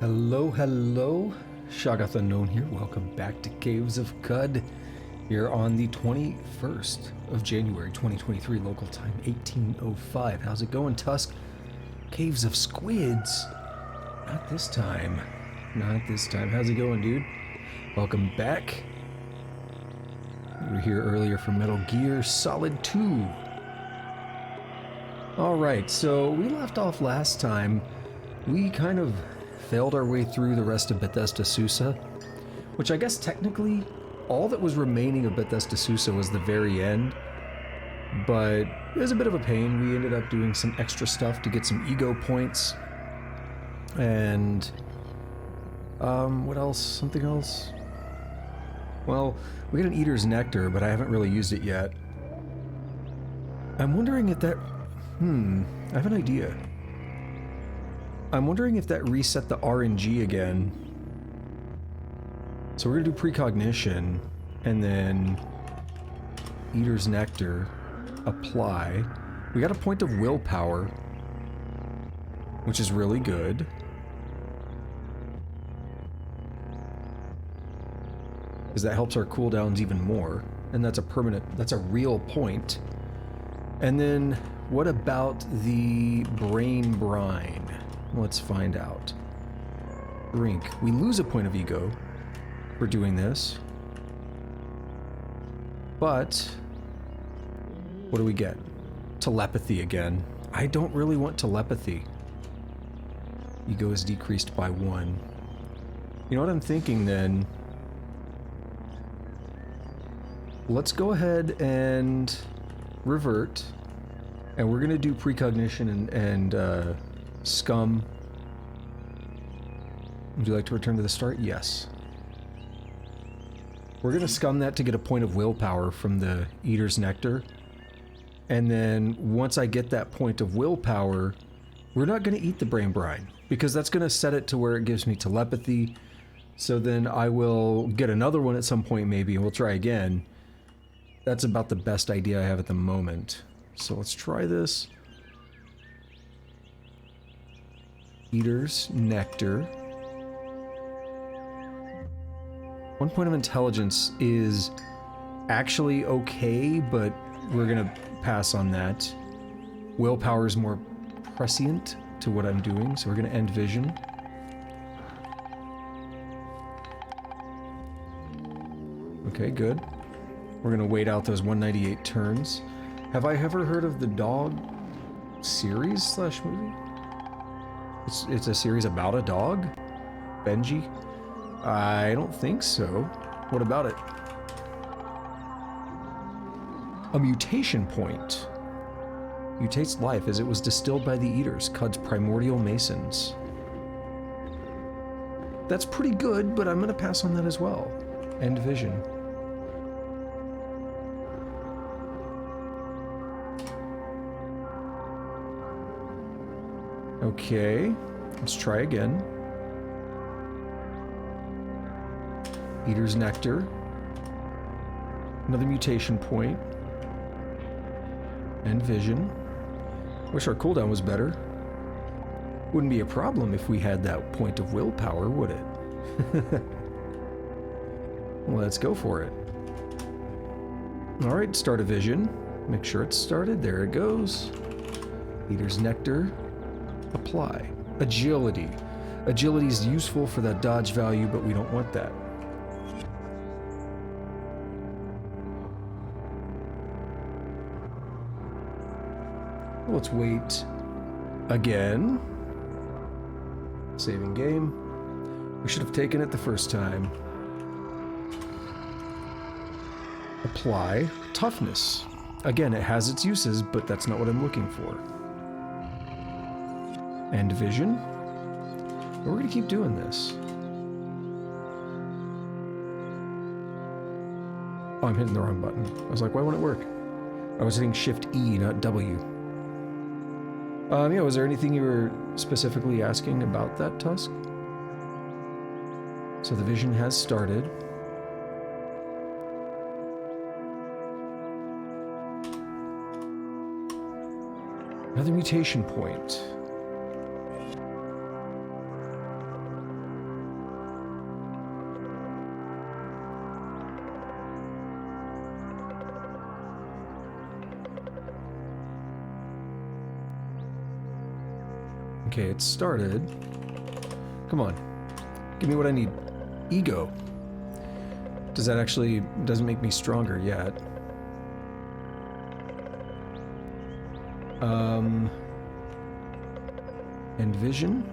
Hello, hello. Shoggoth Unknown here. Welcome back to Caves of Cud. Here on the 21st of January 2023, local time 1805. How's it going, Tusk? Caves of Squids. Not this time. Not this time. How's it going, dude? Welcome back. We were here earlier for Metal Gear Solid 2. Alright, so we left off last time. We kind of failed our way through the rest of Bethesda Susa, which I guess technically all that was remaining of Bethesda Susa was the very end, but it was a bit of a pain. We ended up doing some extra stuff to get some ego points, and what else? Something else? Well, we got an Eater's Nectar, but I haven't really used it yet. I'm wondering if that... I have an idea. I'm wondering if that reset the RNG again. So we're gonna do Precognition, and then Eater's Nectar, apply. We got a point of willpower, which is really good. Because that helps our cooldowns even more. And that's a permanent, that's a real point. And then, what about the Brain Brine? Let's find out. Drink. We lose a point of ego for doing this. But what do we get? Telepathy again. I don't really want telepathy. Ego is decreased by 1. You know what I'm thinking then? Let's go ahead and revert. And we're gonna do precognition and scum. Would you like to return to the start? Yes. We're gonna scum that to get a point of willpower from the Eater's Nectar. And then once I get that point of willpower, we're not gonna eat the Brain Brine, because that's gonna set it to where it gives me telepathy. So then I will get another one at some point maybe, and we'll try again. That's about the best idea I have at the moment. So let's try this. Eater's Nectar. 1 point of intelligence is actually okay, but we're gonna pass on that. Willpower is more prescient to what I'm doing, so we're gonna end vision. Okay, good. We're gonna wait out those 198 turns. Have I ever heard of the dog series slash movie? It's a series about a dog? Benji? I don't think so. What about it? A mutation point. Mutates life as it was distilled by the Eaters, Cud's primordial masons. That's pretty good, but I'm gonna pass on that as well. End vision. Okay, let's try again. Eater's Nectar. Another mutation point. And vision. Wish our cooldown was better. Wouldn't be a problem if we had that point of willpower, would it? Let's go for it. Alright, start a vision. Make sure it's started. There it goes. Eater's Nectar. Apply. Agility. Agility is useful for that dodge value, but we don't want that. Let's wait again. Saving game. We should have taken it the first time. Apply. Toughness. Again, it has its uses, but that's not what I'm looking for. End vision. We're going to keep doing this. Oh, I'm hitting the wrong button. I was like, why won't it work? I was hitting Shift E, not W. Yeah, was there anything you were specifically asking about that, Tusk? So the vision has started. Another mutation point. Okay, it started. Come on. Give me what I need. Ego. Does that actually... doesn't make me stronger yet. And vision?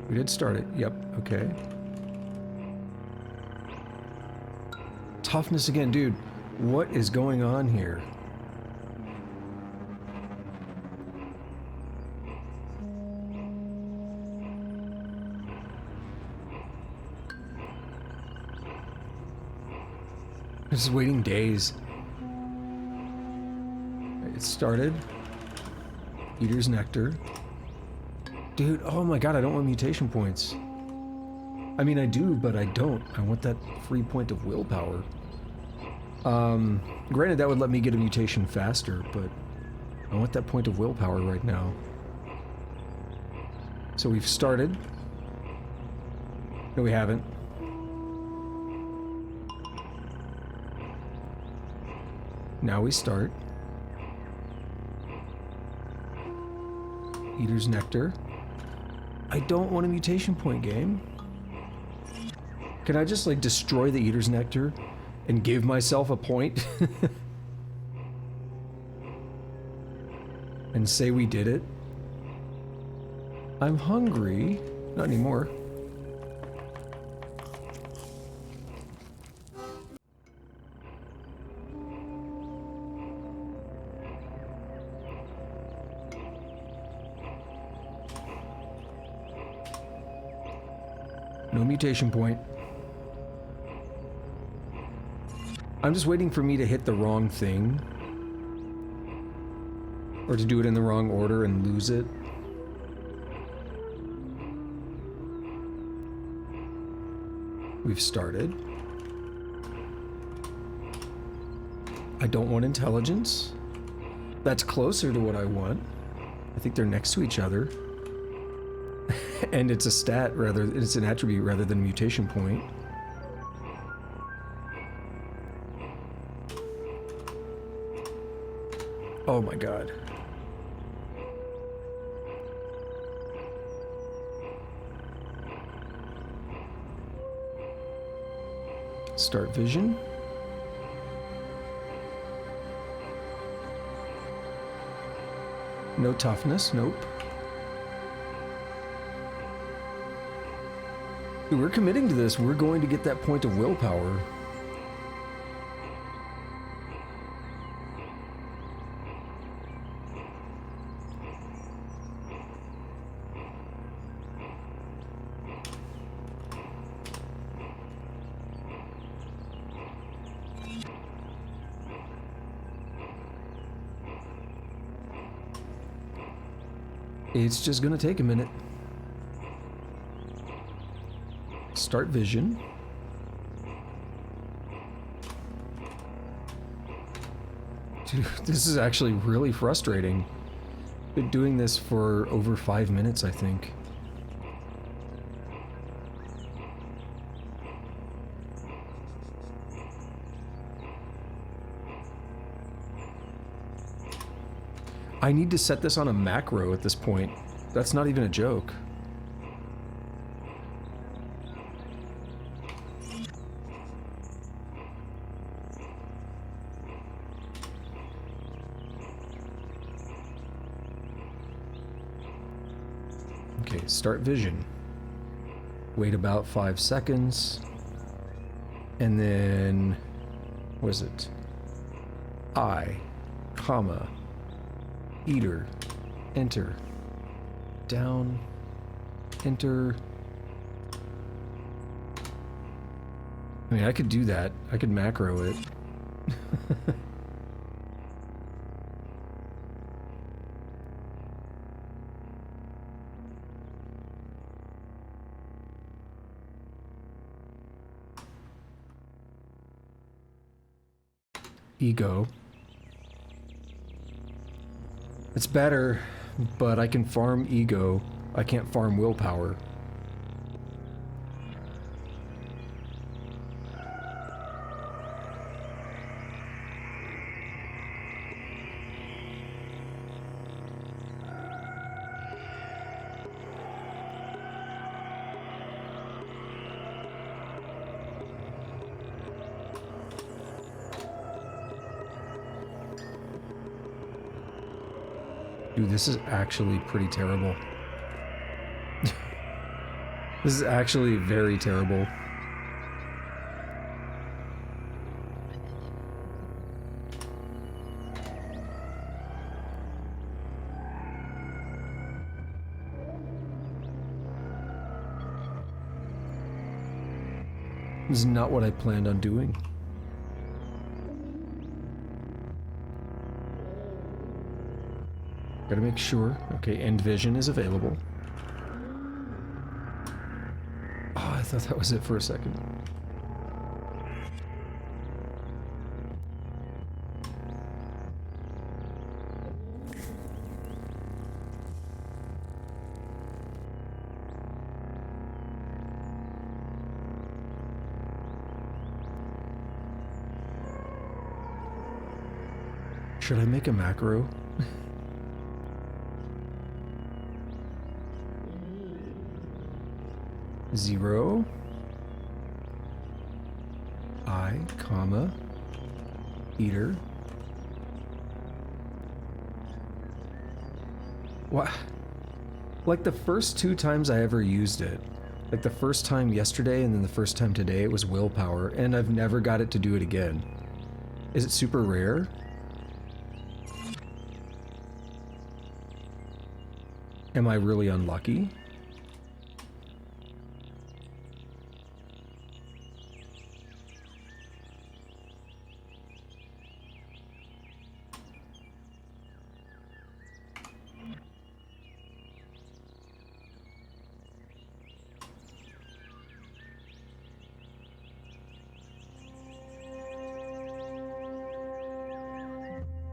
We did start it. Yep, okay. Toughness again, dude. What is going on here? I'm just waiting days. It started. Eater's Nectar. Dude, oh my god, I don't want mutation points. I mean, I do, but I don't. I want that free point of willpower. Granted, that would let me get a mutation faster, but I want that point of willpower right now. So we've started. No, we haven't. Now we start. Eater's Nectar. I don't want a mutation point, game. Can I just, like, destroy the Eater's Nectar and give myself a point? And say we did it? I'm hungry. Not anymore. No mutation point. I'm just waiting for me to hit the wrong thing. Or to do it in the wrong order and lose it. We've started. I don't want intelligence. That's closer to what I want. I think they're next to each other. And it's a stat rather, it's an attribute rather than a mutation point. Oh my god. Start vision. No toughness, nope. Dude, we're committing to this. We're going to get that point of willpower. It's just gonna take a minute. Start vision. Dude, this is actually really frustrating. Been doing this for over 5 minutes, I think. I need to set this on a macro at this point. That's not even a joke. Okay, start vision. Wait about 5 seconds. And then... what is it? I, comma... Eater, enter, down, enter. I mean, I could do that. I could macro it. Ego. It's better, but I can farm ego. I can't farm willpower. Dude, this is actually pretty terrible. This is actually very terrible. This is not what I planned on doing. Gotta make sure. Okay, end vision is available. Oh, I thought that was it for a second. Should I make a macro? Zero. I, comma, eater. What? Like the first 2 times I ever used it, like the first time yesterday and then the first time today, it was willpower, and I've never got it to do it again. Is it super rare? Am I really unlucky?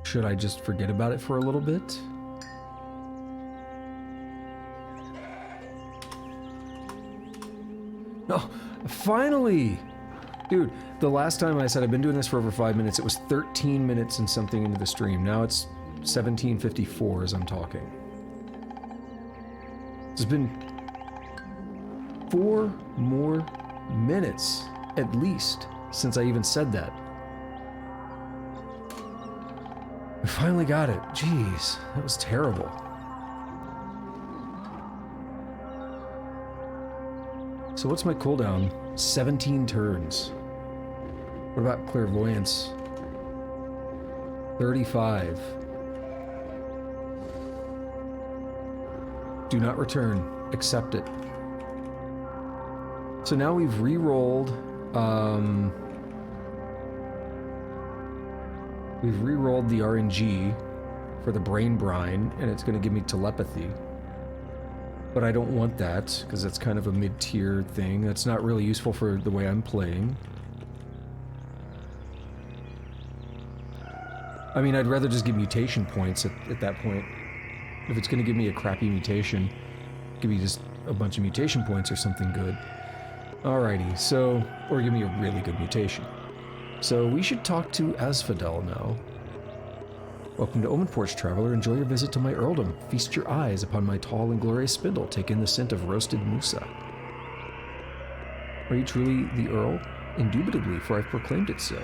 Should I just forget about it for a little bit? Oh, finally! Dude, the last time I said I've been doing this for over 5 minutes, it was 13 minutes and something into the stream. Now it's 17:54 as I'm talking. It's been 4 more minutes, at least, since I even said that. I finally got it. Jeez, that was terrible. So what's my cooldown? 17 turns. What about clairvoyance? 35. Do not return. Accept it. So now we've re-rolled, we've re-rolled the RNG for the brain brine, and it's going to give me telepathy. But I don't want that, because that's kind of a mid-tier thing. That's not really useful for the way I'm playing. I mean, I'd rather just get mutation points at that point. If it's going to give me a crappy mutation, give me just a bunch of mutation points or something good. Alrighty, so... or give me a really good mutation. So we should talk to Asphodel now. Welcome to Omenporch, traveler. Enjoy your visit to my earldom. Feast your eyes upon my tall and glorious spindle. Take in the scent of roasted musa. Are you truly the Earl? Indubitably, for I've proclaimed it so.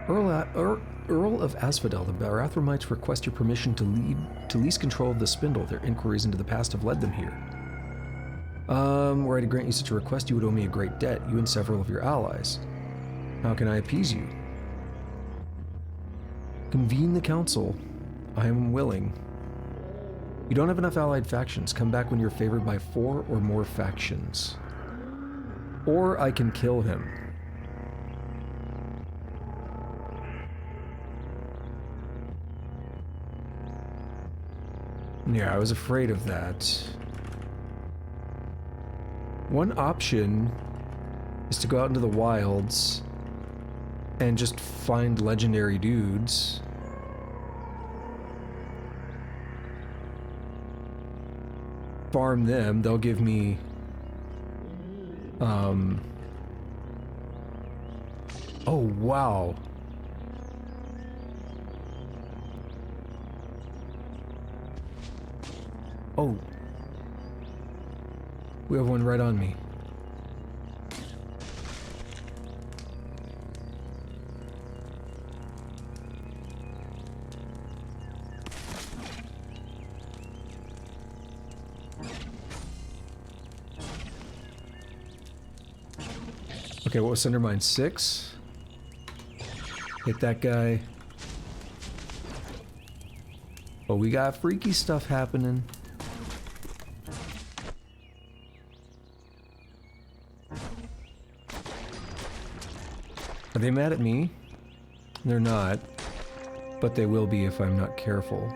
Earl of Asphodel, the Barathromites request your permission to lease control of the spindle. Their inquiries into the past have led them here. Were I to grant you such a request, you would owe me a great debt, you and several of your allies. How can I appease you? Convene the council. I am willing. You don't have enough allied factions. Come back when you're favored by 4 or more factions. Or I can kill him. Yeah, I was afraid of that. One option is to go out into the wilds and just find legendary dudes. Farm them, they'll give me... Oh, wow. Oh. We have one right on me. Okay, what was Sundermine? 6? Hit that guy. Oh, we got freaky stuff happening. Are they mad at me? They're not. But they will be if I'm not careful.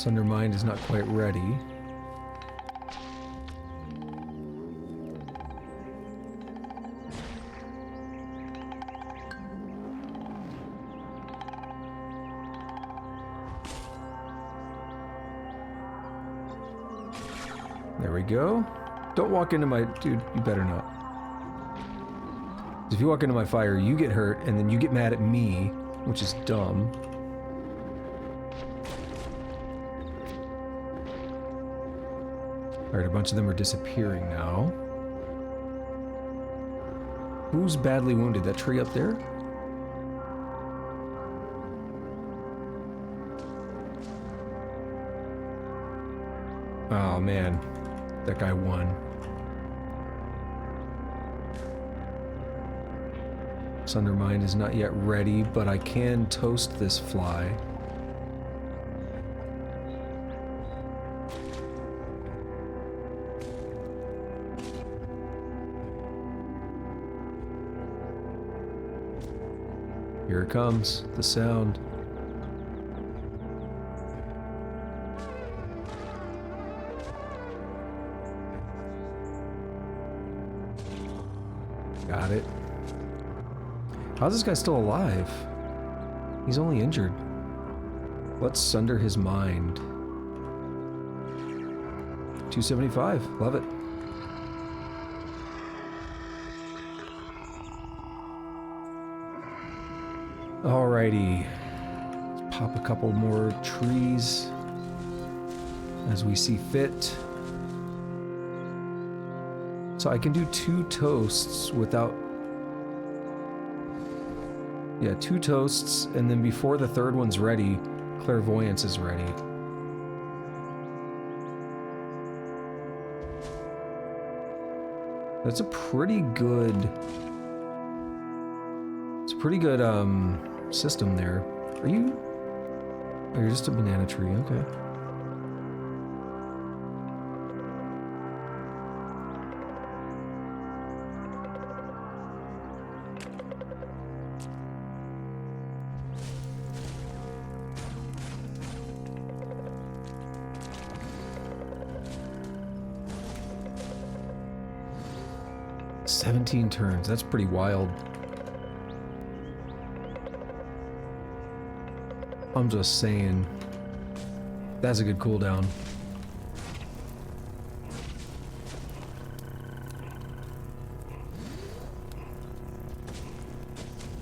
Sundermind is not quite ready. There we go. Don't walk into my... Dude, you better not. If you walk into my fire, you get hurt, and then you get mad at me, which is dumb. Alright, a bunch of them are disappearing now. Who's badly wounded? That tree up there? Oh man, that guy won. Sundermine is not yet ready, but I can toast this fly. Here it comes, the sound. Got it. How's this guy still alive? He's only injured. Let's sunder his mind. 275, love it. Alrighty, let's pop a couple more trees as we see fit. So I can do 2 toasts without... Yeah, 2 toasts, and then before the third one's ready, clairvoyance is ready. That's a pretty good... It's a pretty good, system there. Are you... Oh, you're just a banana tree, okay. Turns. That's pretty wild. I'm just saying. That's a good cooldown.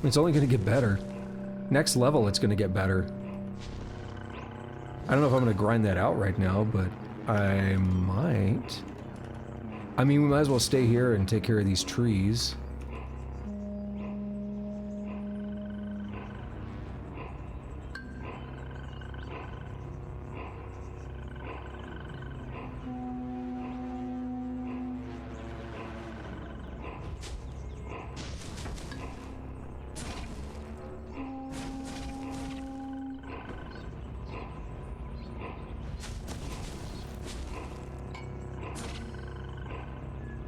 It's only going to get better. Next level, it's going to get better. I don't know if I'm going to grind that out right now, but I might. I mean, we might as well stay here and take care of these trees.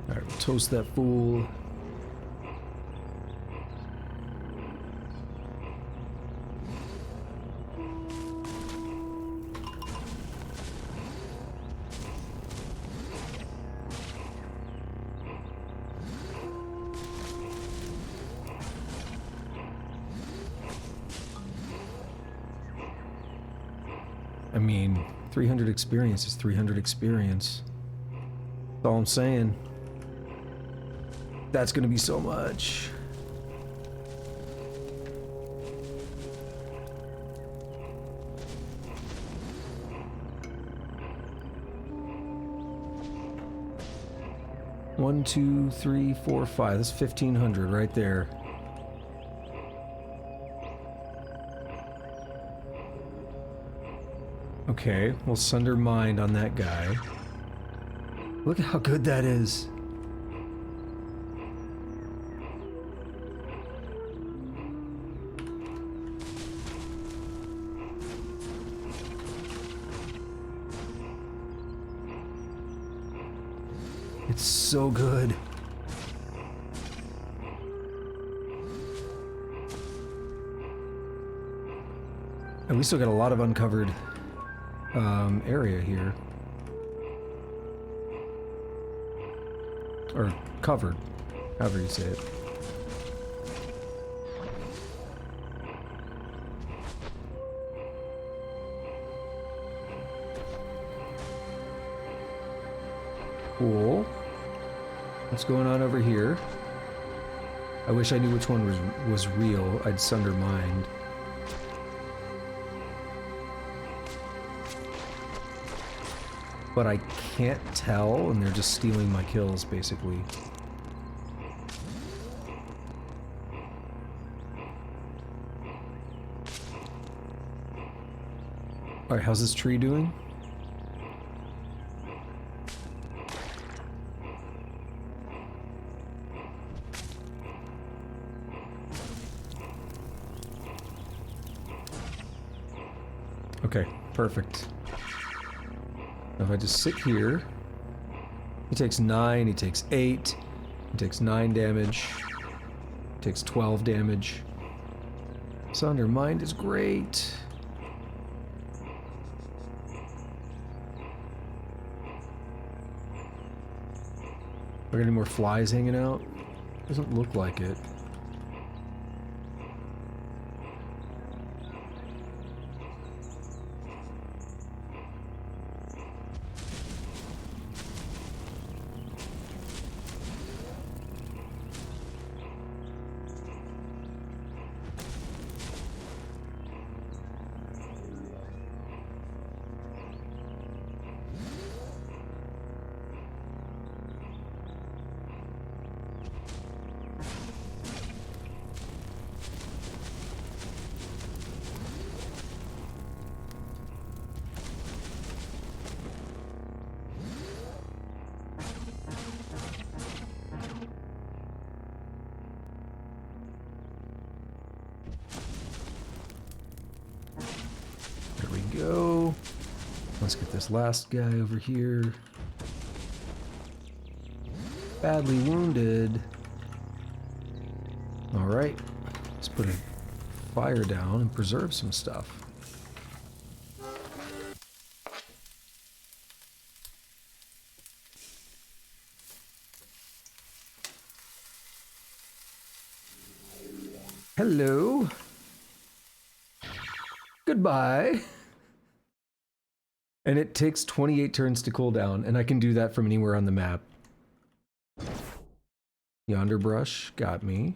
Alright, we'll toast that fool. I mean, 300 experience is 300 experience. That's all I'm saying. That's gonna be so much. One, two, three, four, five. That's 1,500 right there. Okay, we'll sunder mind on that guy. Look at how good that is. It's so good. And we still got a lot of uncovered area here. Or covered, however you say it. Cool. What's going on over here? I wish I knew which one was real. I'd sunder mind. But I can't tell, and they're just stealing my kills, basically. Alright, how's this tree doing? Okay, perfect. Now if I just sit here, he takes 9, he takes 8, he takes 9 damage, he takes 12 damage. Sunder Mind is great. Are there any more flies hanging out? Doesn't look like it. Go. Let's get this last guy over here. Badly wounded. Alright. Let's put a fire down and preserve some stuff. Hello. Goodbye. And it takes 28 turns to cool down, and I can do that from anywhere on the map. Yonder brush got me.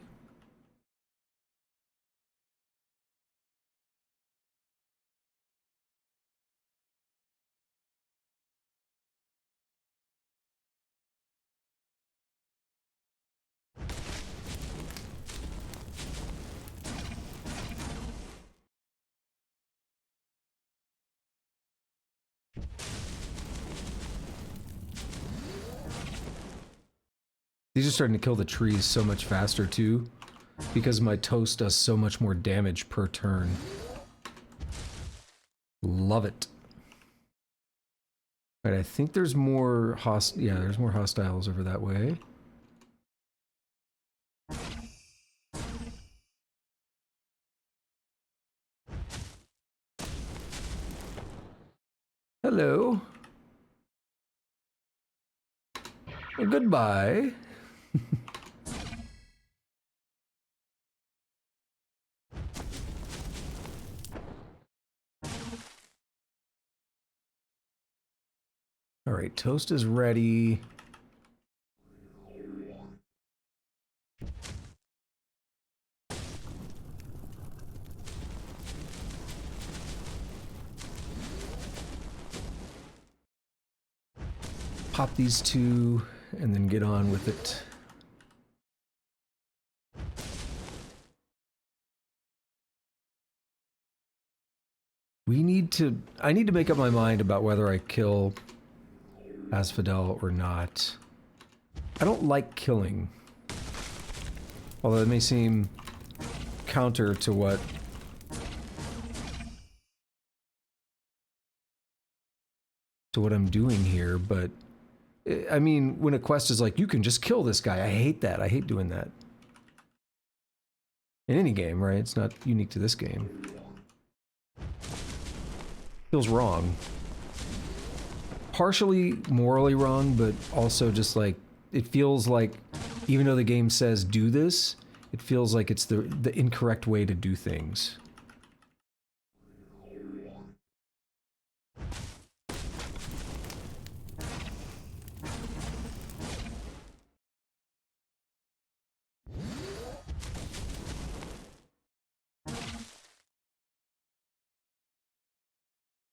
These are starting to kill the trees so much faster too, because my toast does so much more damage per turn. Love it. Alright, I think there's more there's more hostiles over that way. Hello. Well, goodbye. All right, toast is ready. Pop these two and then get on with it. We need to... I need to make up my mind about whether I kill Asphodel or not. I don't like killing. Although it may seem counter to what... to what I'm doing here, but... I mean, when a quest is like, you can just kill this guy, I hate that. I hate doing that. In any game, right? It's not unique to this game. Feels wrong. Partially morally wrong, but also just like, it feels like, even though the game says do this, it feels like it's the incorrect way to do things.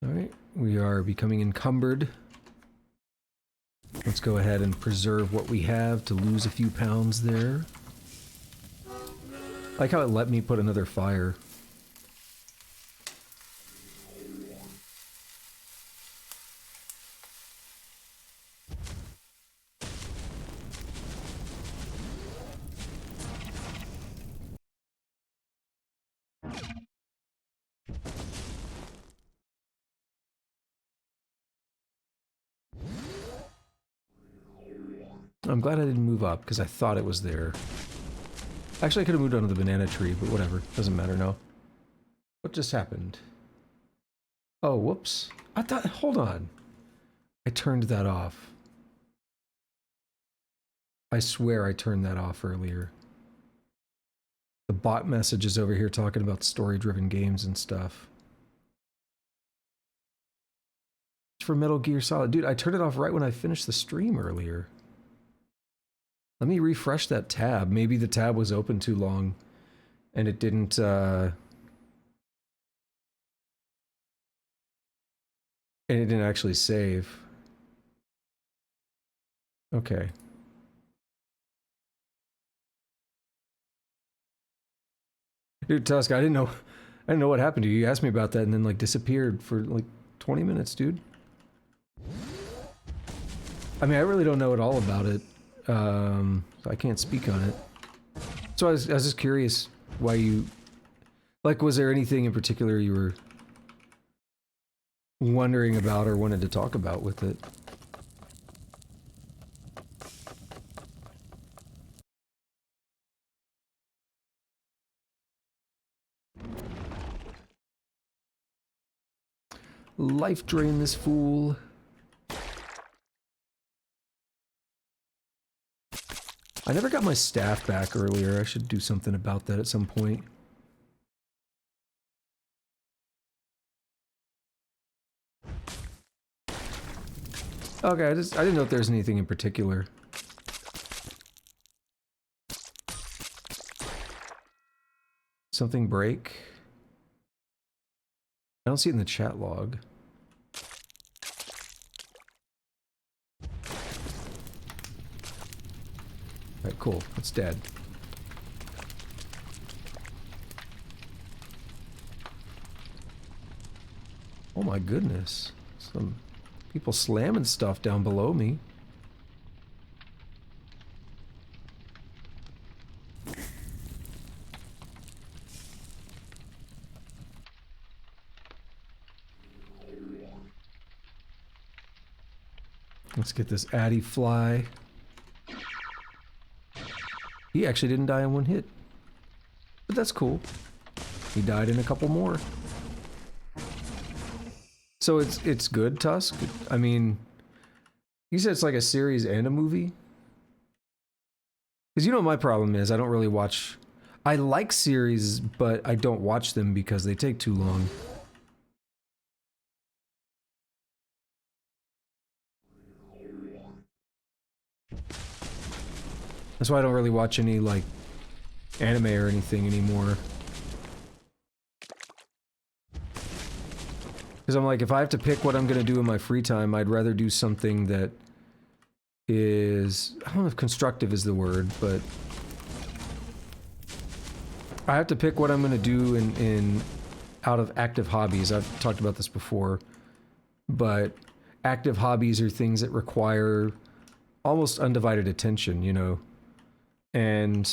Alright, we are becoming encumbered. Let's go ahead and preserve what we have to lose a few pounds there. I like how it let me put another fire. I'm glad I didn't move up, because I thought it was there. Actually, I could have moved onto the banana tree, but whatever. Doesn't matter now. What just happened? Oh, whoops. I thought... Hold on. I turned that off. I swear I turned that off earlier. The bot message is over here talking about story-driven games and stuff. It's for Metal Gear Solid. Dude, I turned it off right when I finished the stream earlier. Let me refresh that tab. Maybe the tab was open too long and it didn't, and it didn't actually save. Okay. Dude, Tusk, I didn't know what happened to you. You asked me about that and then like disappeared for like 20 minutes, dude. I mean, I really don't know at all about it. So I can't speak on it. So I was just curious why you... Like, was there anything in particular you were wondering about or wanted to talk about with it? Life drain this fool. I never got my staff back earlier. I should do something about that at some point. Okay, I didn't know if there's anything in particular. Something break? I don't see it in the chat log. Alright, cool. It's dead. Oh my goodness. Some people slamming stuff down below me. Let's get this Addy fly. He actually didn't die in one hit. But that's cool. He died in a couple more. So it's good, Tusk? I mean, you said it's like a series and a movie? Because you know what my problem is? I don't really watch... I like series, but I don't watch them because they take too long. That's why I don't really watch any, like, anime or anything anymore. Because I'm like, if I have to pick what I'm going to do in my free time, I'd rather do something that is... I don't know if constructive is the word, but... I have to pick what I'm going to do in out of active hobbies. I've talked about this before, but active hobbies are things that require almost undivided attention, you know. And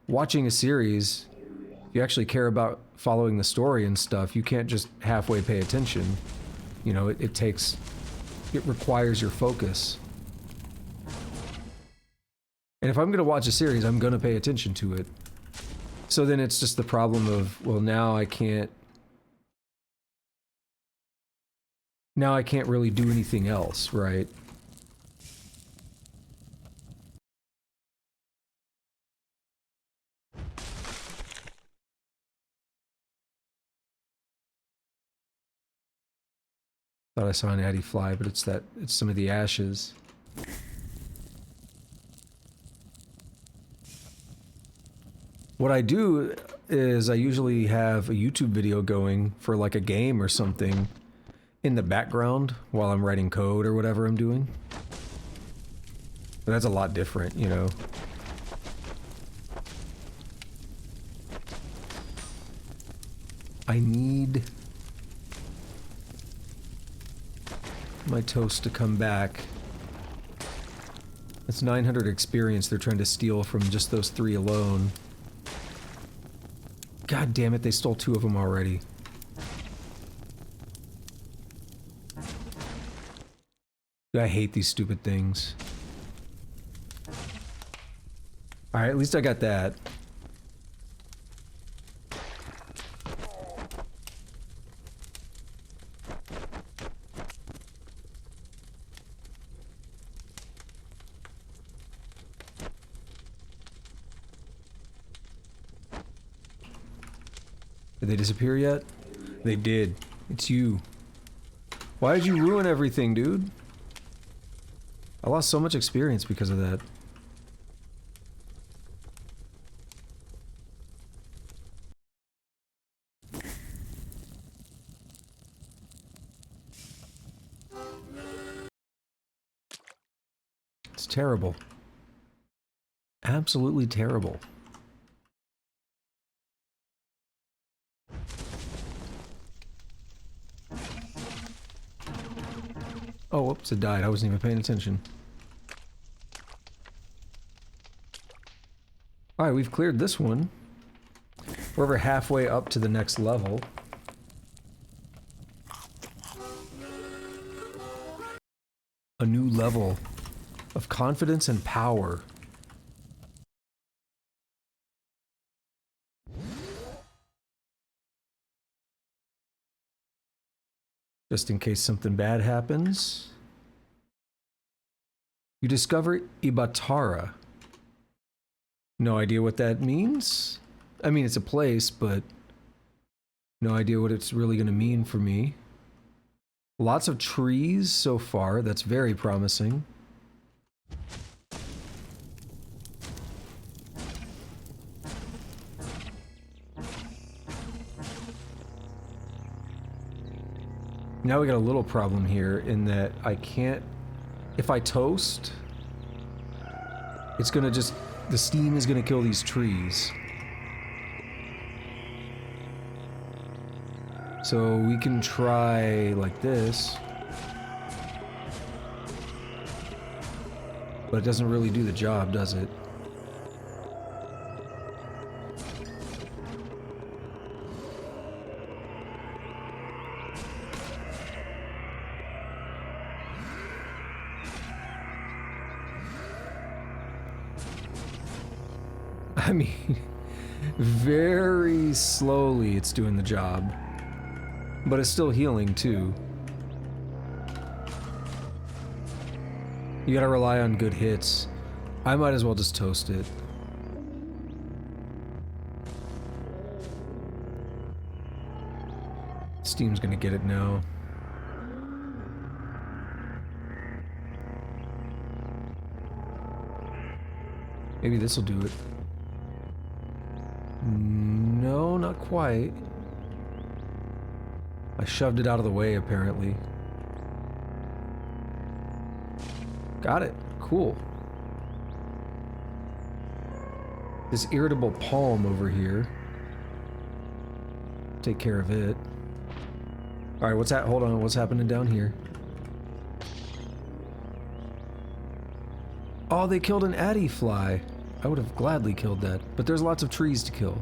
watching a series, if you actually care about following the story and stuff, you can't just halfway pay attention. You know, it requires your focus. And if I'm going to watch a series, I'm going to pay attention to it. So then it's just the problem of, well, now I can't really do anything else, right? Thought I saw an addy fly, but it's some of the ashes. What I do is I usually have a YouTube video going for like a game or something in the background while I'm writing code or whatever I'm doing. But that's a lot different, you know. I need my toast to come back. That's 900 experience they're trying to steal from just those 3 alone. God damn it, they stole 2 of them already. I hate these stupid things. Alright, at least I got that. Did they disappear yet? They did. It's you. Why did you ruin everything, dude? I lost so much experience because of that. It's terrible. Absolutely terrible. Oh, whoops, it died. I wasn't even paying attention. Alright, we've cleared this one. We're over halfway up to the next level. A new level of confidence and power. Just in case something bad happens. You discover Ibatara. No idea what that means. I mean, it's a place, but no idea what it's really going to mean for me. Lots of trees so far. That's very promising. Now we got a little problem here in that I can't... If I toast, it's gonna just... The steam is gonna kill these trees. So we can try like this. But it doesn't really do the job, does it? I mean, very slowly it's doing the job. But it's still healing, too. You gotta rely on good hits. I might as well just toast it. Steam's gonna get it now. Maybe this'll do it. No, not quite. I shoved it out of the way, apparently. Got it. Cool. This irritable palm over here. take care of it. Alright, what's that? Hold on, what's happening down here? Oh, they killed an addy fly. I would have gladly killed that, but there's lots of trees to kill.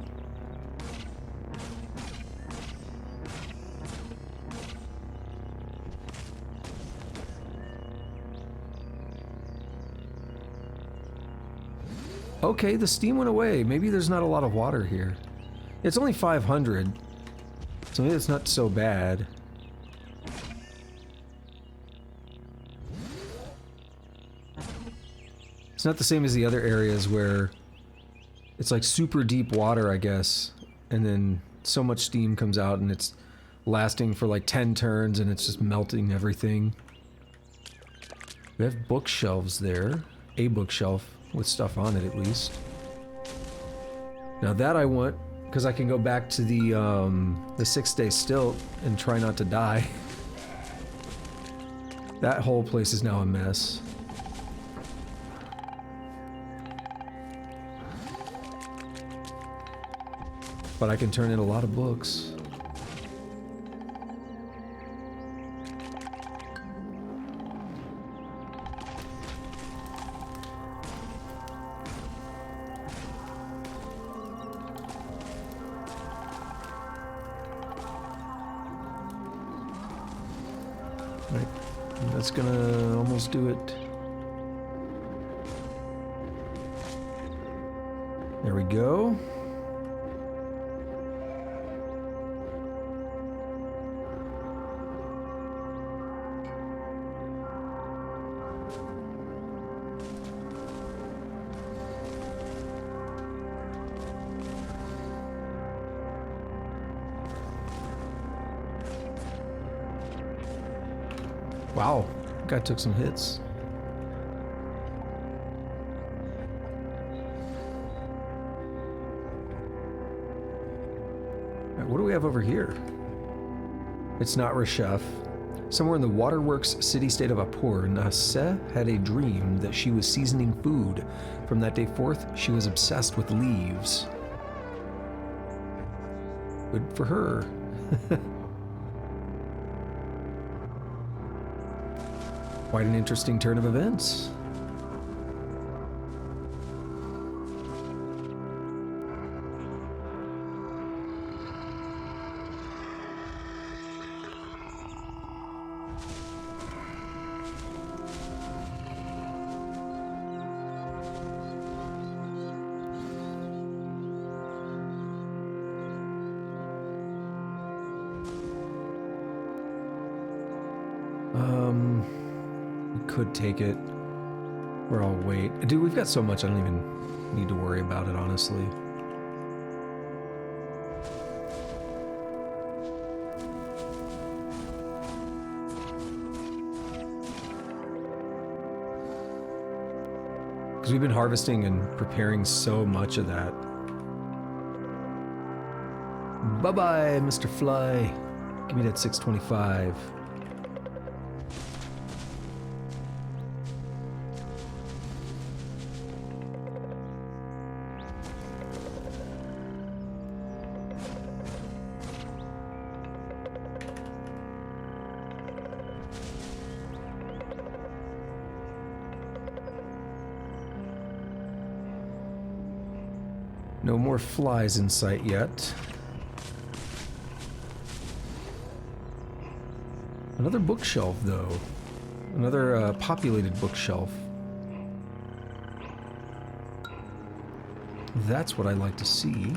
Okay, the steam went away. Maybe there's not a lot of water here. It's only 500, so maybe it's not so bad. It's not the same as the other areas where it's like super deep water, I guess, and then so much steam comes out and it's lasting for like 10 turns and it's just melting everything. We have bookshelves there. A bookshelf with stuff on it, at least. Now that I want, because I can go back to the 6-day stilt and try not to die. That whole place is now a mess. But I can turn in a lot of books. Right, that's gonna almost do it. There we go. Wow, that guy took some hits. Alright, what do we have over here? It's not Reshef. Somewhere in the waterworks city-state of Apur, Naseh had a dream that she was seasoning food. From that day forth, she was obsessed with leaves. Good for her. Quite an interesting turn of events. Could take it, or I'll wait. Dude, we've got so much I don't even need to worry about it, honestly. Because we've been harvesting and preparing so much of that. Bye-bye, Mr. Fly. Give me that 625. No more flies in sight yet. Another bookshelf, though. Another populated bookshelf. That's what I like to see.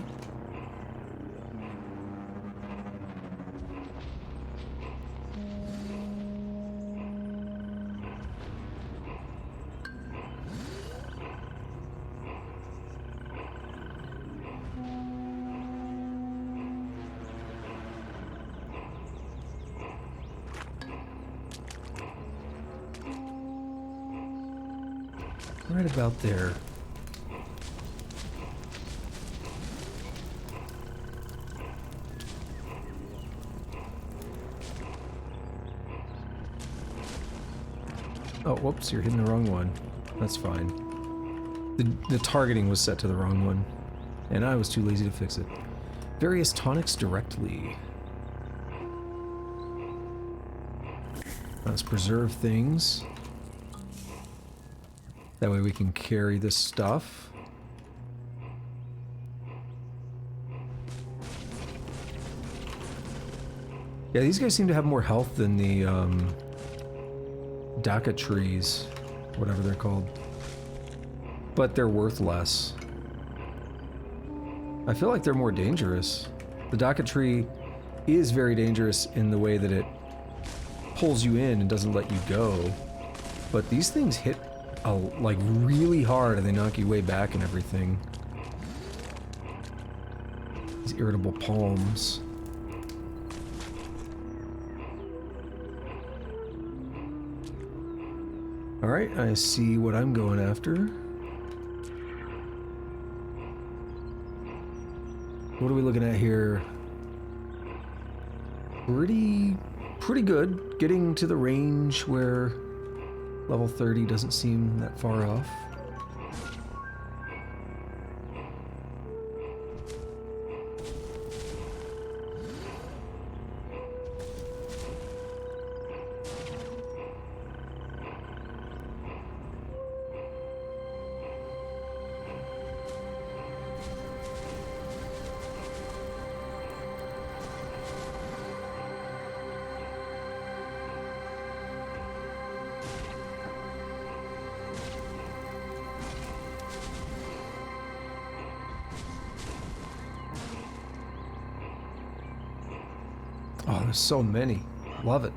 Right about there. Oh, whoops, you're hitting the wrong one. That's fine. The targeting was set to the wrong one, and I was too lazy to fix it. various tonics directly. Let's preserve things. That way we can carry this stuff. Yeah, these guys seem to have more health than the Daca trees, whatever they're called. But they're worth less. I feel like they're more dangerous. The Daca tree is very dangerous in the way that it pulls you in and doesn't let you go. But these things hit like really hard and they knock you way back and everything. These irritable palms. Alright, I see what I'm going after. What are we looking at here? Pretty good. Getting to the range where level 30 doesn't seem that far off. Oh, there's so many. Love it.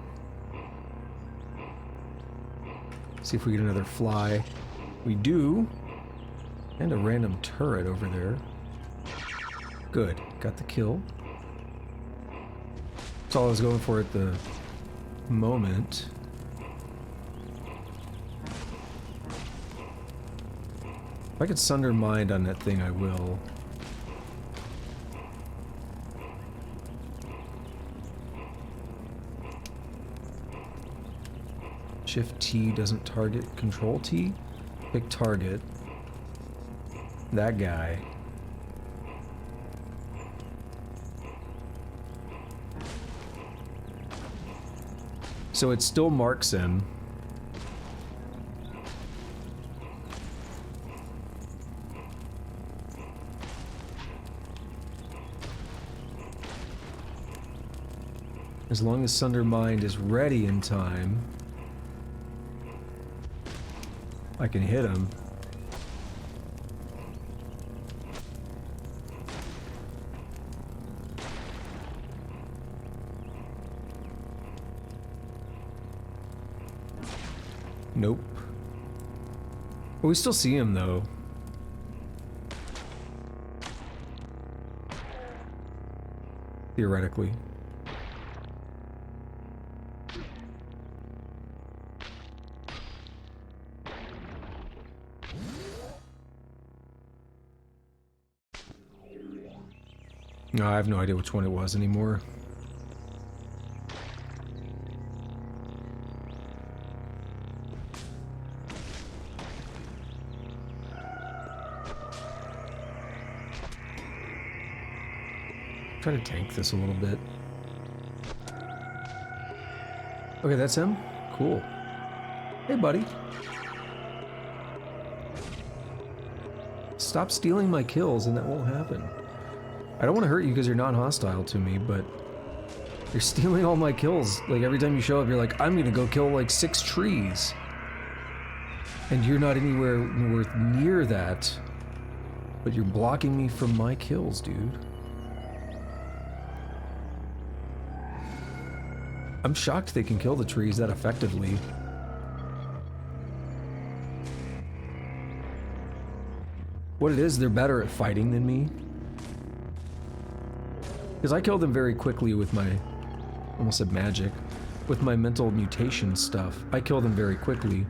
See if we get another fly. We do. And a random turret over there. Good. Got the kill. That's all I was going for at the moment. If I could sunder mind on that thing, I will. Shift T doesn't target. Control T? Pick target. That guy. So it still marks him. As long as Sunder Mind is ready in time, I can hit him. Nope. But we still see him though. Theoretically. No, I have no idea which one it was anymore. Try to tank this a little bit. Okay, that's him? Cool. Hey, buddy. Stop stealing my kills and that won't happen. I don't want to hurt you because you're non-hostile to me, but you're stealing all my kills. Like, every time you show up, you're like, I'm gonna go kill, like, 6 trees. And you're not anywhere near that. But you're blocking me from my kills, dude. I'm shocked they can kill the trees that effectively. What it is, they're better at fighting than me. Because I killed them very quickly with my, almost said magic, with my mental mutation stuff. I kill them very quickly.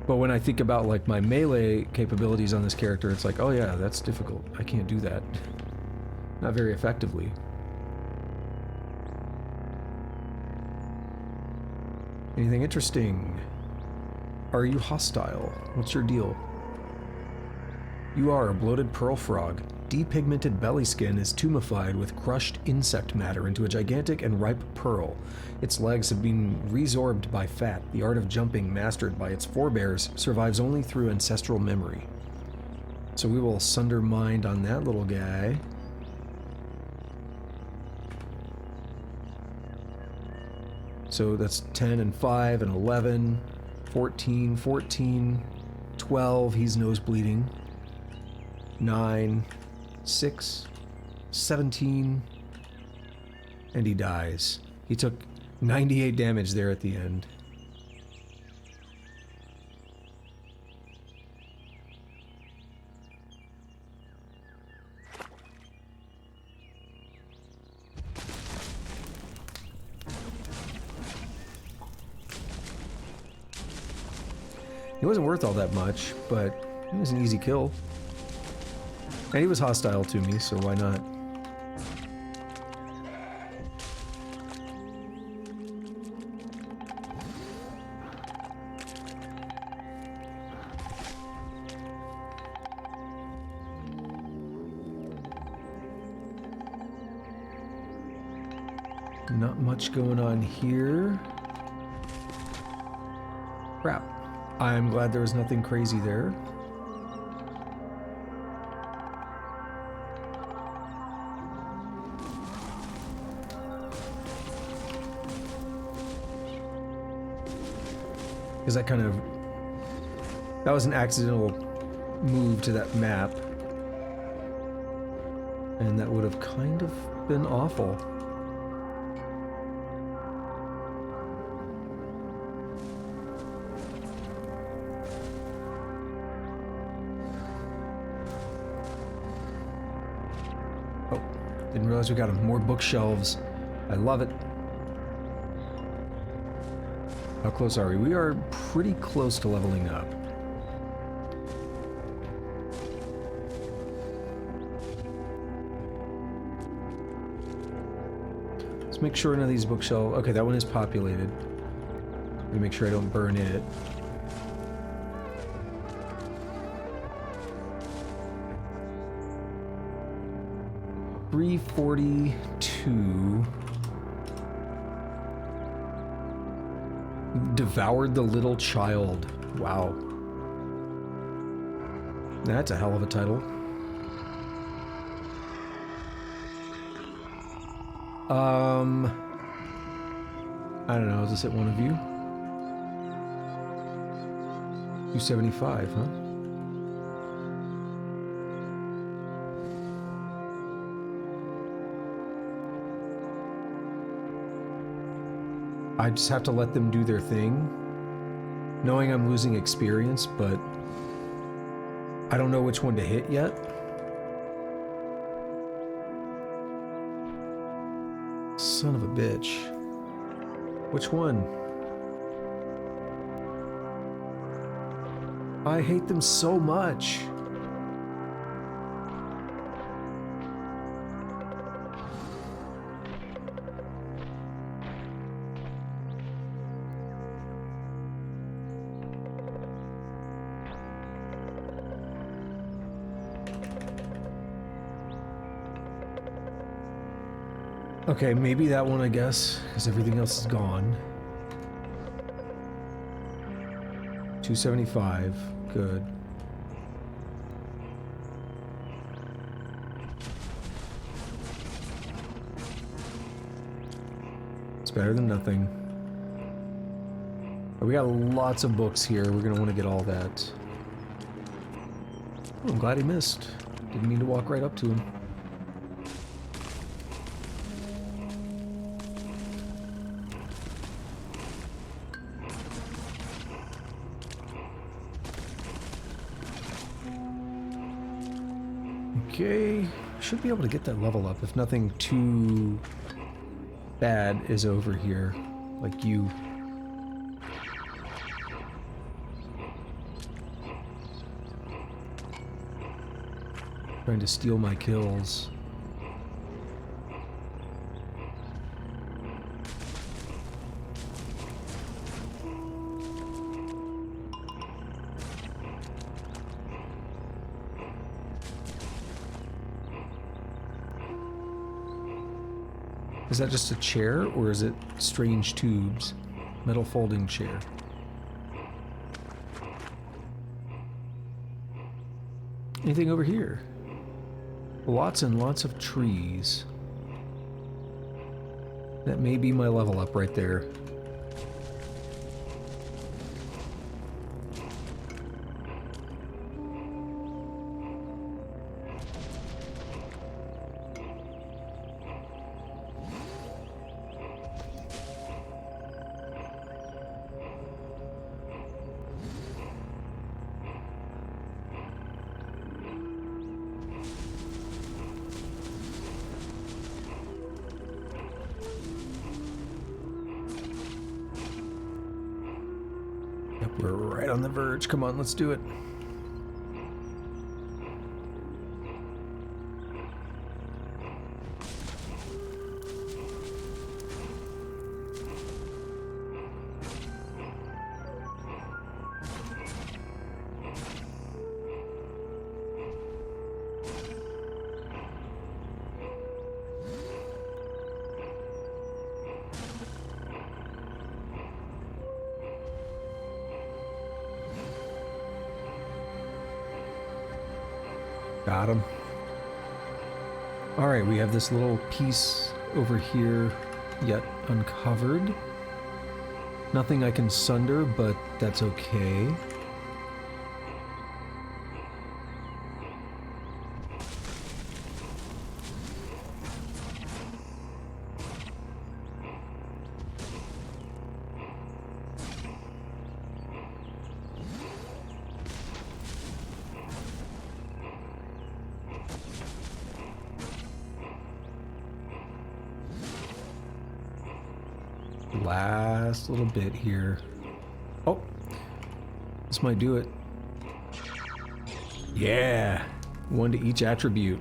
But when I think about like my melee capabilities on this character, it's like, oh yeah, that's difficult. I can't do that. Not very effectively. Anything interesting? Are you hostile? What's your deal? You are a bloated pearl frog. Depigmented belly skin is tumefied with crushed insect matter into a gigantic and ripe pearl. Its legs have been resorbed by fat. The art of jumping, mastered by its forebears, survives only through ancestral memory. So we will sunder mind on that little guy. So that's 10 and 5 and 11, 14, 14, 12, he's nose bleeding. 9, 6, 17, and he dies. He took 98 damage there at the end. He wasn't worth all that much, but it was an easy kill. And he was hostile to me, so why not? Not much going on here. Crap. I'm glad there was nothing crazy there. Because that was an accidental move to that map. And that would have kind of been awful. Oh, didn't realize we got more bookshelves. I love it. How close are we? We are pretty close to leveling up. Let's make sure none of these bookshelves... Okay, that one is populated. Let me make sure I don't burn it. $342. Devoured the little child. Wow. That's a hell of a title. I don't know, is this at one of you? 275, huh? I just have to let them do their thing, knowing I'm losing experience, but I don't know which one to hit yet. Son of a bitch. Which one? I hate them so much. Okay, maybe that one, I guess, because everything else is gone. 275, good. It's better than nothing. But we got lots of books here. We're gonna want to get all that. Oh, I'm glad he missed. Didn't mean to walk right up to him. Okay, should be able to get that level up if nothing too bad is over here, like you. Trying to steal my kills. Is that just a chair, or is it strange tubes? Metal folding chair. Anything over here? Lots and lots of trees. That may be my level up right there. We're right on the verge. Come on, let's do it. Got him. Alright, we have this little piece over here yet uncovered. Nothing I can sunder, but that's okay. Last little bit here. Oh, this might do it. Yeah, one to each attribute.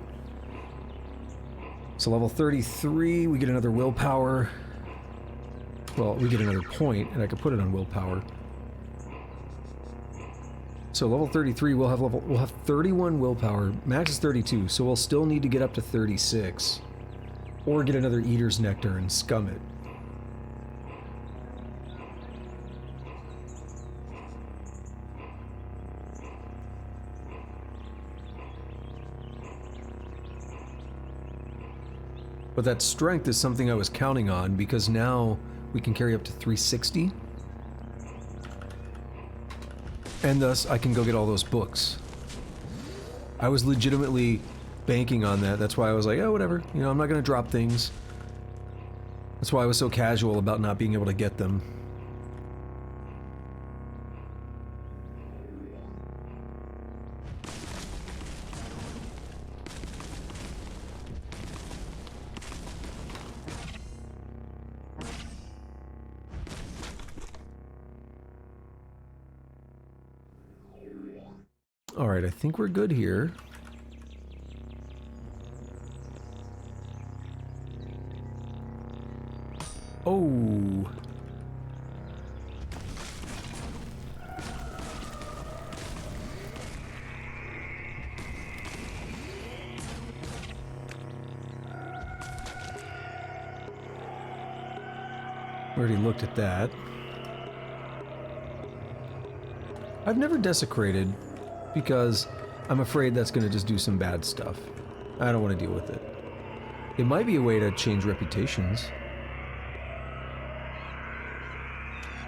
So level 33, we get another willpower. Well, we get another point, and I could put it on willpower. So level 33, we'll have 31 willpower. Max is 32, so we'll still need to get up to 36, or get another Eater's Nectar and scum it. But that strength is something I was counting on, because now we can carry up to 360. And thus, I can go get all those books. I was legitimately banking on that. That's why I was like, oh, whatever. You know, I'm not going to drop things. That's why I was so casual about not being able to get them. Alright, I think we're good here. Oh! Already looked at that. I've never desecrated, because I'm afraid that's going to just do some bad stuff. I don't want to deal with it. It might be a way to change reputations.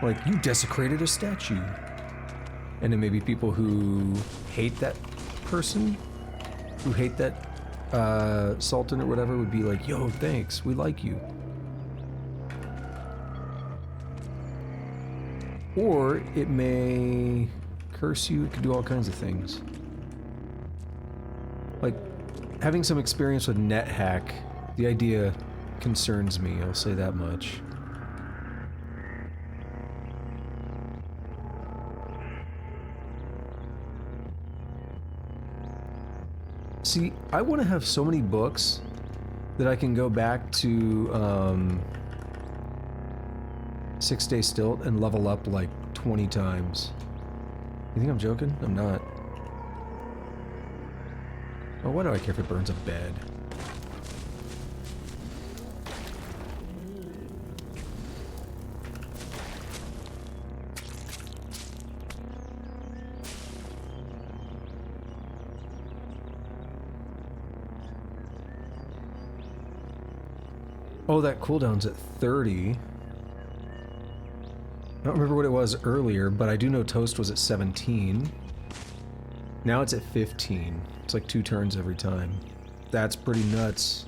Like, you desecrated a statue. And then maybe people who hate that person, who hate that sultan or whatever, would be like, yo, thanks, we like you. Or it may curse you, it could do all kinds of things. Like, having some experience with NetHack, the idea concerns me, I'll say that much. See, I want to have so many books that I can go back to 6 Day Stilt and level up like 20 times. You think I'm joking? I'm not. Oh, why do I care if it burns a bed? Oh, that cooldown's at 30. I don't remember what it was earlier, but I do know Toast was at 17. Now it's at 15. It's like 2 turns every time. That's pretty nuts.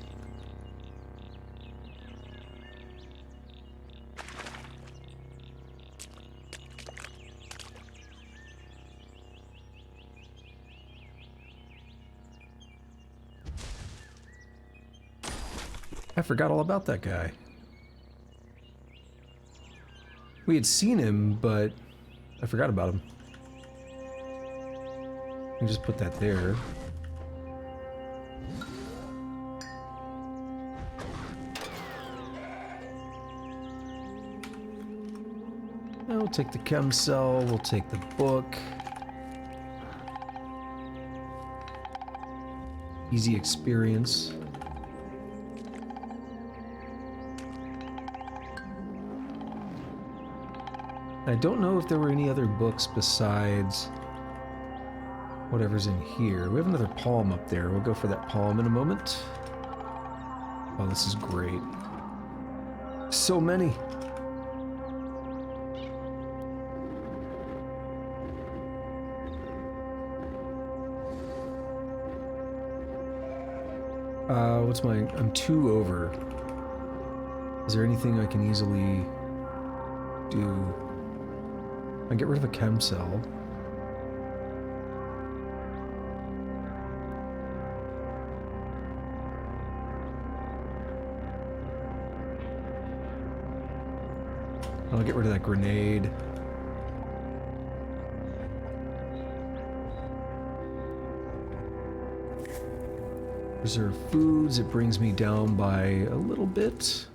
I forgot all about that guy. We had seen him, but I forgot about him. Let me just put that there. We'll take the chem cell, we'll take the book. Easy experience. I don't know if there were any other books besides whatever's in here. We have another palm up there. We'll go for that palm in a moment. Oh, this is great. So many. What's my... I'm 2 over. Is there anything I can easily do? I get rid of a chem cell. I'll get rid of that grenade. Reserve foods, it brings me down by a little bit.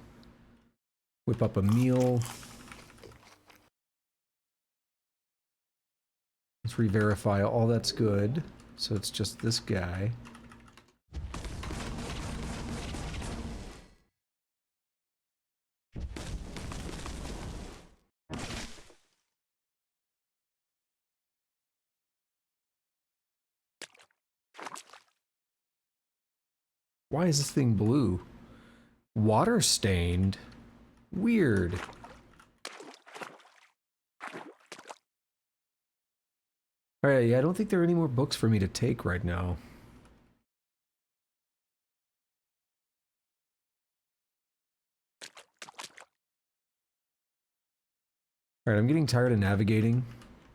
Whip up a meal. Let's re-verify all that's good. So it's just this guy. Why is this thing blue? Water stained? Weird. Alright, yeah, I don't think there are any more books for me to take right now. Alright, I'm getting tired of navigating,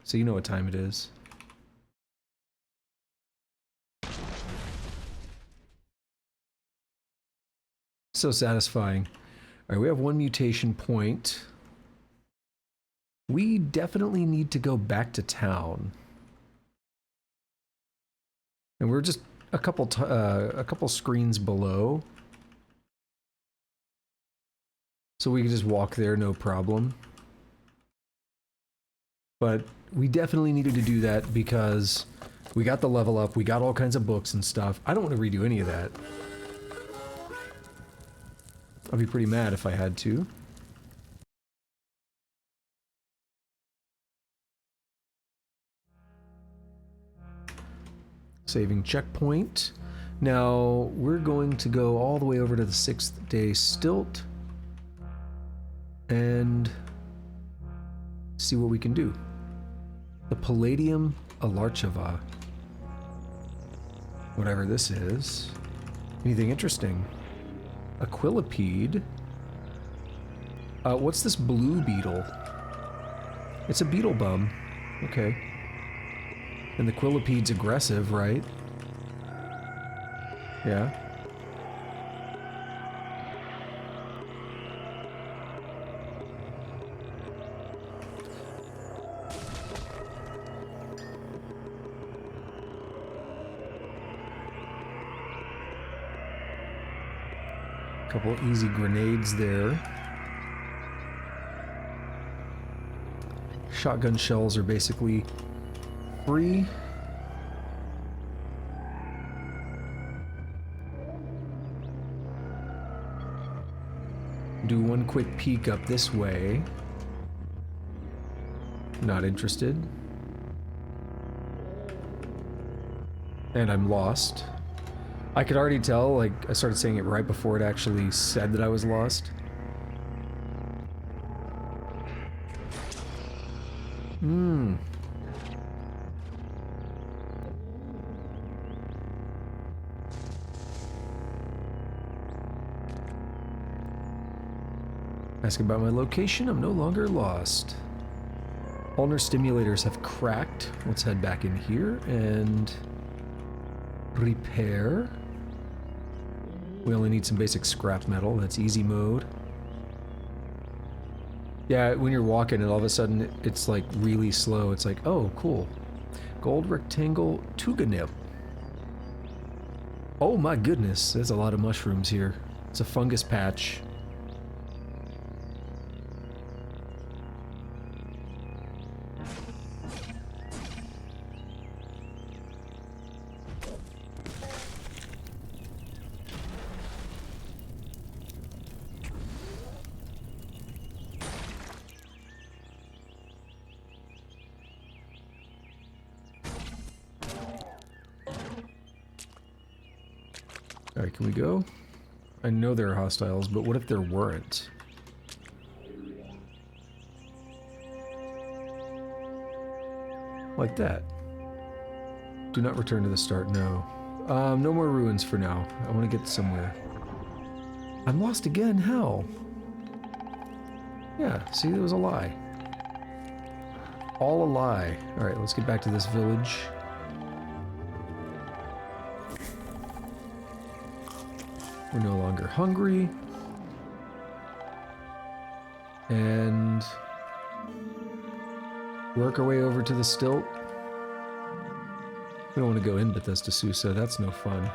so you know what time it is. So satisfying. Alright, we have 1 mutation point. We definitely need to go back to town. And we're just a couple screens below. So we can just walk there, no problem. But we definitely needed to do that because we got the level up, we got all kinds of books and stuff. I don't want to redo any of that. I'd be pretty mad if I had to. Saving checkpoint. Now, we're going to go all the way over to the 6th day stilt and see what we can do. The Palladium Alarcheva. Whatever this is. Anything interesting? Aquilipede. What's this blue beetle? It's a beetle bum. Okay. And the Quillipede's aggressive, right? Yeah. Couple easy grenades there. Shotgun shells are basically free. Do one quick peek up this way. Not interested. And I'm lost. I could already tell, like, I started saying it right before it actually said that I was lost. Hmm. Ask about my location, I'm no longer lost. Ulnar stimulators have cracked. Let's head back in here and repair. We only need some basic scrap metal. That's easy mode. Yeah, when you're walking and all of a sudden it's like really slow. It's like, oh, cool. Gold rectangle tuganip. Oh my goodness, there's a lot of mushrooms here. It's a fungus patch. Alright, can we go? I know there are hostiles, but what if there weren't? Like that. Do not return to the start, no. No more ruins for now. I want to get somewhere. I'm lost again, how? Yeah, see, it was a lie. All a lie. Alright, let's get back to this village. We're no longer hungry. And work our way over to the stilt. We don't want to go in Bethesda Susa, that's no fun.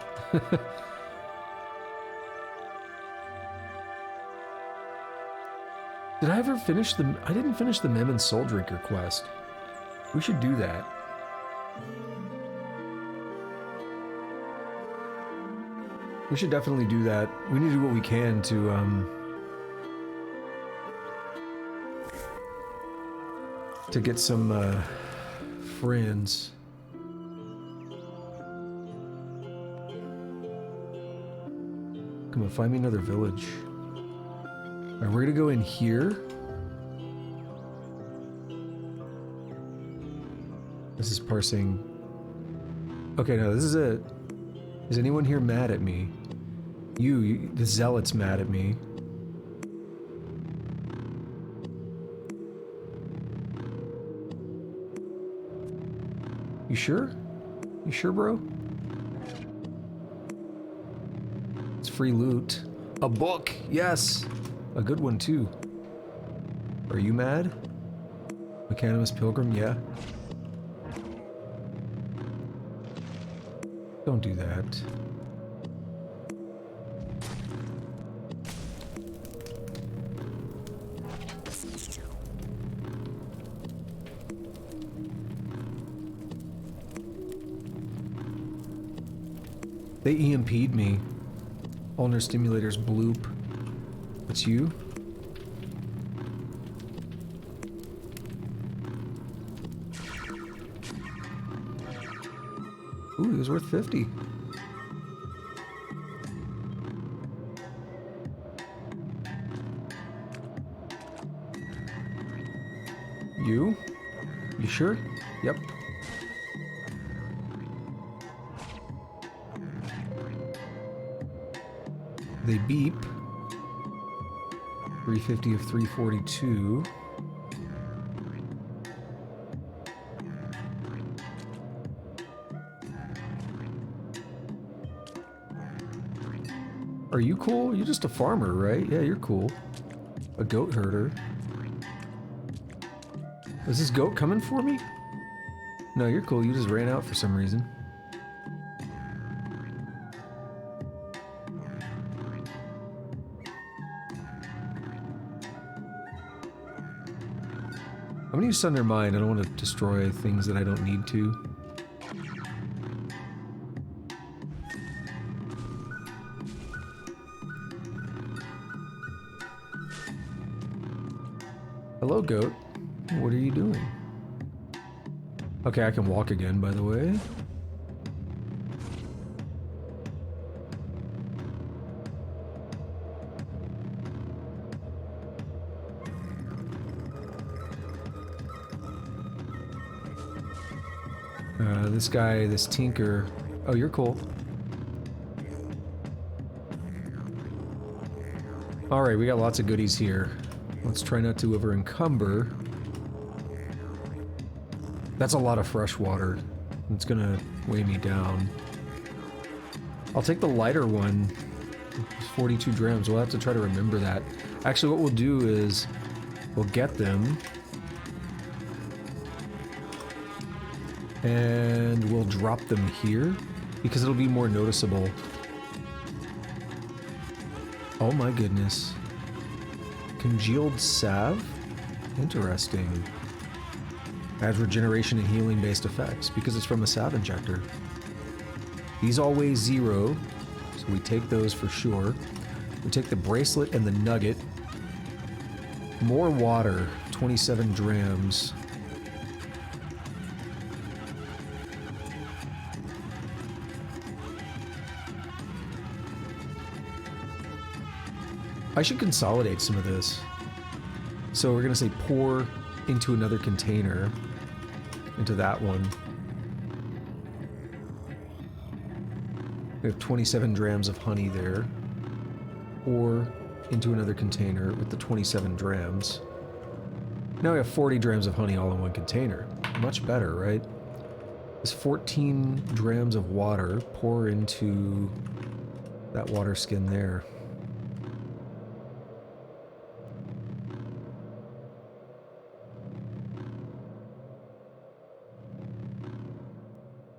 Did I ever finish the... I didn't finish the Mem and Soul Drinker quest. We should do that. We should definitely do that. We need to do what we can to get some friends. Come on, find me another village. Alright, we're gonna go in here. This is parsing. Okay, no, this is it. Is anyone here mad at me? You, the zealot's mad at me. You sure? You sure, bro? It's free loot. A book, yes! A good one, too. Are you mad? Mechanimous Pilgrim, yeah. Don't do that. They EMP'd me. Ulnar stimulators bloop. It's you? Ooh, he was worth 50. You? You sure? Yep. They beep. 350 of 342. Are you cool? You're just a farmer, right? Yeah, you're cool. A goat herder. Is this goat coming for me? No, you're cool. You just ran out for some reason. I'm gonna use Thunder Mind. I don't want to destroy things that I don't need to. Hello, goat. What are you doing? Okay, I can walk again, by the way. This guy, this tinker... Oh, you're cool. Alright, we got lots of goodies here. Let's try not to over-encumber. That's a lot of fresh water. It's gonna weigh me down. I'll take the lighter one. It's 42 grams. We'll have to try to remember that. Actually, what we'll do is we'll get them. And we'll drop them here because it'll be more noticeable. Oh my goodness. Congealed salve? Interesting. Adds regeneration and healing based effects because it's from a salve injector. These all weigh 0, so we take those for sure. We take the bracelet and the nugget. More water, 27 grams. I should consolidate some of this. So we're gonna say pour into another container, into that one. We have 27 grams of honey there. Pour into another container with the 27 grams. Now we have 40 grams of honey all in one container. Much better, right? This 14 grams of water, pour into that water skin there.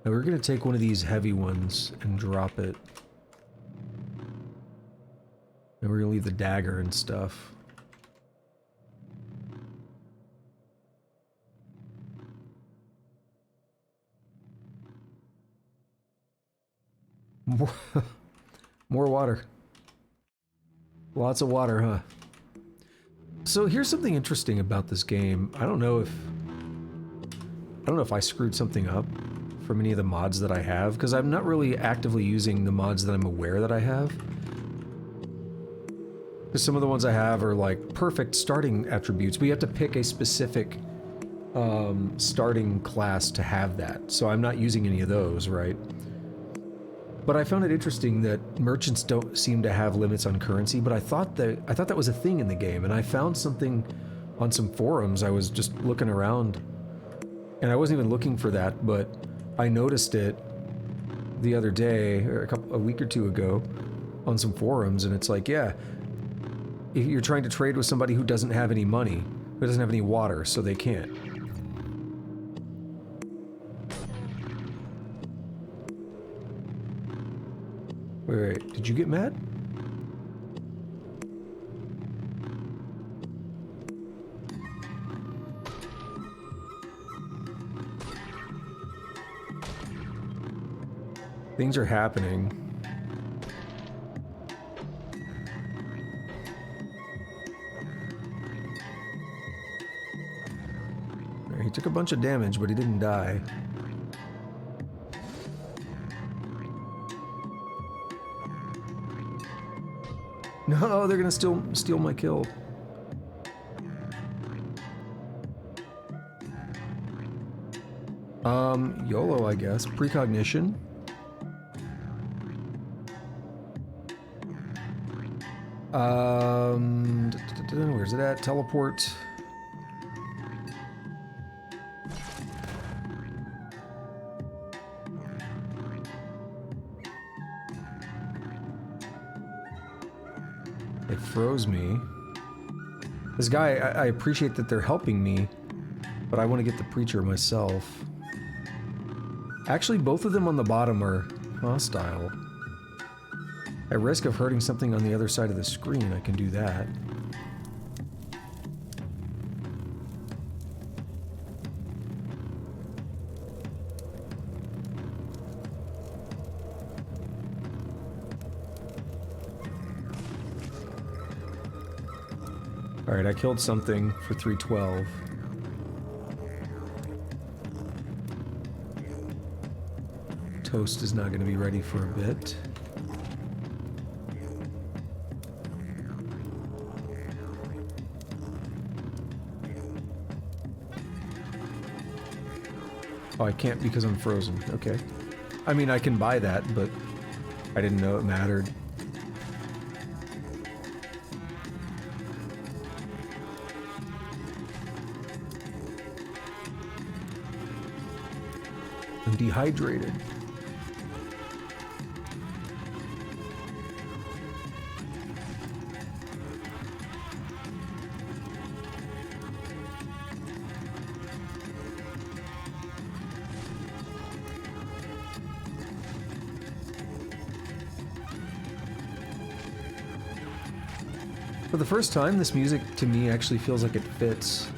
Now we're going to take one of these heavy ones and drop it. And we're going to leave the dagger and stuff. More water. Lots of water, huh? So here's something interesting about this game. I don't know if I screwed something up from any of the mods that I have, because I'm not really actively using the mods that I'm aware that I have. Because some of the ones I have are like perfect starting attributes, but you have to pick a specific starting class to have that. So I'm not using any of those, right? But I found it interesting that merchants don't seem to have limits on currency, but I thought that was a thing in the game, and I found something on some forums. I was just looking around, and I wasn't even looking for that, but I noticed it the other day, or a week or two ago, on some forums, and it's like, yeah, if you're trying to trade with somebody who doesn't have any money, who doesn't have any water, so they can't. Wait, did you get mad? Things are happening. He took a bunch of damage, but he didn't die. No, they're gonna steal my kill. YOLO, I guess. Precognition. Where's it at? Teleport. They froze me. This guy, I appreciate that they're helping me, but I want to get the preacher myself. Actually, both of them on the bottom are hostile. At risk of hurting something on the other side of the screen, I can do that. Alright, I killed something for 312. Toast is not going to be ready for a bit. Oh, I can't because I'm frozen. Okay. I mean, I can buy that, but I didn't know it mattered. I'm dehydrated. For the first time, this music to me actually feels like it fits.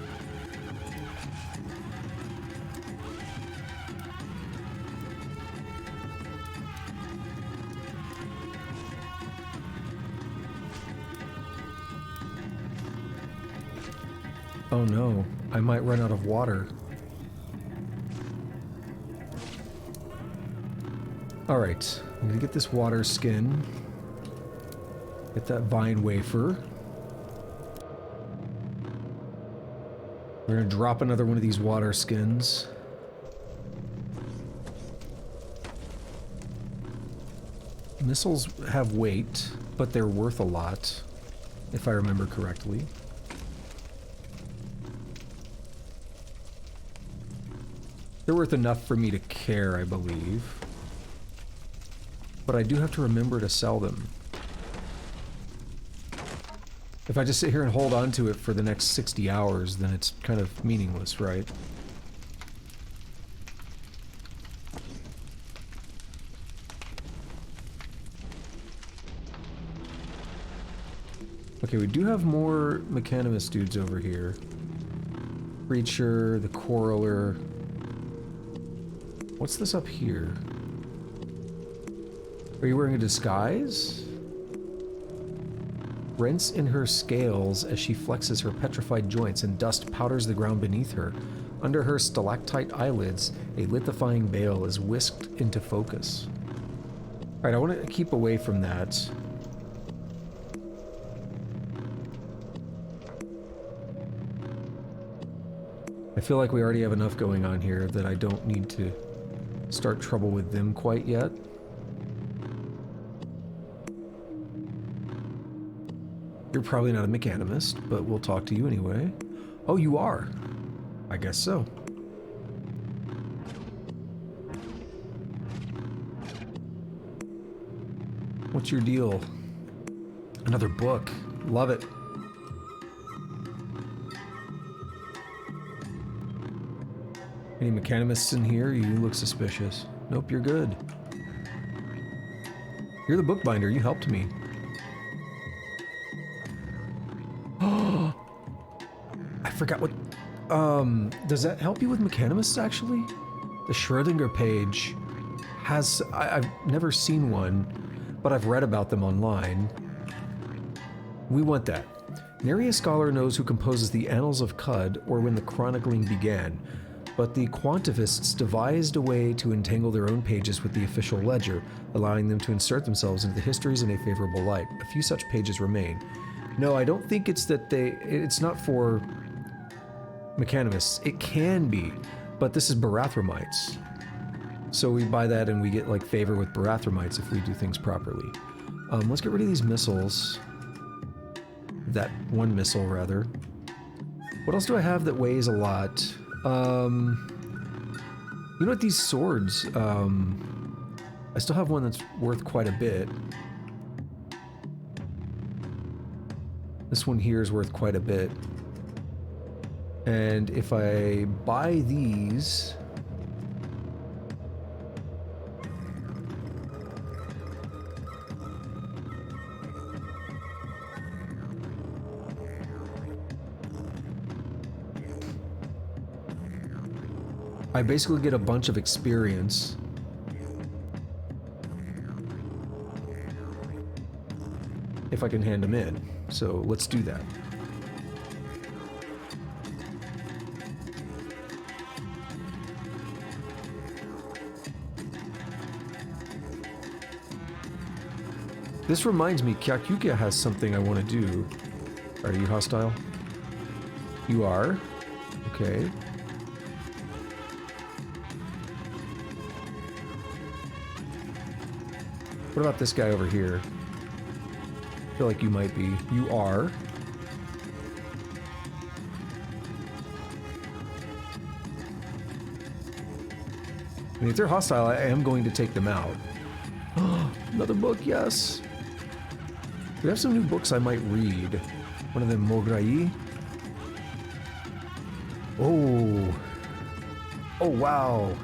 Oh no, I might run out of water. Alright, I'm gonna get this water skin. Get that vine wafer. We're gonna drop another one of these water skins. Missiles have weight, but they're worth a lot, if I remember correctly. They're worth enough for me to care, I believe. But I do have to remember to sell them. If I just sit here and hold on to it for the next 60 hours, then it's kind of meaningless, right? Okay, we do have more Mechanimist dudes over here. Creature, the Quarreler. What's this up here? Are you wearing a disguise? Rents in her scales as she flexes her petrified joints, and dust powders the ground beneath her. Under her stalactite eyelids, a lithifying veil is whisked into focus. Alright, I want to keep away from that. I feel like we already have enough going on here that I don't need to start trouble with them quite yet. You're probably not a Mechanimist, but we'll talk to you anyway. Oh, you are? I guess so. What's your deal? Another book. Love it. Any Mechanimists in here? You look suspicious. Nope, you're good. You're the bookbinder. You helped me. I forgot what... does that help you with Mechanimists, actually? The Schrödinger page has... I've never seen one, but I've read about them online. We want that. Nary a scholar knows who composes the Annals of Cud or when the chronicling began, but the quantivists devised a way to entangle their own pages with the official ledger, allowing them to insert themselves into the histories in a favorable light. A few such pages remain. No, I don't think it's that it's not for Mechanimists. It can be, but this is Barathromites. So we buy that and we get like favor with Barathromites if we do things properly. Let's get rid of these missiles. That one missile, rather. What else do I have that weighs a lot? You know what, these swords, I still have one that's worth quite a bit. This one here is worth quite a bit. And if I buy these... I basically get a bunch of experience. If I can hand them in. So let's do that. This reminds me, Kyakuya has something I want to do. Are you hostile? You are? Okay. What about this guy over here? I feel like you might be. You are. I mean, if they're hostile, I am going to take them out. Another book, yes. We have some new books I might read. One of them, Mograi. Oh. Oh, wow.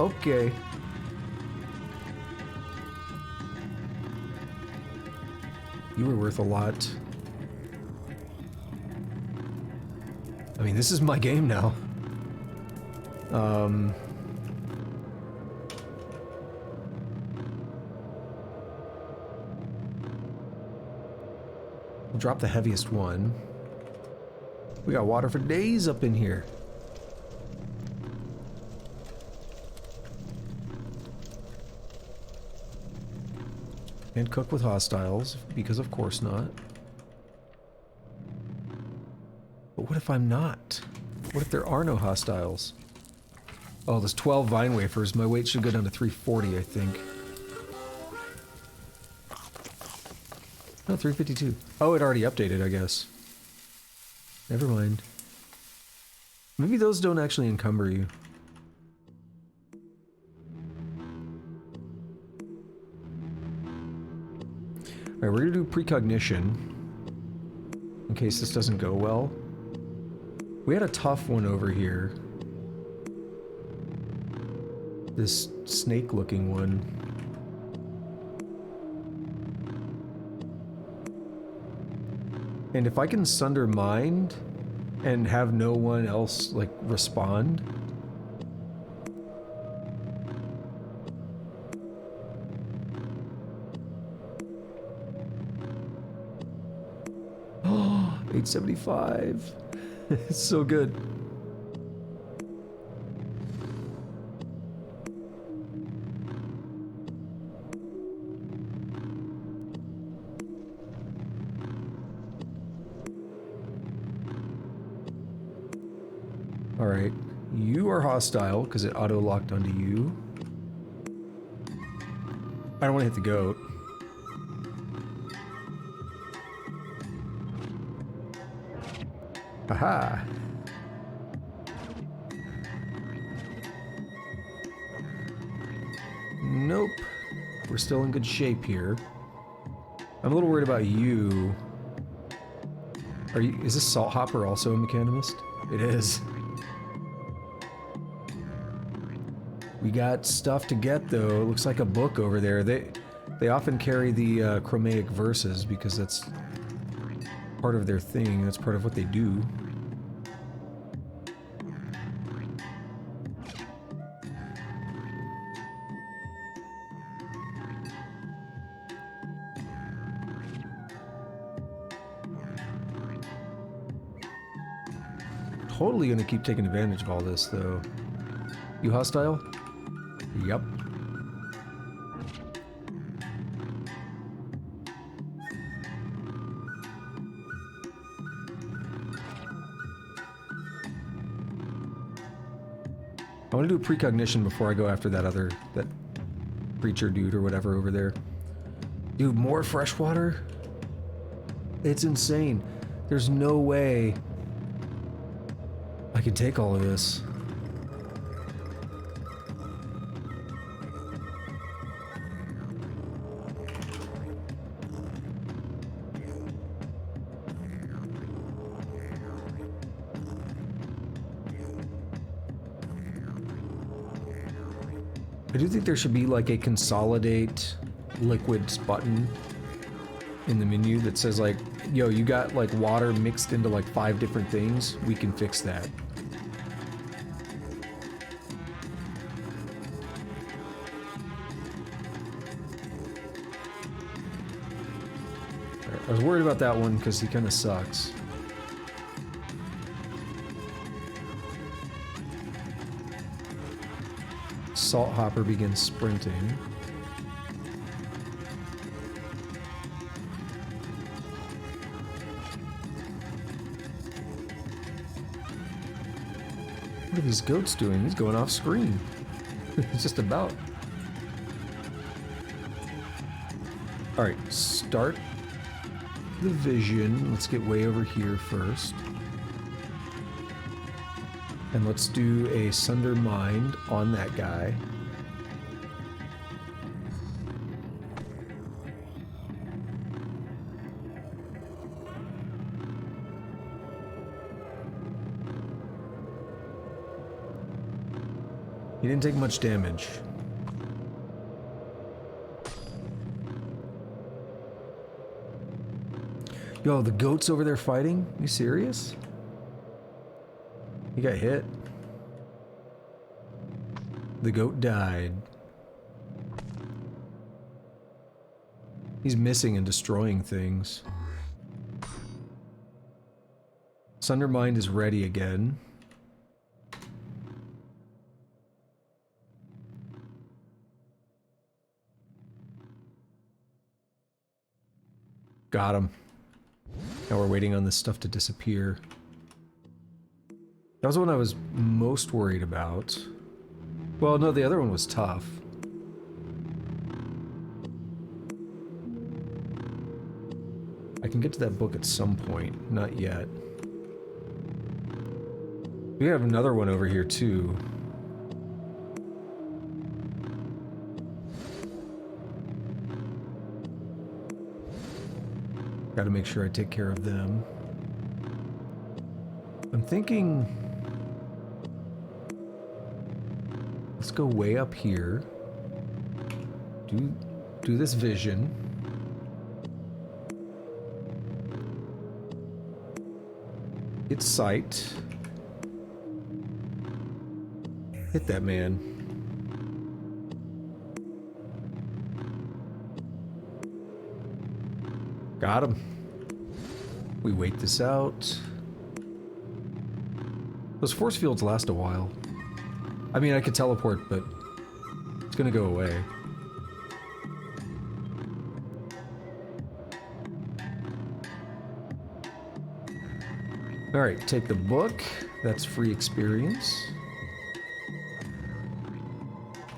Okay. You were worth a lot. I mean, this is my game now. We'll drop the heaviest one. We got water for days up in here. And cook with hostiles, because of course not. But what if I'm not? What if there are no hostiles? Oh, there's 12 vine wafers. My weight should go down to 340, I think. No, 352. Oh, it already updated, I guess. Never mind. Maybe those don't actually encumber you. Alright, we're gonna do precognition. In case this doesn't go well. We had a tough one over here. This snake-looking one. And if I can sunder mind and have no one else, like, respond... Oh, 875. It's so good. Alright, you are hostile because it auto-locked onto you. I don't want to hit the goat. Aha! Nope. We're still in good shape here. I'm a little worried about you. Are you? Is this Salt Hopper also a mechanimist? It is. We got stuff to get though. It looks like a book over there. They often carry the chromaic verses because that's part of their thing. That's part of what they do. Totally gonna keep taking advantage of all this though. You hostile? Yep. I want to do a precognition before I go after that preacher dude or whatever over there. Dude, more fresh water? It's insane. There's no way I can take all of this. I do think there should be like a consolidate liquids button in the menu that says like, yo, you got like water mixed into like 5 different things, we can fix that. I was worried about that one because he kind of sucks. Salt Hopper begins sprinting. What are these goats doing? He's going off screen. It's just about. Alright, start the vision. Let's get way over here first. And let's do a Sunder Mind on that guy. He didn't take much damage. Yo, the goat's over there fighting? You serious? He got hit. The goat died. He's missing and destroying things. Sundermind is ready again. Got him. Now we're waiting on this stuff to disappear. That was the one I was most worried about. Well, no, the other one was tough. I can get to that book at some point. Not yet. We have another one over here, too. Gotta make sure I take care of them. I'm thinking... let's go way up here. Do this vision. Hit sight. Hit that man. Got him. We wait this out. Those force fields last a while. I mean, I could teleport, but it's gonna go away. Alright, take the book. That's free experience.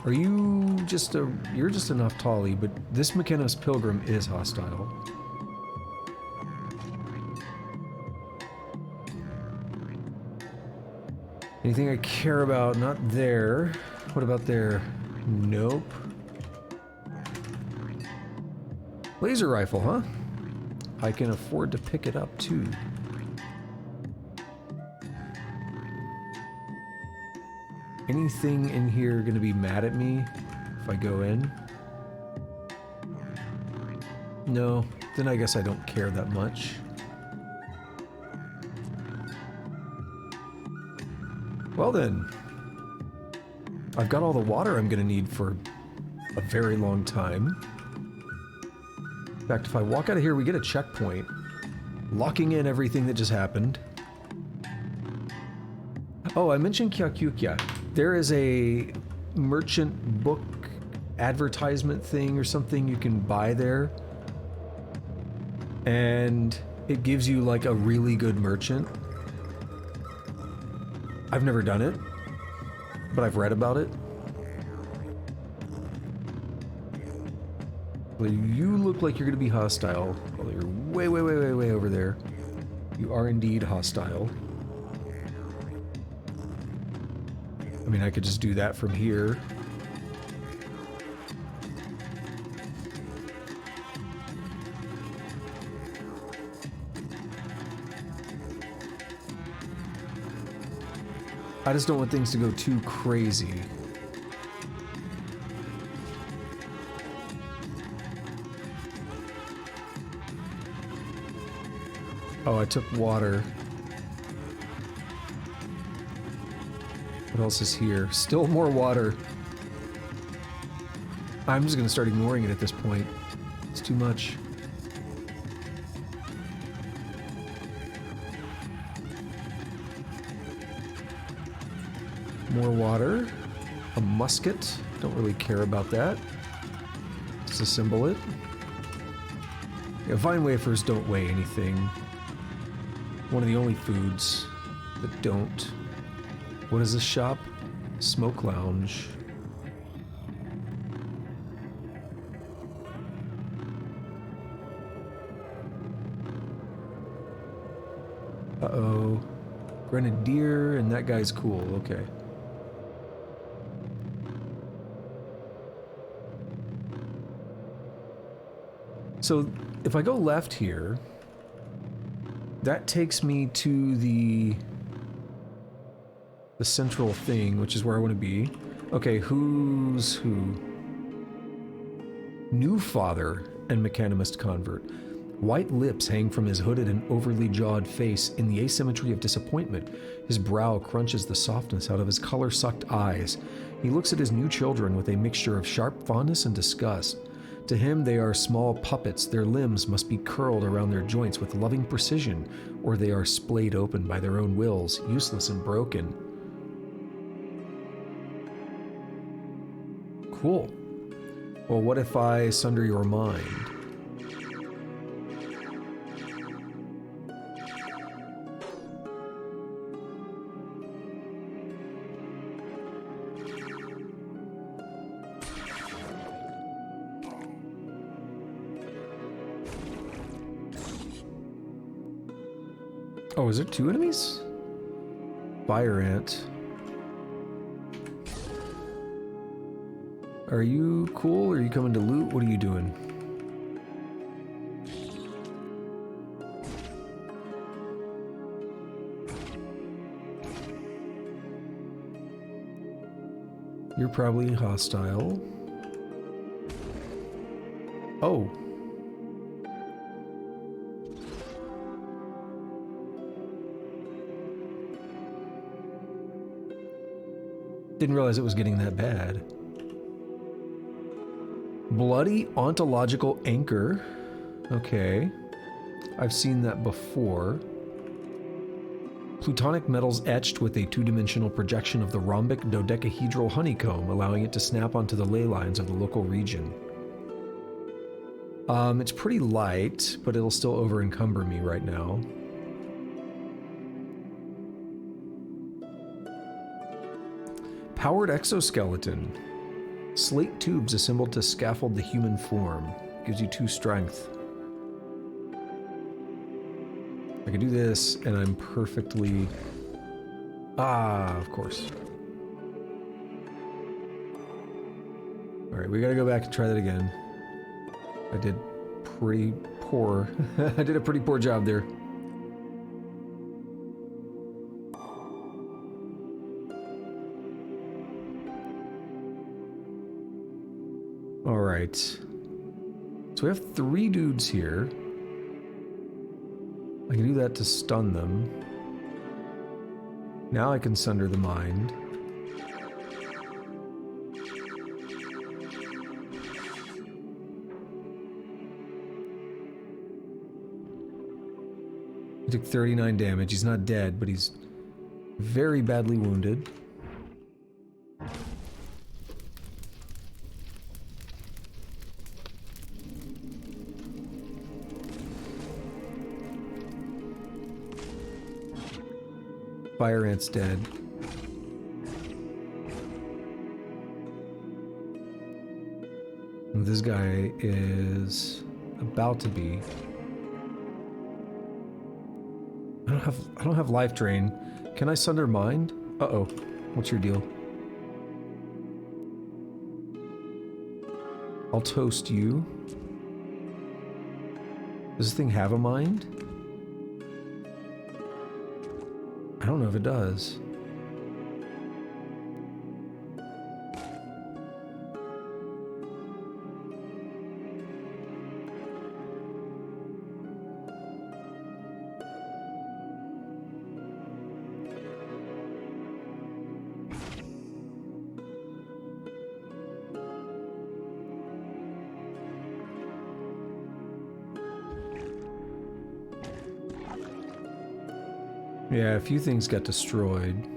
Are you just a... you're just a Naphtali, but this McKenna's Pilgrim is hostile. Anything I care about? Not there. What about there? Nope. Laser rifle, huh? I can afford to pick it up, too. Anything in here gonna be mad at me if I go in? No, then I guess I don't care that much. Well then, I've got all the water I'm gonna need for a very long time. In fact, if I walk out of here, we get a checkpoint, locking in everything that just happened. Oh, I mentioned Kyakyukya. There is a merchant book advertisement thing or something you can buy there. And it gives you like a really good merchant. I've never done it, but I've read about it. Well, you look like you're going to be hostile. Well, you're way, way, way, way, way over there. You are indeed hostile. I mean, I could just do that from here. I just don't want things to go too crazy. Oh, I took water. What else is here? Still more water. I'm just gonna start ignoring it at this point. It's too much. More water. A musket. Don't really care about that. Just assemble it. Yeah, vine wafers don't weigh anything. One of the only foods that don't. What is this shop? Smoke Lounge. Uh-oh. Grenadier, and that guy's cool. Okay. So, if I go left here, that takes me to the central thing, which is where I want to be. Okay, who's who? New father and mechanimist convert. White lips hang from his hooded and overly jawed face in the asymmetry of disappointment. His brow crunches the softness out of his color-sucked eyes. He looks at his new children with a mixture of sharp fondness and disgust. To him, they are small puppets. Their limbs must be curled around their joints with loving precision, or they are splayed open by their own wills, useless and broken. Cool. Well, what if I sunder your mind? Oh, is there two enemies? Fire ant. Are you cool? Are you coming to loot? What are you doing? You're probably hostile. Oh. Didn't realize it was getting that bad. Bloody ontological anchor. Okay. I've seen that before. Plutonic metals etched with a two-dimensional projection of the rhombic dodecahedral honeycomb, allowing it to snap onto the ley lines of the local region. It's pretty light, but it'll still over-encumber me right now. Powered exoskeleton. Slate tubes assembled to scaffold the human form. Gives you 2 strength. I can do this, and I'm perfectly... Ah, of course. Alright, we gotta go back and try that again. I did pretty poor. I did a pretty poor job there. Alright. So we have 3 dudes here. I can do that to stun them. Now I can sunder the mind. He took 39 damage. He's not dead, but he's very badly wounded. Fire ant's dead. And this guy is about to be. I don't have life drain. Can I sunder mind? Uh-oh. What's your deal? I'll toast you. Does this thing have a mind? I don't know if it does. Yeah, a few things got destroyed.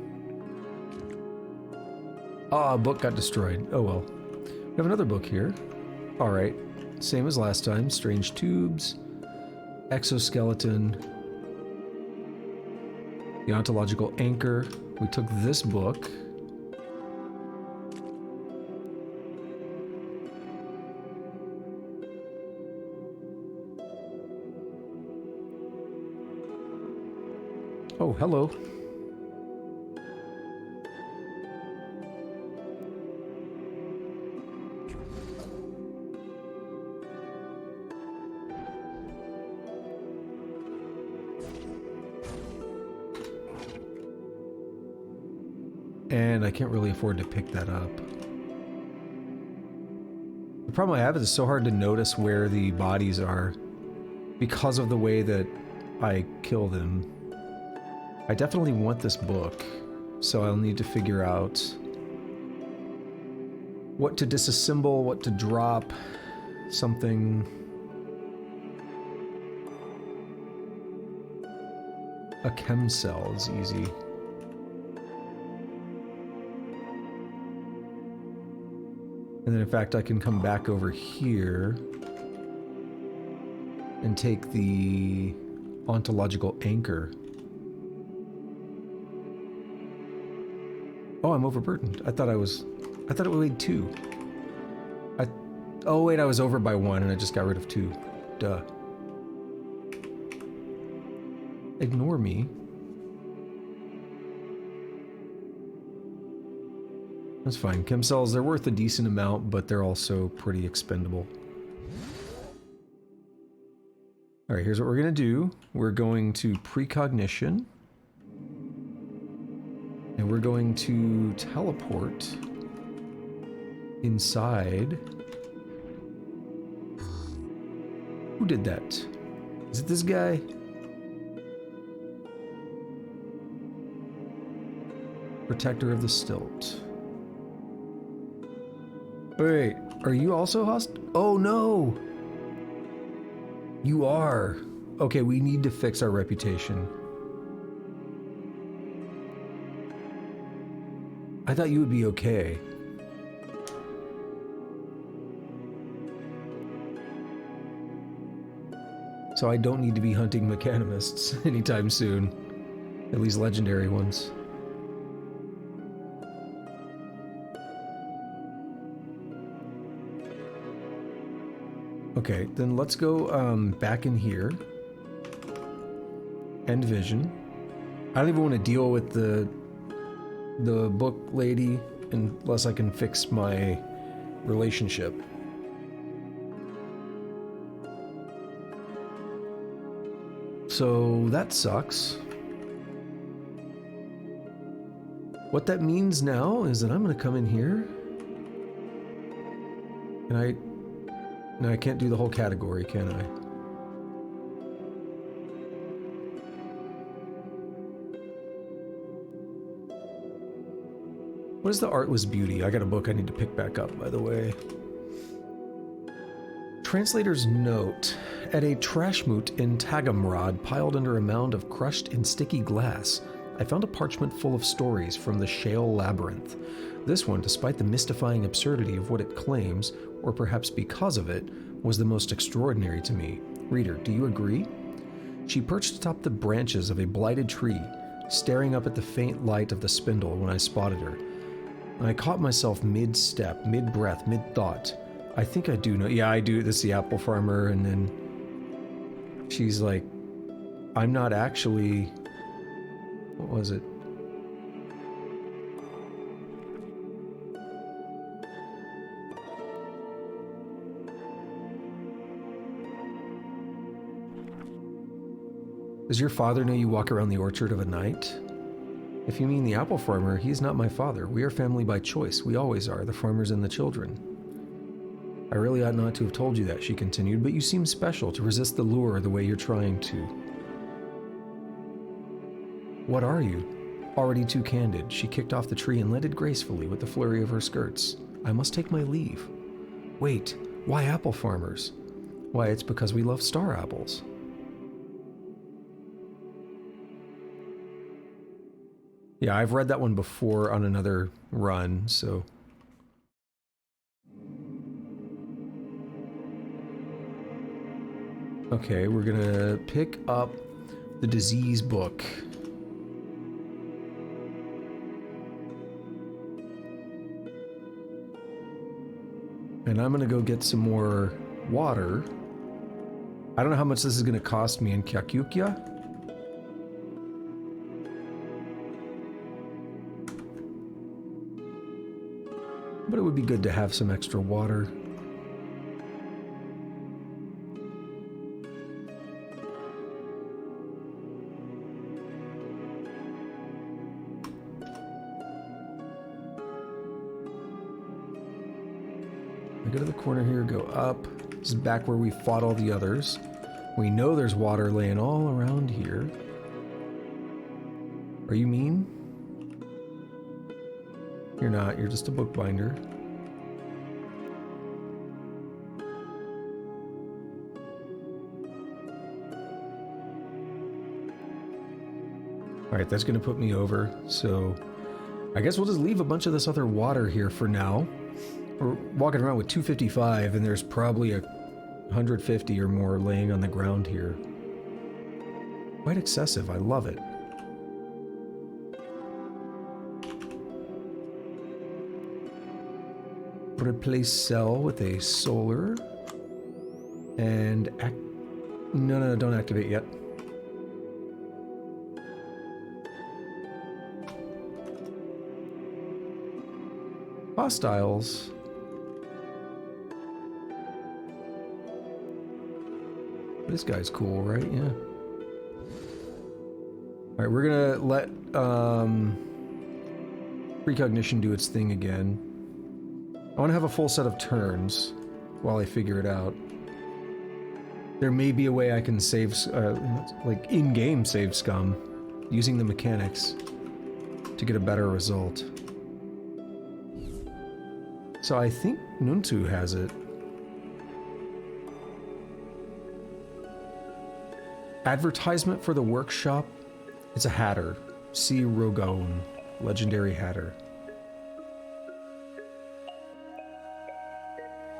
Ah, a book got destroyed. Oh well. We have another book here. Alright. Same as last time. Strange tubes. Exoskeleton. The ontological anchor. We took this book. Oh, hello. And I can't really afford to pick that up. The problem I have is it's so hard to notice where the bodies are because of the way that I kill them. I definitely want this book, so I'll need to figure out what to disassemble, what to drop, something. A chem cell is easy. And then in fact I can come back over here and take the ontological anchor. Oh, I'm overburdened. I thought it weighed 2. Oh wait, I was over by 1 and I just got rid of 2. Duh. Ignore me. That's fine. Chem cells, they're worth a decent amount, but they're also pretty expendable. Alright, here's what we're going to do. We're going to precognition. And we're going to teleport inside. Who did that? Is it this guy? Protector of the Stilt. Wait, are you also hostile? Oh no! You are. Okay, we need to fix our reputation. I thought you would be okay. So I don't need to be hunting mechanimists anytime soon. At least legendary ones. Okay, then let's go back in here. End vision. I don't even want to deal with the book lady unless I can fix my relationship. So that sucks. What that means now is that I'm going to come in here and now I can't do the whole category, can I? What is the Artless Beauty? I got a book I need to pick back up, by the way. Translator's note. At a trash moot in Tagamrod, piled under a mound of crushed and sticky glass, I found a parchment full of stories from the Shale Labyrinth. This one, despite the mystifying absurdity of what it claims, or perhaps because of it, was the most extraordinary to me. Reader, do you agree? She perched atop the branches of a blighted tree, staring up at the faint light of the spindle when I spotted her. I caught myself mid-step, mid-breath, mid-thought. I think I do know. Yeah, I do. This is the apple farmer, and then she's like, I'm not actually... What was it? Does your father know you walk around the orchard of a night? If you mean the apple farmer, he is not my father. We are family by choice. We always are, the farmers and the children. I really ought not to have told you that, she continued, but you seem special to resist the lure the way you're trying to. What are you? Already too candid, she kicked off the tree and landed gracefully with the flurry of her skirts. I must take my leave. Wait, why apple farmers? Why, it's because we love star apples. Yeah, I've read that one before on another run, so... Okay, we're gonna pick up the disease book. And I'm gonna go get some more water. I don't know how much this is gonna cost me in Kyakyukya. But it would be good to have some extra water. I go to the corner here, go up. This is back where we fought all the others. We know there's water laying all around here. Are you mean? You're not, you're just a bookbinder. Alright, that's gonna put me over, so I guess we'll just leave a bunch of this other water here for now. We're walking around with 255 and there's probably 150 or more laying on the ground here. Quite excessive, I love it. Replace cell with a solar. And no, don't activate yet. Hostiles. This guy's cool, right? Yeah. Alright, we're gonna let precognition do its thing again. I want to have a full set of turns while I figure it out. There may be a way I can save, like in-game save scum, using the mechanics to get a better result. So I think Nuntu has it. Advertisement for the workshop. It's a hatter. See Rogon, legendary hatter.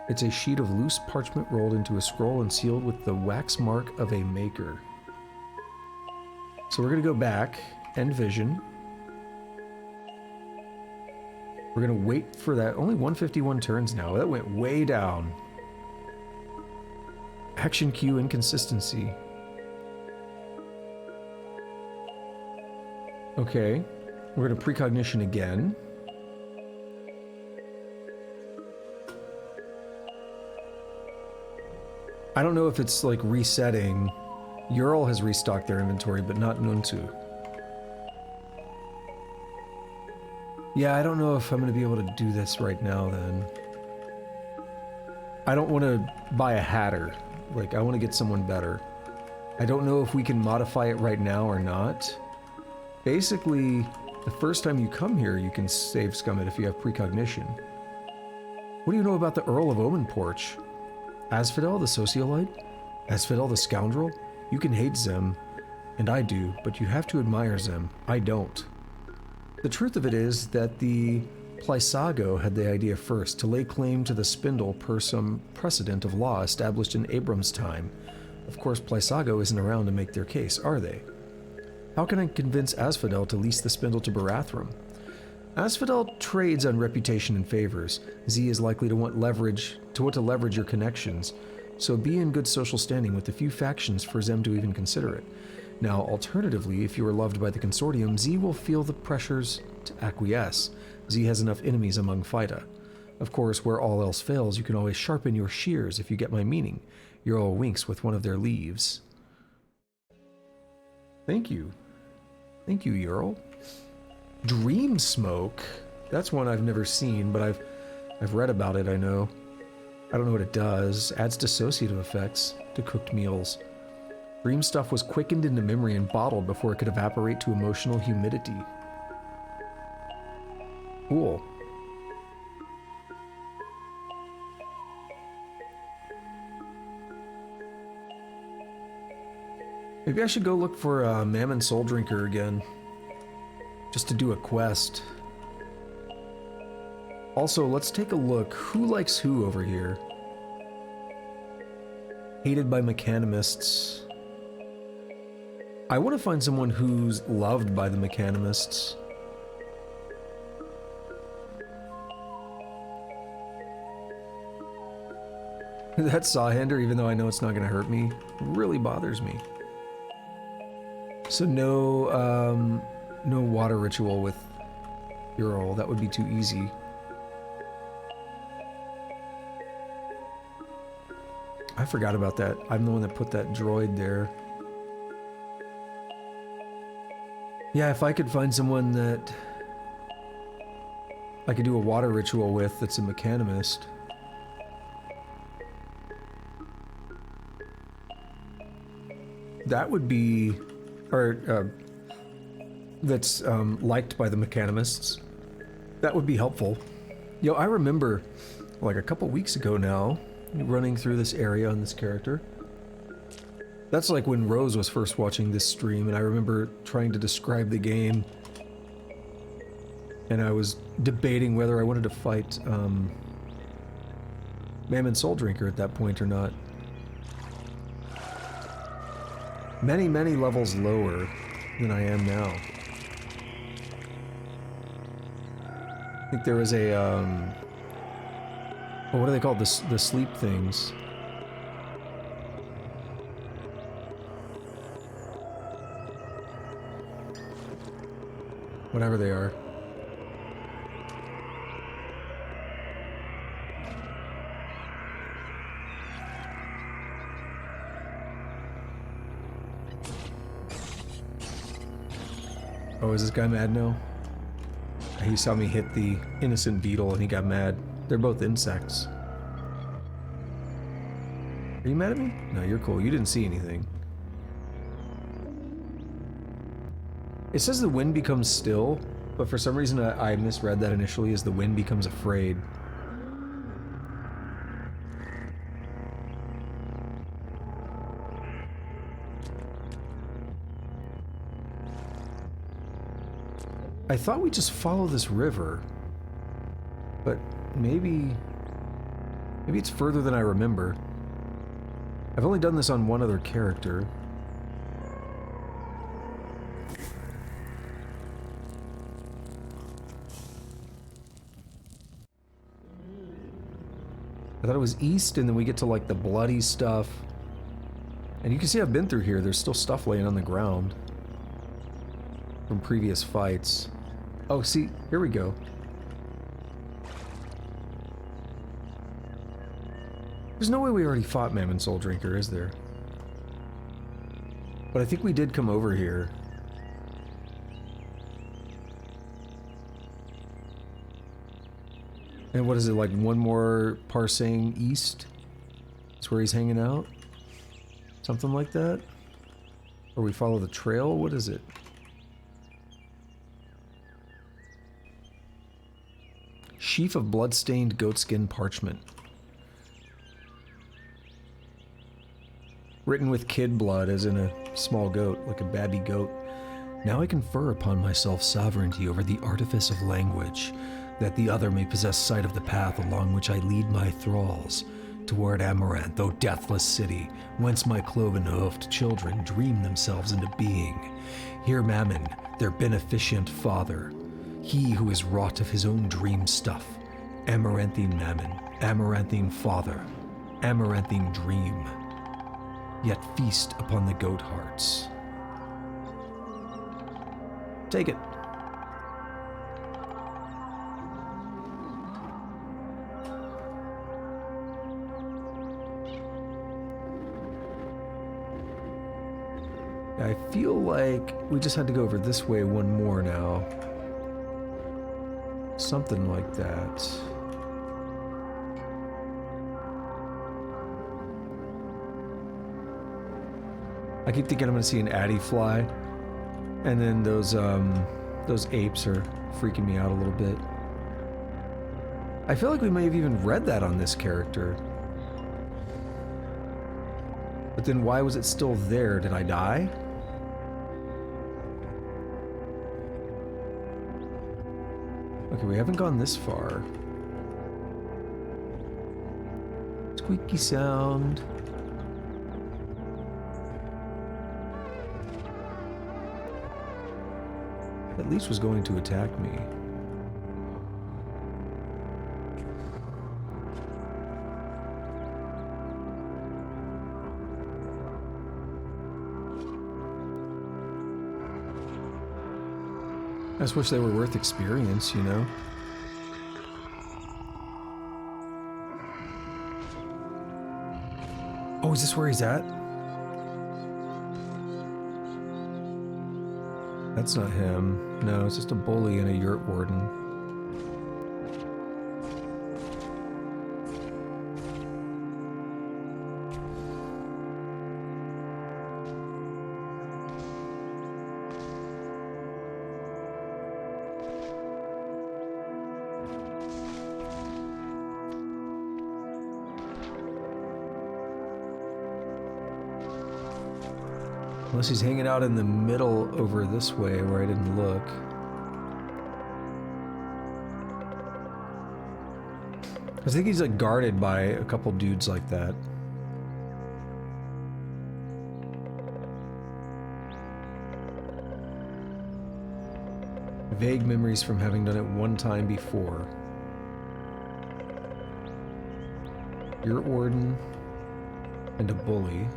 It's a sheet of loose parchment rolled into a scroll and sealed with the wax mark of a maker. So we're gonna go back, end vision. We're gonna wait for that. Only 151 turns now. That went way down. Action queue inconsistency. Okay, we're gonna precognition again. I don't know if it's like resetting. Ural has restocked their inventory, but not Nuntu. Yeah, I don't know if I'm going to be able to do this right now then. I don't want to buy a hatter. Like, I want to get someone better. I don't know if we can modify it right now or not. Basically, the first time you come here, you can save scum it if you have precognition. What do you know about the Earl of Omenporch? Asphodel, the sociolite? Asphodel, the scoundrel? You can hate Zem, and I do, but you have to admire Zem. I don't. The truth of it is that the Plysago had the idea first, to lay claim to the spindle per some precedent of law established in Abram's time. Of course, Plysago isn't around to make their case, are they? How can I convince Asphodel to lease the spindle to Barathrum? Asphodel trades on reputation and favors. Z is likely to want to leverage your connections, so be in good social standing with a few factions for Zem to even consider it. Now, alternatively, if you are loved by the Consortium, Z will feel the pressures to acquiesce. Z has enough enemies among Phyta. Of course, where all else fails, you can always sharpen your shears, if you get my meaning. Ural winks with one of their leaves. Thank you. Thank you, Ural. Dream Smoke. That's one I've never seen, but I've read about it, I know. I don't know what it does. Adds dissociative effects to cooked meals. Dream stuff was quickened into memory and bottled before it could evaporate to emotional humidity. Cool. Maybe I should go look for Mammon Soul Drinker again. Just to do a quest. Also, let's take a look. Who likes who over here? Hated by mechanimists. I want to find someone who's loved by the mechanimists. That Sawhander, even though I know it's not going to hurt me, really bothers me. So no water ritual with Ural. That would be too easy. I forgot about that. I'm the one that put that droid there. Yeah, if I could find someone that I could do a water ritual with that's a mechanimist. That would be... or, that's liked by the mechanimists. That would be helpful. Yo, I remember, like a couple weeks ago now, running through this area on this character. That's like when Rose was first watching this stream, and I remember trying to describe the game. And I was debating whether I wanted to fight Mammon Soul Drinker at that point or not. Many, many levels lower than I am now. I think there was a, oh, what are they called? The sleep things. Whatever they are. Oh, is this guy mad now? He saw me hit the innocent beetle and he got mad. They're both insects. Are you mad at me? No, you're cool. You didn't see anything. It says the wind becomes still, but for some reason I misread that initially as the wind becomes afraid. I thought we just follow this river, but maybe it's further than I remember. I've only done this on one other character. I thought it was east, and then we get to like the bloody stuff. And you can see I've been through here. There's still stuff laying on the ground from previous fights. Oh, see, here we go. There's no way we already fought Mammon Soul Drinker, is there? But I think we did come over here. And what is it, like one more parsing east? That's where he's hanging out? Something like that? Or we follow the trail? What is it? Sheaf of blood-stained goatskin parchment. Written with kid blood, as in a small goat, like a babby goat. Now I confer upon myself sovereignty over the artifice of language, that the other may possess sight of the path along which I lead my thralls, toward Amaranth, O deathless city, whence my cloven-hoofed children dream themselves into being. Hear Mammon, their beneficent father, he who is wrought of his own dream stuff. Amaranthine Mammon, Amaranthine father, Amaranthine dream. Yet feast upon the goat hearts. Take it. I feel like we just had to go over this way one more now. Something like that. I keep thinking I'm gonna see an Addy fly, and then those apes are freaking me out a little bit. I feel like we may have even read that on this character. But then why was it still there? Did I die? Okay, we haven't gone this far. Squeaky sound. At least was going to attack me. I just wish they were worth experience, you know? is this where he's at? That's not him. No, it's just a bully and a yurt warden. Unless he's hanging out in the middle over this way where I didn't look. I think he's like guarded by a couple dudes like that. Vague memories from having done it one time before. Yurt warden and a bully.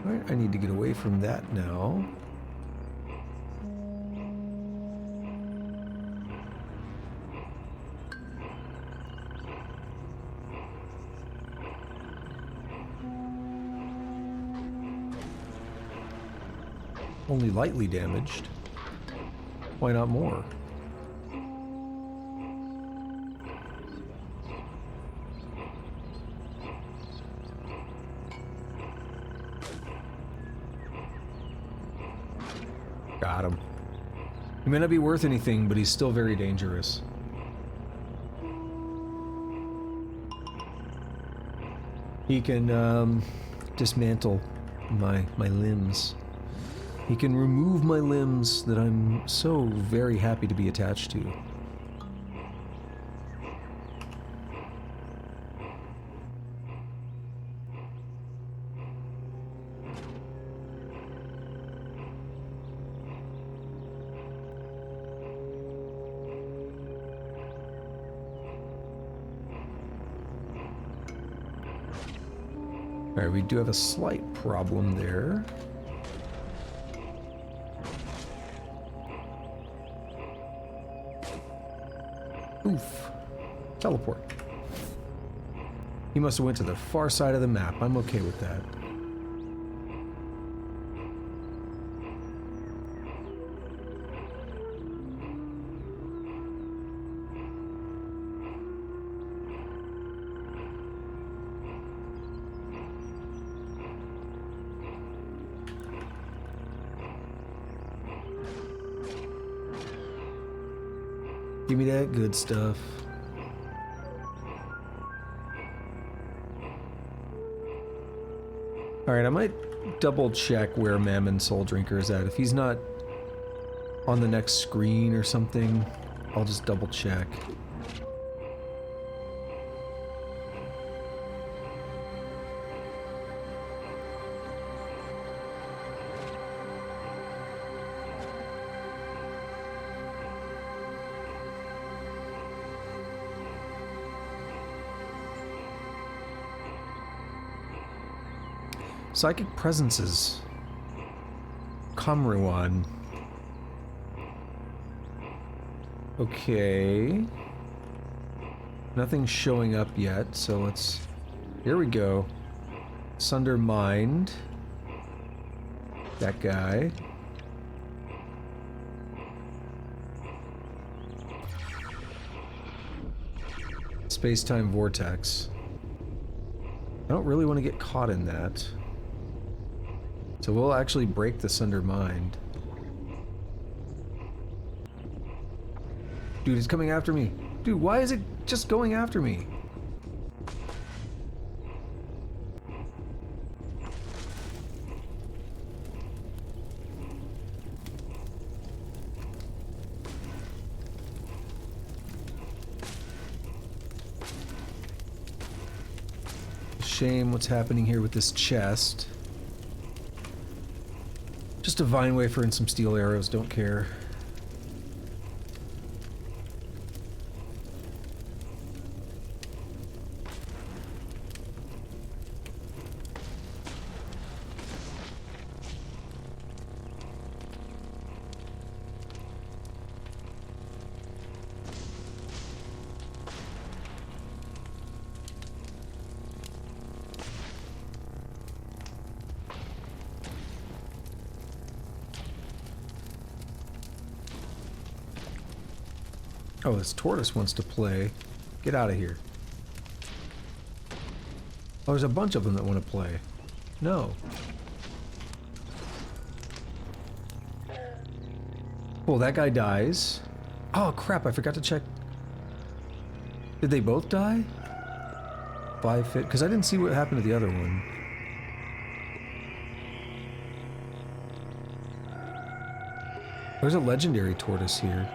Alright, I need to get away from that now. Only lightly damaged. Why not more? Got him. He may not be worth anything, but he's still very dangerous. He can dismantle my limbs. He can remove my limbs that I'm so very happy to be attached to. Alright, we do have a slight problem there. Oof. Teleport. He must have went to the far side of the map. I'm okay with that. Give me that good stuff. Alright, I might double check where Mammon Soul Drinker is at. If he's not on the next screen or something, I'll just double check. Psychic presences. Kamruan. Okay. Nothing's showing up yet, so let's... Here we go. Sunder Mind. That guy. Space-time vortex. I don't really want to get caught in that. So we'll actually break the Sunder Mind. Dude, it's coming after me. Dude, why is it just going after me? Shame what's happening here with this chest. Just a vine wafer and some steel arrows, don't care. Oh, this tortoise wants to play. Get out of here. Oh, there's a bunch of them that want to play. No. Well, that guy dies. Oh, crap, I forgot to check. Did they both die? 5 fit? Because I didn't see what happened to the other one. There's a legendary tortoise here.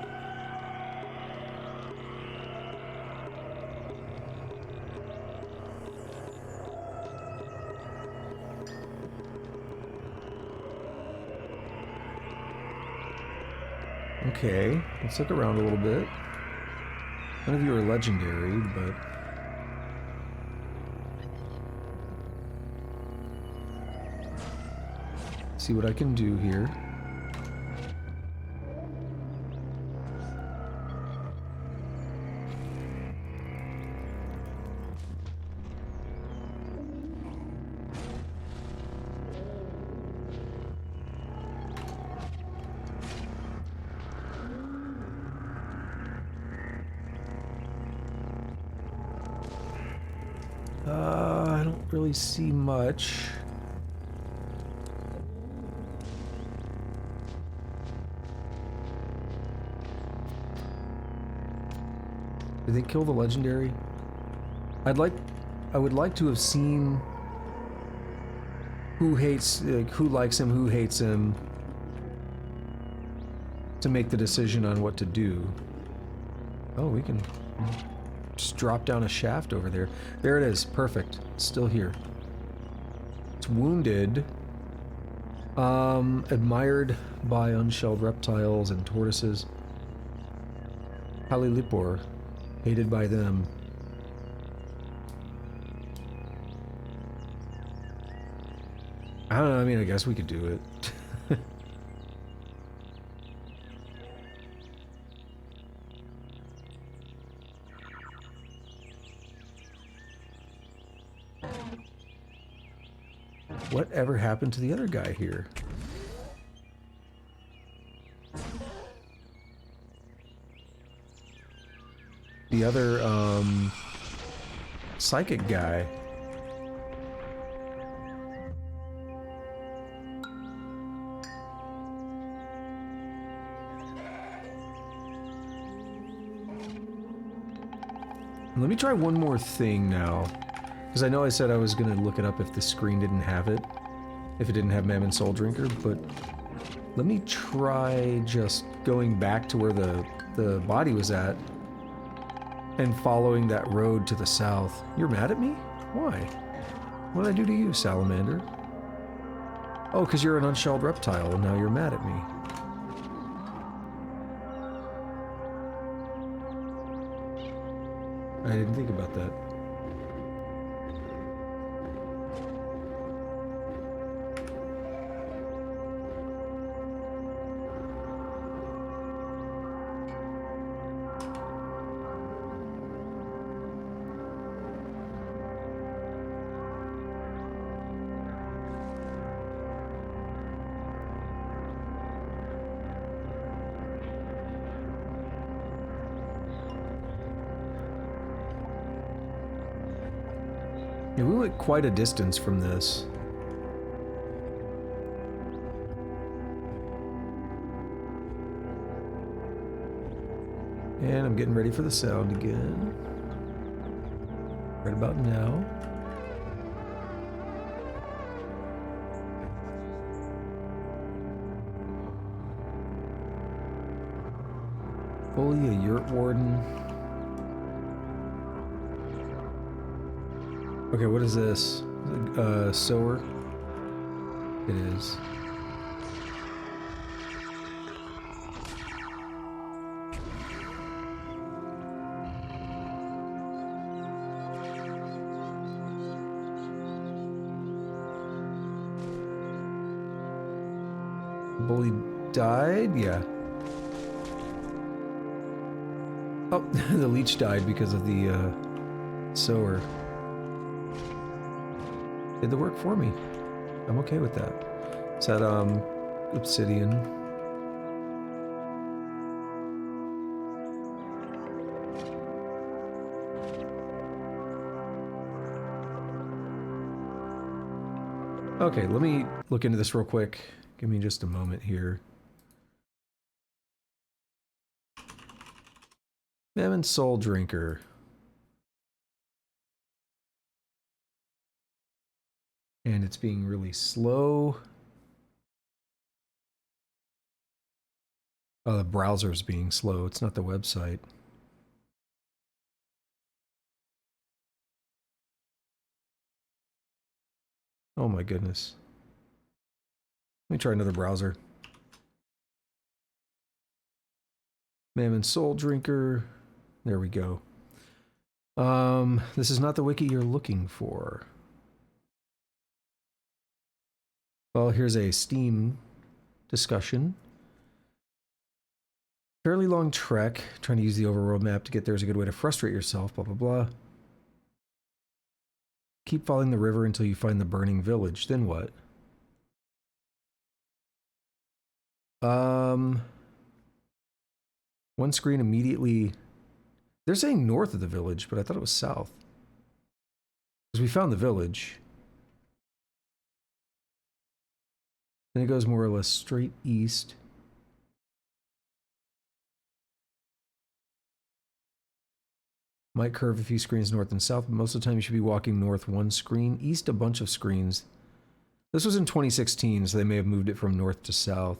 Okay, let's look around a little bit. None of you are legendary, but... see what I can do here. I don't really see much. Did they kill the legendary? I would like to have seen who hates, who likes him, who hates him, to make the decision on what to do. Oh, we can just drop down a shaft over there. There it is. Perfect. It's still here. It's wounded. Admired by unshelled reptiles and tortoises. Halilipor. Hated by them. I don't know, I mean, I guess we could do it. Whatever happened to the other guy here? The other, psychic guy. Let me try one more thing now. Because I know I said I was going to look it up if the screen didn't have it. If it didn't have Mammon Soul Drinker, but... let me try just going back to where the body was at. And following that road to the south. You're mad at me? Why? What did I do to you, salamander? Oh, because you're an unshelled reptile, and now you're mad at me. I didn't think about that. Yeah, we went quite a distance from this. And I'm getting ready for the sound again. Right about now. Fully a yurt warden. Okay, what is this? Sower? It is. Bully died? Yeah. Oh, the leech died because of the sower. Did the work for me. I'm okay with that. It's that obsidian. Okay, let me look into this real quick. Give me just a moment here. Mammon Soul Drinker. And it's being really slow. Oh, the browser's being slow. It's not the website. Oh my goodness. Let me try another browser. Mammon Soul Drinker. There we go. This is not the wiki you're looking for. Well, here's a Steam discussion. Fairly long trek. Trying to use the overworld map to get there is a good way to frustrate yourself, blah, blah, blah. Keep following the river until you find the burning village. Then what? One screen immediately... They're saying north of the village, but I thought it was south. Because we found the village. Then it goes more or less straight east. Might curve a few screens north and south, but most of the time you should be walking north one screen, east a bunch of screens. This was in 2016, so they may have moved it from north to south.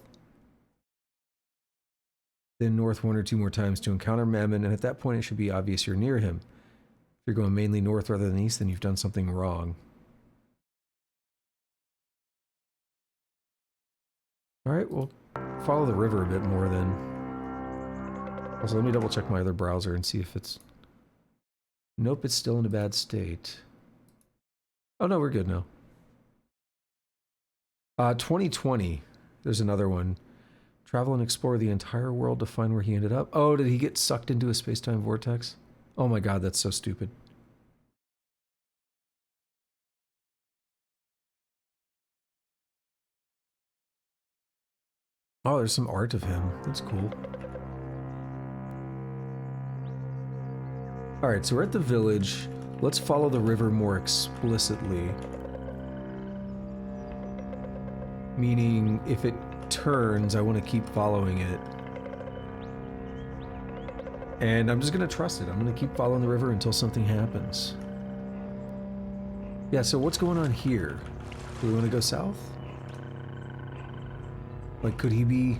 Then north one or two more times to encounter Mammon, and at that point it should be obvious you're near him. If you're going mainly north rather than east, then you've done something wrong. Alright, we'll follow the river a bit more then. Also, let me double check my other browser and see if it's... Nope, it's still in a bad state. Oh no, we're good now. 2020. There's another one. Travel and explore the entire world to find where he ended up. Oh, did he get sucked into a space-time vortex? Oh my god, that's so stupid. Oh, there's some art of him. That's cool. Alright, so we're at the village. Let's follow the river more explicitly. Meaning, if it turns, I want to keep following it. And I'm just going to trust it. I'm going to keep following the river until something happens. Yeah, so what's going on here? Do we want to go south? Like, could he be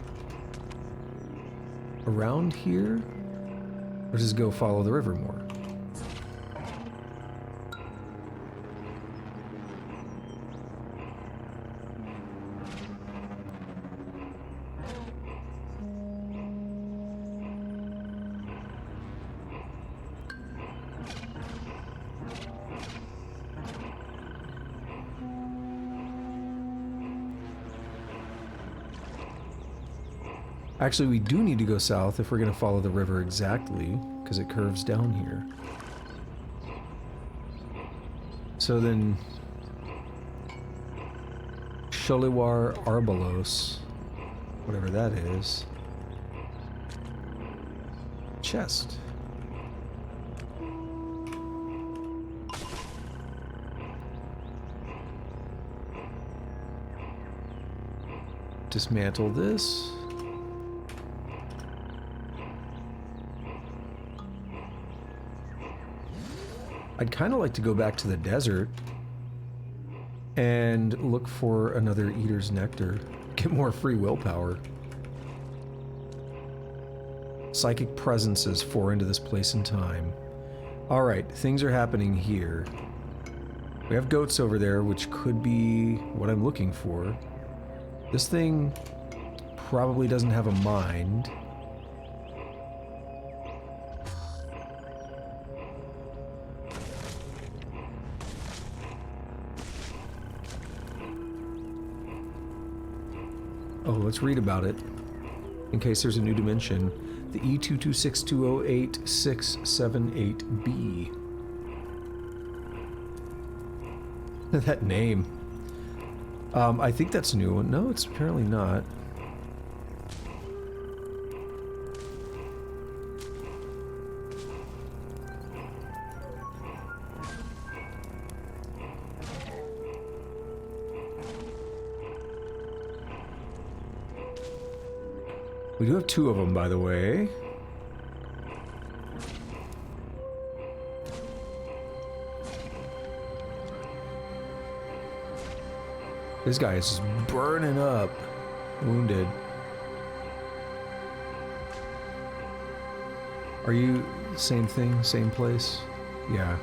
around here? Or just go follow the river more? Actually, we do need to go south if we're going to follow the river exactly, because it curves down here. So then... Sholiwar Arbalos, whatever that is. Chest. Dismantle this. I'd kind of like to go back to the desert and look for another Eater's Nectar. Get more free willpower. Psychic presences 4 into this place and time. Alright, things are happening here. We have goats over there, which could be what I'm looking for. This thing probably doesn't have a mind. Oh, let's read about it, in case there's a new dimension. The E226208-678B. That name. I think that's a new one. No, it's apparently not. We do have 2 of them, by the way. This guy is just burning up. Wounded. Are you same thing, same place? Yeah.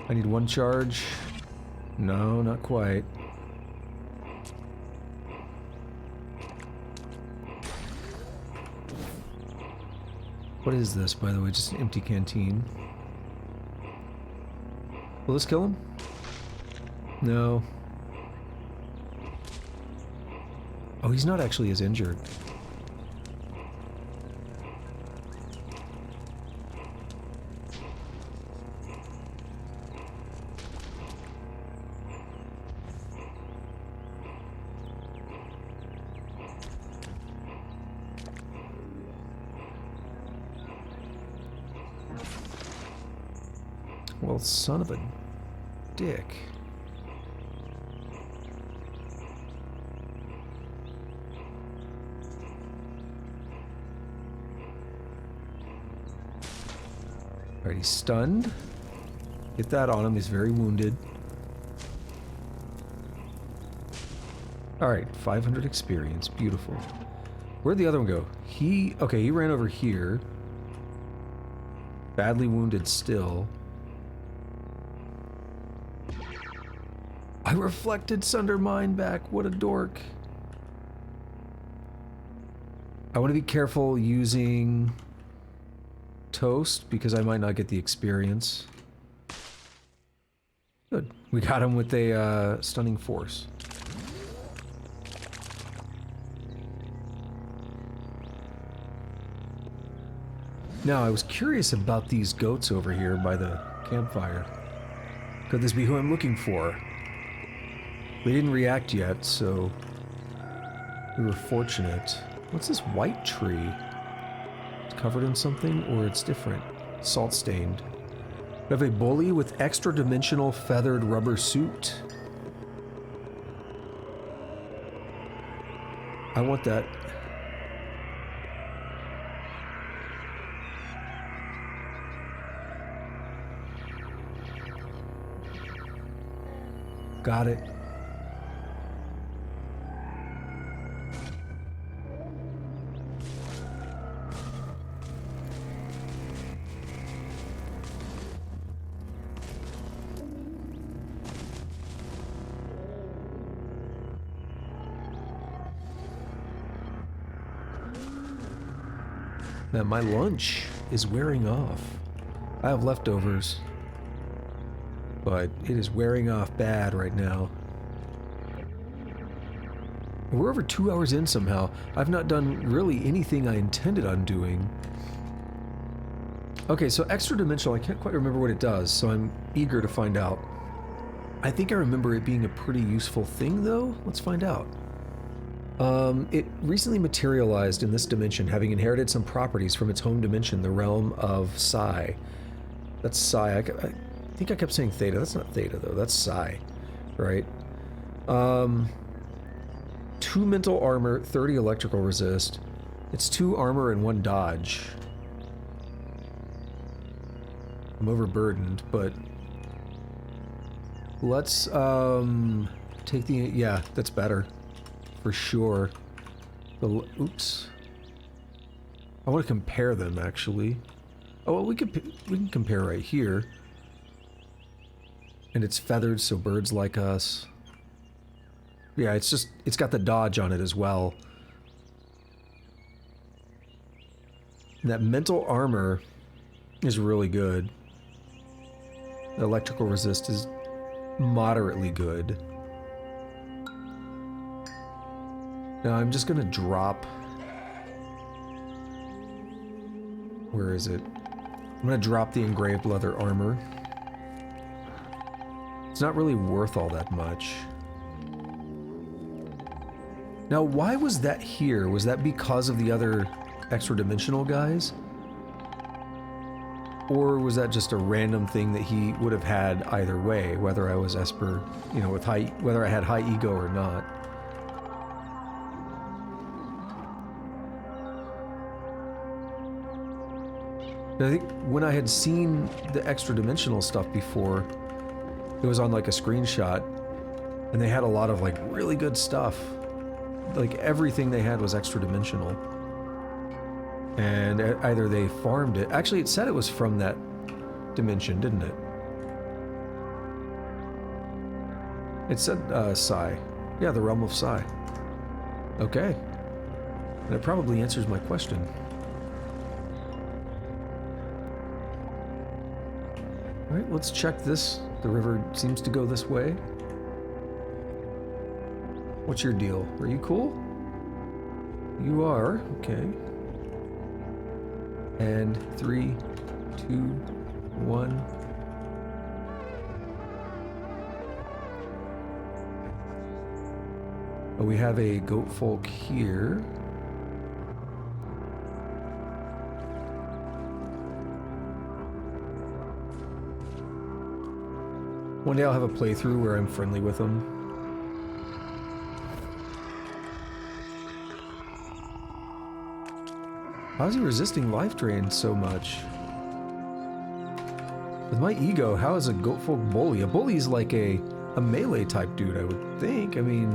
I need 1 charge. No, not quite. What is this, by the way? Just an empty canteen. Will this kill him? No. Oh, he's not actually as injured. Well, son of a dick. Alright, he's stunned. Get that on him, he's very wounded. Alright, 500 experience, beautiful. Where'd the other one go? Okay, he ran over here. Badly wounded still. I reflected Sunder Mine back. What a dork. I want to be careful using Toast because I might not get the experience. Good. We got him with a Stunning Force. Now, I was curious about these goats over here by the campfire. Could this be who I'm looking for? They didn't react yet, so we were fortunate. What's this white tree? It's covered in something, or it's different? Salt stained. We have a bully with extra dimensional feathered rubber suit. I want that. Got it. Man, my lunch is wearing off. I have leftovers, but it is wearing off bad right now. We're over 2 hours in somehow. I've not done really anything I intended on doing. Okay, so extra dimensional, I can't quite remember what it does, so I'm eager to find out. I think I remember it being a pretty useful thing, though. Let's find out. It recently materialized in this dimension, having inherited some properties from its home dimension, the realm of Psi. That's Psi. I think I kept saying Theta. That's not Theta, though. That's Psi, right? 2 mental armor, 30 electrical resist. It's 2 armor and 1 dodge. I'm overburdened, but let's take the... Yeah, that's better. For sure. Oops. I want to compare them, actually. Oh, well, we can compare right here. And it's feathered, so birds like us. Yeah, it's got the dodge on it as well. And that mental armor is really good. The electrical resist is moderately good. Now I'm just gonna drop... Where is it? I'm gonna drop the engraved leather armor. It's not really worth all that much. Now, why was that here? Was that because of the other extra-dimensional guys? Or was that just a random thing that he would have had either way, whether I was Esper, you know, with whether I had high ego or not? I think when I had seen the extra-dimensional stuff before, it was on like a screenshot, and they had a lot of like really good stuff. Like everything they had was extra-dimensional. And either they farmed it. Actually, it said it was from that dimension, didn't it? It said Psi. Yeah, the realm of Psi. Okay. And it probably answers my question. Alright, let's check this. The river seems to go this way. What's your deal? Are you cool? You are. Okay. And 3, 2, 1. Oh, we have a goat folk here. One day I'll have a playthrough where I'm friendly with them. How is he resisting life drain so much? With my ego, how is a goat folk bully? A bully is like a melee type dude, I would think. I mean,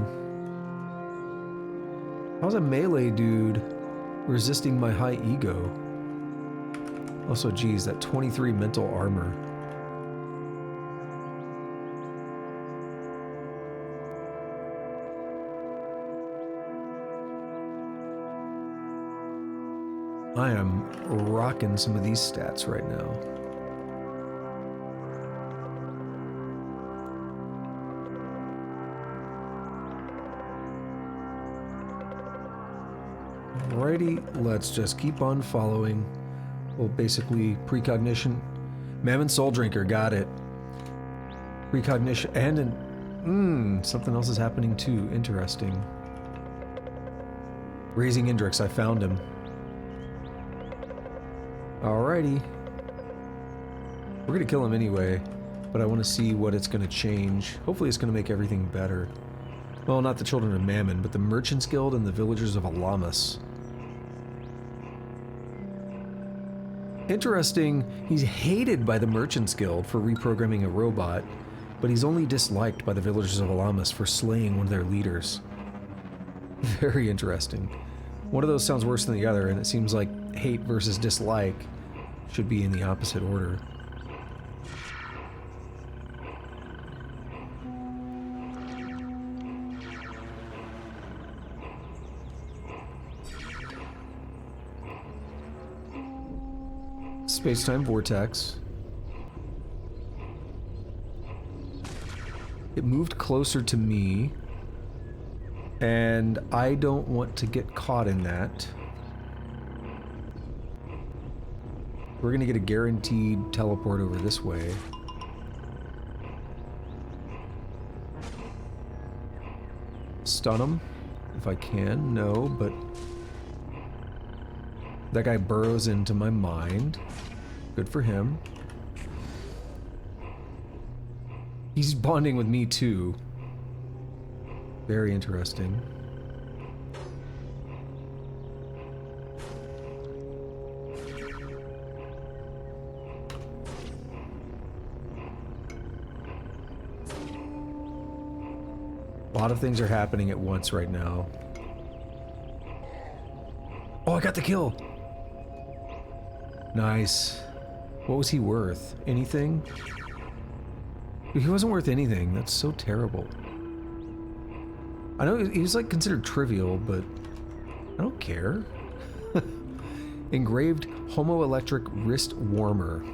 how's a melee dude resisting my high ego? Also, geez, that 23 mental armor. I am rocking some of these stats right now. Alrighty, let's just keep on following. Well, basically, precognition. Mammon Soul Drinker, got it. Precognition, and something else is happening too. Interesting. Raising Indrix, I found him. Alrighty. We're gonna kill him anyway, but I want to see what it's gonna change. Hopefully it's gonna make everything better. Well, not the Children of Mammon, but the Merchants Guild and the Villagers of Alamus. Interesting, he's hated by the Merchants Guild for reprogramming a robot, but he's only disliked by the Villagers of Alamus for slaying one of their leaders. Very interesting. One of those sounds worse than the other, and it seems like hate versus dislike should be in the opposite order. Space-time vortex. It moved closer to me, and I don't want to get caught in that. We're gonna get a guaranteed teleport over this way. Stun him, if I can. No, but that guy burrows into my mind. Good for him. He's bonding with me too. Very interesting. A lot of things are happening at once right now. Oh, I got the kill! Nice. What was he worth? Anything? He wasn't worth anything. That's so terrible. I know he was like considered trivial, but I don't care. Engraved homoelectric wrist warmer.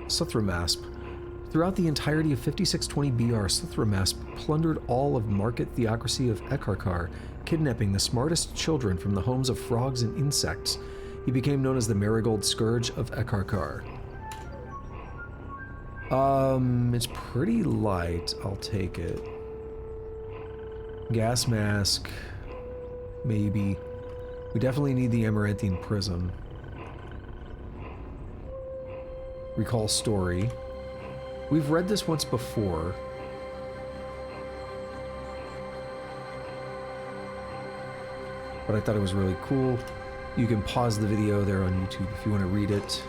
Suthramasp. Throughout the entirety of 5620 BR, Suthramasp plundered all of Market Theocracy of Ekharkar, kidnapping the smartest children from the homes of frogs and insects. He became known as the Marigold Scourge of Ekharkar. It's pretty light. I'll take it. Gas mask. Maybe. We definitely need the Amaranthine Prism. Recall story. We've read this once before. But I thought it was really cool. You can pause the video there on YouTube if you want to read it.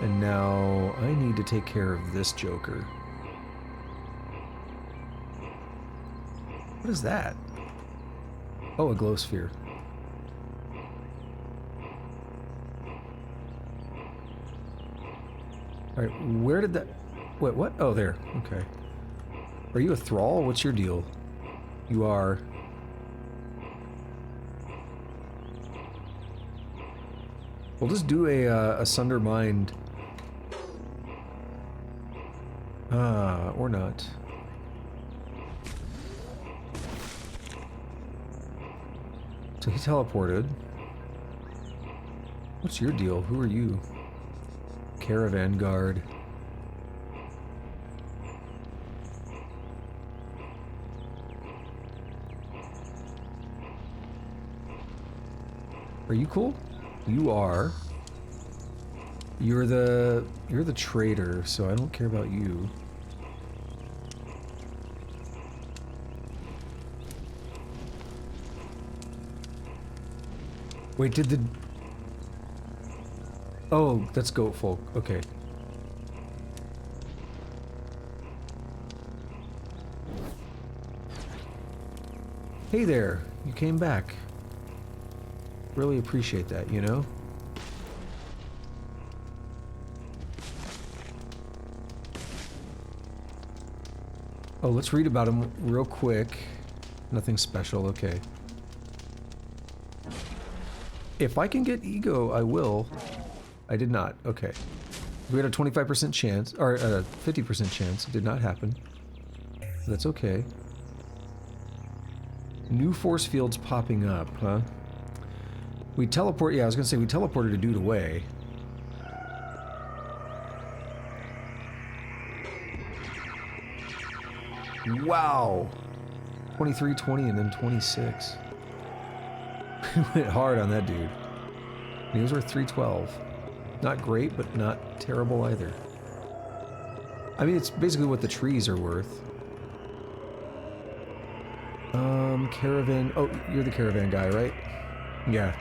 And now I need to take care of this Joker. What is that? Oh, a glow sphere. Alright, where did that... Wait, what? Oh, there. Okay. Are you a thrall? What's your deal? You are... We'll just do a Sunder Mind. Or not. So he teleported. What's your deal? Who are you? Caravan guard. Are you cool? You are. You're the traitor, so I don't care about you. Wait, did the... Oh, that's goat folk. Okay. Hey there, you came back. Really appreciate that, you know? Oh, let's read about him real quick. Nothing special, okay. If I can get ego, I will. I did not, okay. We had a 25% chance, or a 50% chance. It did not happen. That's okay. New force fields popping up, huh? We teleport, yeah, I was gonna say we teleported a dude away. Wow! 23, 20, and then 26. We went hard on that dude. He was worth 312. Not great, but not terrible either. I mean, it's basically what the trees are worth. Caravan... Oh, you're the caravan guy, right? Yeah.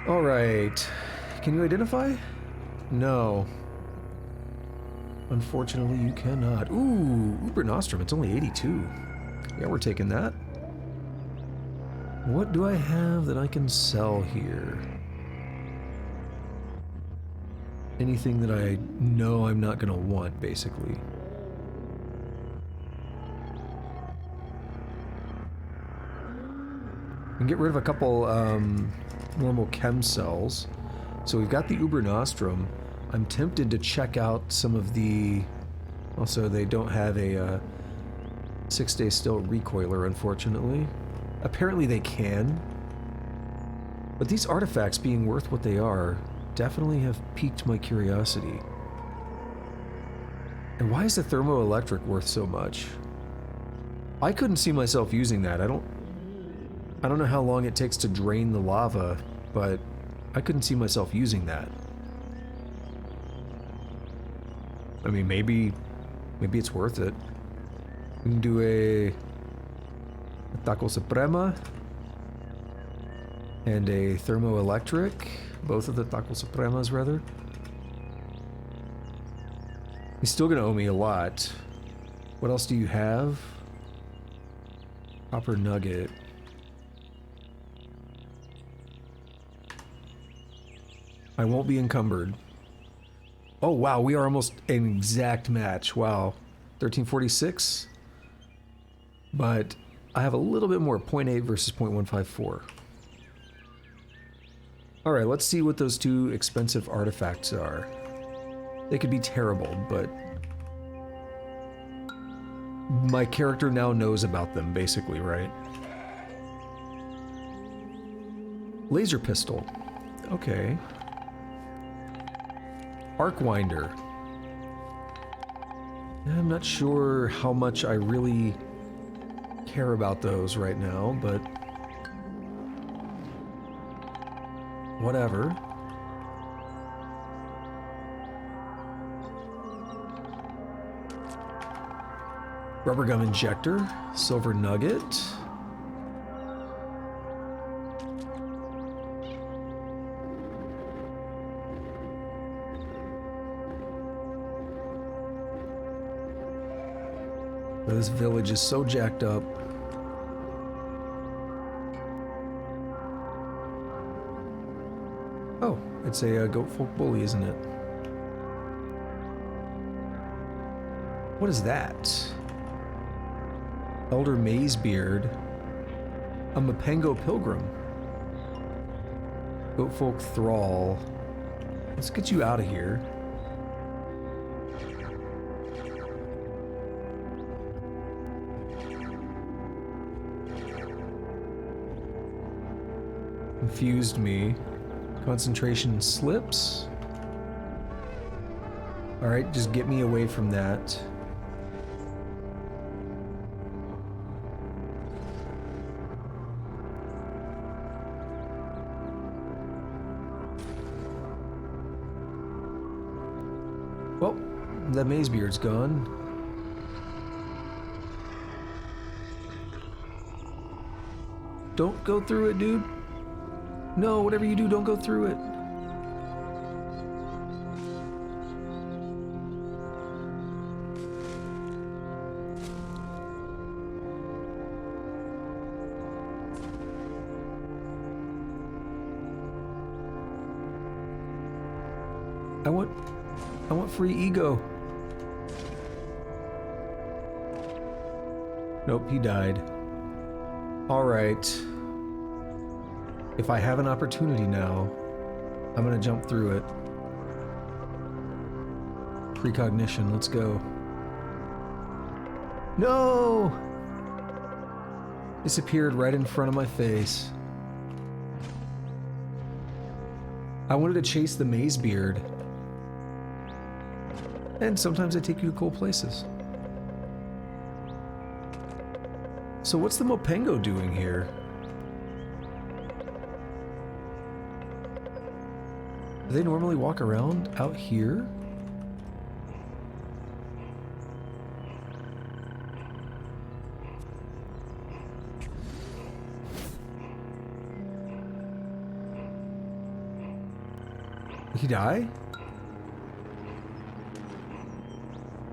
Alright. Can you identify? No. Unfortunately, you cannot. Ooh, Uber Nostrum, it's only 82. Yeah, we're taking that. What do I have that I can sell here? Anything that I know I'm not gonna want, basically. We can get rid of a couple normal chem cells. So we've got the Uber Nostrum. I'm tempted to check out some of the... Also, they don't have a 6-day still recoiler, unfortunately. Apparently they can. But these artifacts being worth what they are definitely have piqued my curiosity. And why is the thermoelectric worth so much? I couldn't see myself using that. I don't know how long it takes to drain the lava, but I couldn't see myself using that. I mean, maybe it's worth it. We can do a Taco Suprema and a thermoelectric. Both of the Taco Supremas, rather. He's still gonna owe me a lot. What else do you have? Copper nugget. I won't be encumbered. Oh wow, we are almost an exact match. Wow. 1346. But I have a little bit more, 0.8 versus 0.154. Alright, let's see what those two expensive artifacts are. They could be terrible, but my character now knows about them, basically, right? Laser pistol. Okay. Arcwinder. I'm not sure how much I really care about those right now, but whatever. Rubber gum injector, silver nugget. This village is so jacked up. Oh, it's a goat folk bully, isn't it? What is that? Elder Mazebeard. A Mapengo pilgrim. Goat folk thrall. Let's get you out of here. Confused me. Concentration slips. Alright, just get me away from that. Well, that Mazebeard's gone. Don't go through it, dude. No, whatever you do, don't go through it. I want free ego. Nope, he died. All right. If I have an opportunity now, I'm gonna jump through it. Precognition, let's go. No! Disappeared right in front of my face. I wanted to chase the Mazebeard. And sometimes I take you to cool places. So what's the Mopengo doing here? Do they normally walk around out here? Did he die?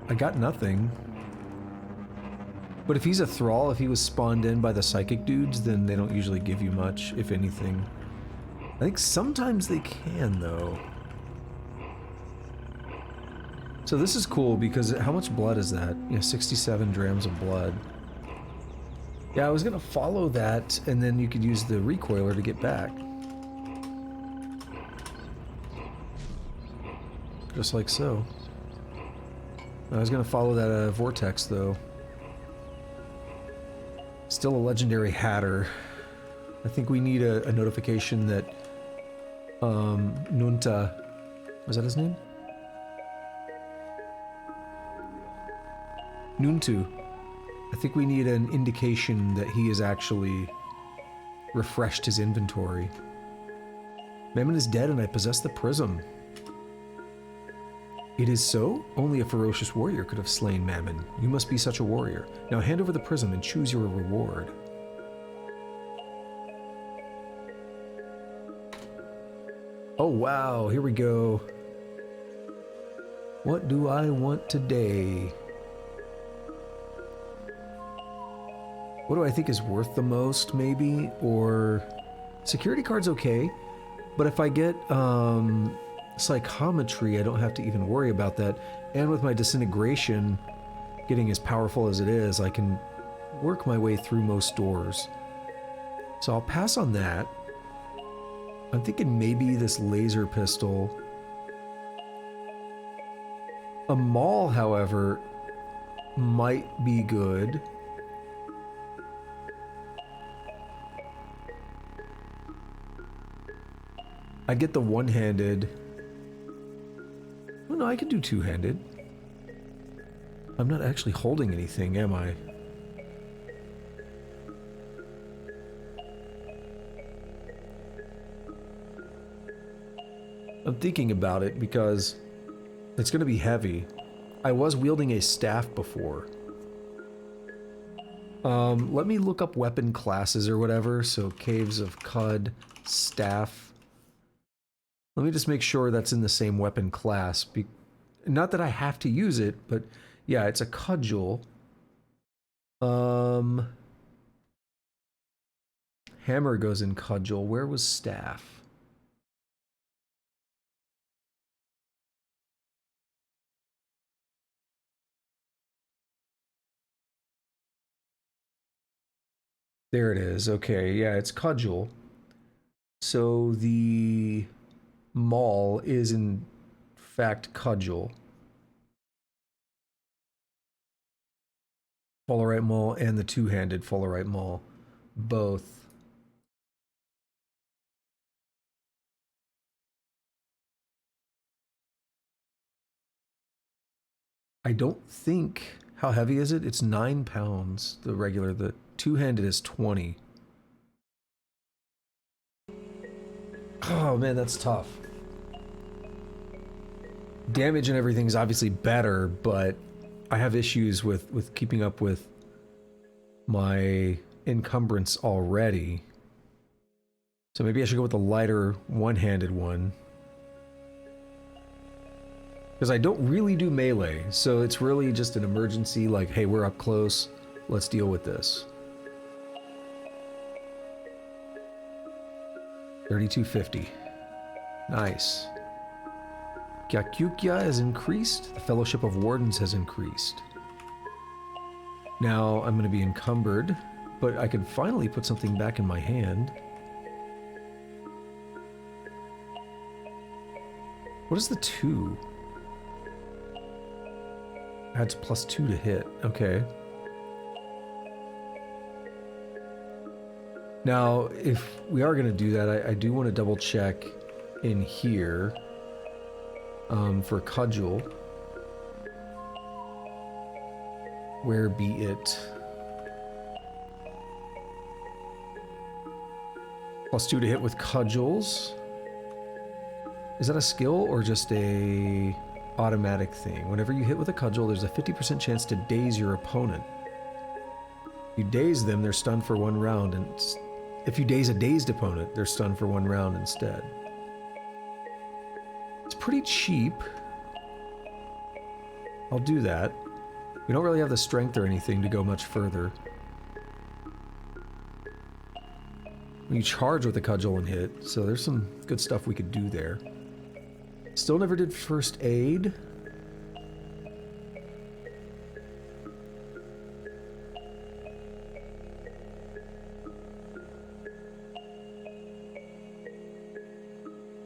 I got nothing. But if he's a thrall, if he was spawned in by the psychic dudes, then they don't usually give you much, if anything. I think sometimes they can, though. So this is cool because how much blood is that? You know, 67 drams of blood. Yeah, I was gonna follow that, and then you could use the recoiler to get back. Just like so. I was gonna follow that vortex, though. Still a legendary hatter. I think we need a notification that Nunta, was that his name? Nuntu. I think we need an indication that he has actually refreshed his inventory. Mammon is dead and I possess the prism. It is so? Only a ferocious warrior could have slain Mammon. You must be such a warrior. Now hand over the prism and choose your reward. Oh wow, here we go. What do I want today? What do I think is worth the most, maybe? Or security card's okay, but if I get psychometry, I don't have to even worry about that. And with my disintegration getting as powerful as it is, I can work my way through most doors. So I'll pass on that. I'm thinking maybe this laser pistol. A maul, however, might be good. I'd get the one-handed. Oh no, I could do two-handed. I'm not actually holding anything, am I? I'm thinking about it because it's going to be heavy. I was wielding a staff before. Let me look up weapon classes or whatever. So Caves of Cud, staff. Let me just make sure that's in the same weapon class. Not that I have to use it, but yeah, it's a cudgel. Hammer goes in cudgel. Where was staff? There it is. Okay, yeah, it's cudgel. So the maul is in fact cudgel. Fallerite maul and the two-handed Fallerite maul. Both. I don't think... How heavy is it? It's 9 pounds, the regular. The two-handed is 20. Oh man, that's tough. Damage and everything is obviously better, but I have issues with keeping up with my encumbrance already. So maybe I should go with the lighter one-handed one. Because I don't really do melee, so it's really just an emergency, like, hey, we're up close, let's deal with this. 3250. Nice. Gyakyukya has increased. The Fellowship of Wardens has increased. Now I'm going to be encumbered, but I can finally put something back in my hand. What is the 2? Adds +2 to hit. Okay. Now, if we are going to do that, I do want to double check in here for cudgel. Where be it? +2 to hit with cudgels. Is that a skill or just a automatic thing? Whenever you hit with a cudgel, there's a 50% chance to daze your opponent. If you daze them, they're stunned for 1 round, and if you daze a dazed opponent, they're stunned for 1 round instead. It's pretty cheap. I'll do that. We don't really have the strength or anything to go much further. You charge with a cudgel and hit, so there's some good stuff we could do there. Still never did first aid.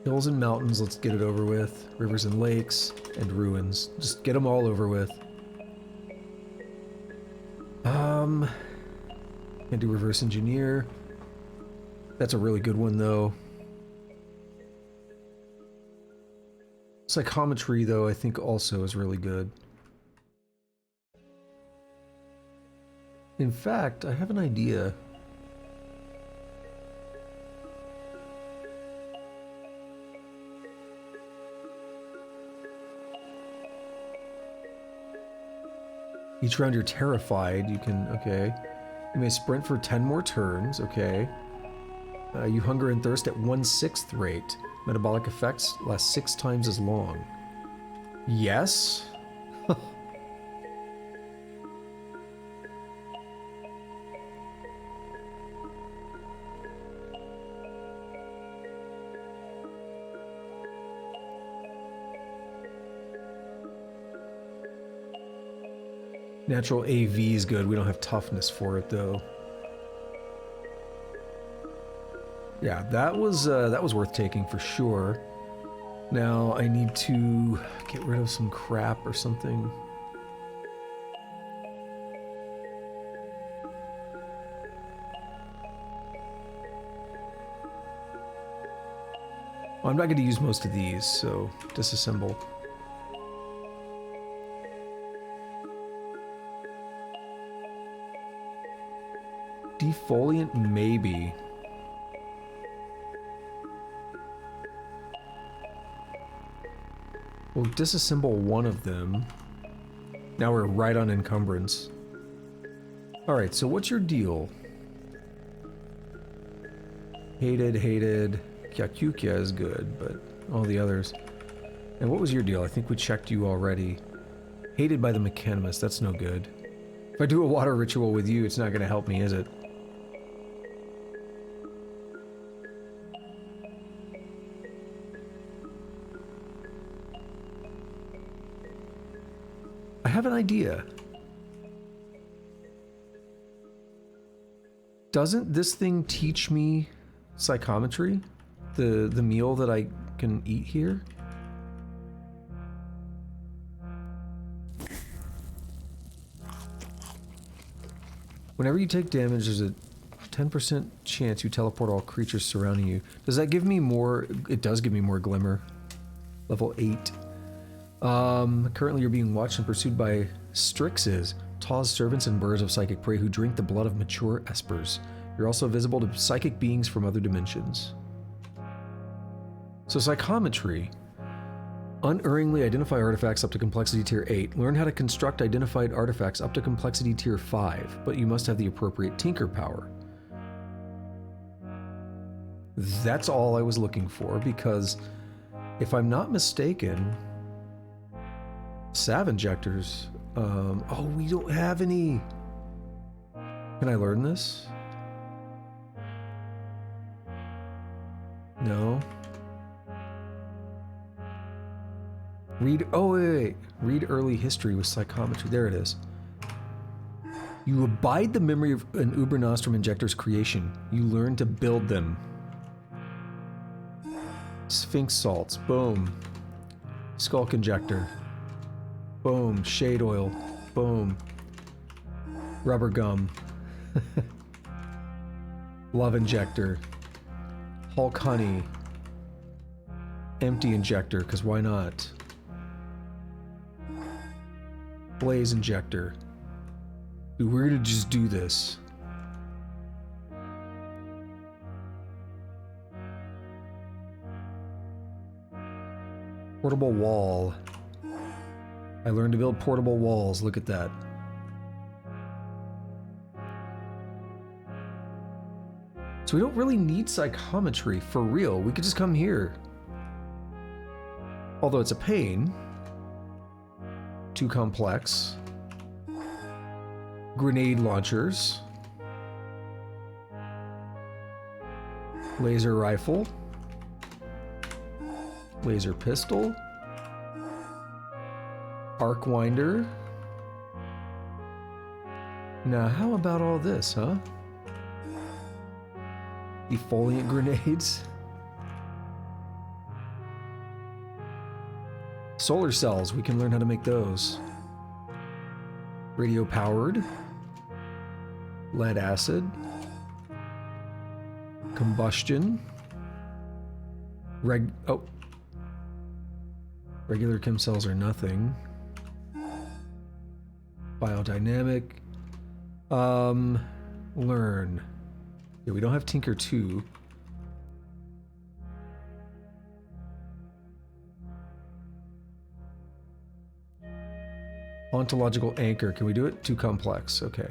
Hills and mountains, let's get it over with. Rivers and lakes and ruins. Just get them all over with. Can't do reverse engineer. That's a really good one though. Psychometry though, I think also is really good. In fact, I have an idea. Each round you're terrified, you can, okay. You may sprint for 10 more turns, okay. You hunger and thirst at 1/6 rate. Metabolic effects last 6 times as long. Yes? Natural AV is good. We don't have toughness for it though. Yeah, that was worth taking for sure. Now I need to get rid of some crap or something. Well, I'm not going to use most of these, so disassemble. Defoliant, maybe. We'll disassemble one of them. Now we're right on encumbrance. Alright, so what's your deal? Hated. Kyakyukya is good, but all the others. And what was your deal? I think we checked you already. Hated by the Mechanimist, that's no good. If I do a water ritual with you, it's not going to help me, is it? I have an idea. Doesn't this thing teach me psychometry? The meal that I can eat here? Whenever you take damage, there's a 10% chance you teleport all creatures surrounding you. Does that give me more? It does give me more glimmer. Level 8. Currently you're being watched and pursued by Strixes, Taw's servants and birds of psychic prey who drink the blood of mature espers. You're also visible to psychic beings from other dimensions. So psychometry. Unerringly identify artifacts up to complexity tier 8. Learn how to construct identified artifacts up to complexity tier 5, but you must have the appropriate tinker power. That's all I was looking for, because if I'm not mistaken, Sav injectors, oh, we don't have any. Can I learn this? No. Read, oh wait. Read early history with psychometry. There it is. You abide the memory of an Uber Nostrum injector's creation. You learn to build them. Sphinx salts, boom. Skulk injector, boom. Shade oil, boom. Rubber gum. Love injector. Hulk honey. Empty injector, because why not? Blaze injector. Dude, we're gonna just do this. Portable wall. I learned to build portable walls. Look at that. So we don't really need psychometry for real. We could just come here. Although it's a pain. Too complex. Grenade launchers. Laser rifle. Laser pistol. Arc winder. Now, how about all this, huh? Defoliant grenades. Solar cells, we can learn how to make those. Radio powered. Lead acid. Combustion. Regular chem cells are nothing. Biodynamic. Learn. Yeah, we don't have Tinker 2. Ontological anchor. Can we do it? Too complex. Okay.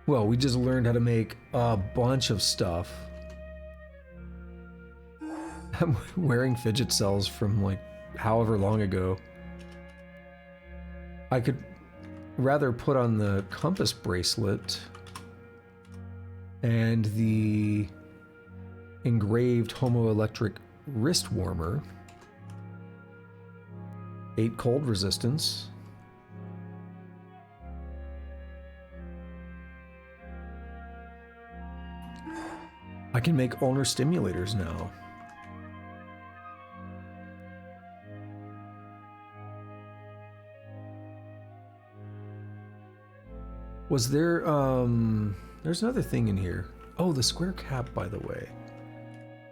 Well, we just learned how to make a bunch of stuff. I'm wearing fidget cells from like however long ago. I could rather put on the compass bracelet and the engraved homoelectric wrist warmer. 8 cold resistance. I can make ulnar stimulators now. Was there, there's another thing in here. Oh, the square cap, by the way.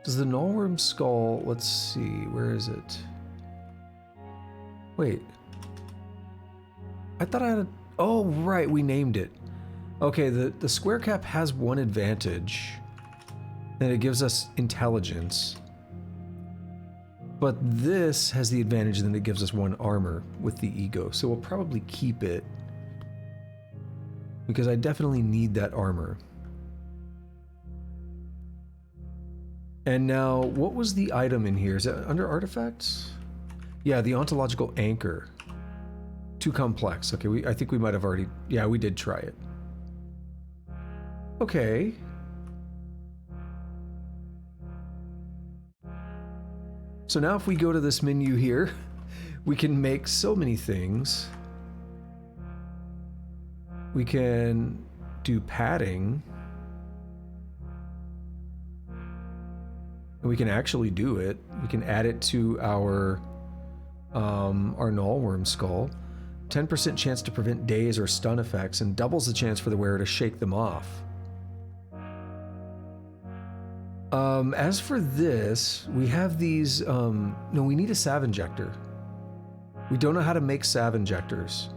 Does the Nullworm skull, let's see, where is it? Wait. I thought I had a, oh, right, we named it. Okay, the square cap has one advantage. And it gives us intelligence. But this has the advantage that it gives us 1 armor with the ego, so we'll probably keep it. Because I definitely need that armor. And now, what was the item in here? Is it under artifacts? Yeah, the ontological anchor. Too complex. Okay, I think we might have already... Yeah, we did try it. Okay. So now if we go to this menu here, we can make so many things. We can do padding. And we can actually do it. We can add it to our nullworm skull. 10% chance to prevent daze or stun effects, and doubles the chance for the wearer to shake them off. As for this, we have these, no, we need a salve injector. We don't know how to make salve injectors.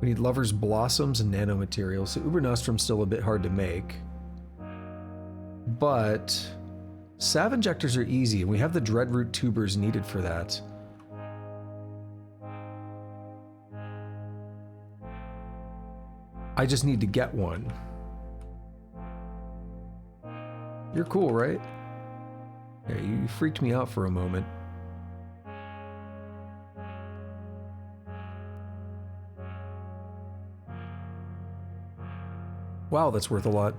We need lover's blossoms and nanomaterials, so Uber Nostrum's still a bit hard to make. But salve injectors are easy, and we have the dreadroot tubers needed for that. I just need to get one. You're cool, right? Yeah, you freaked me out for a moment. Wow, that's worth a lot.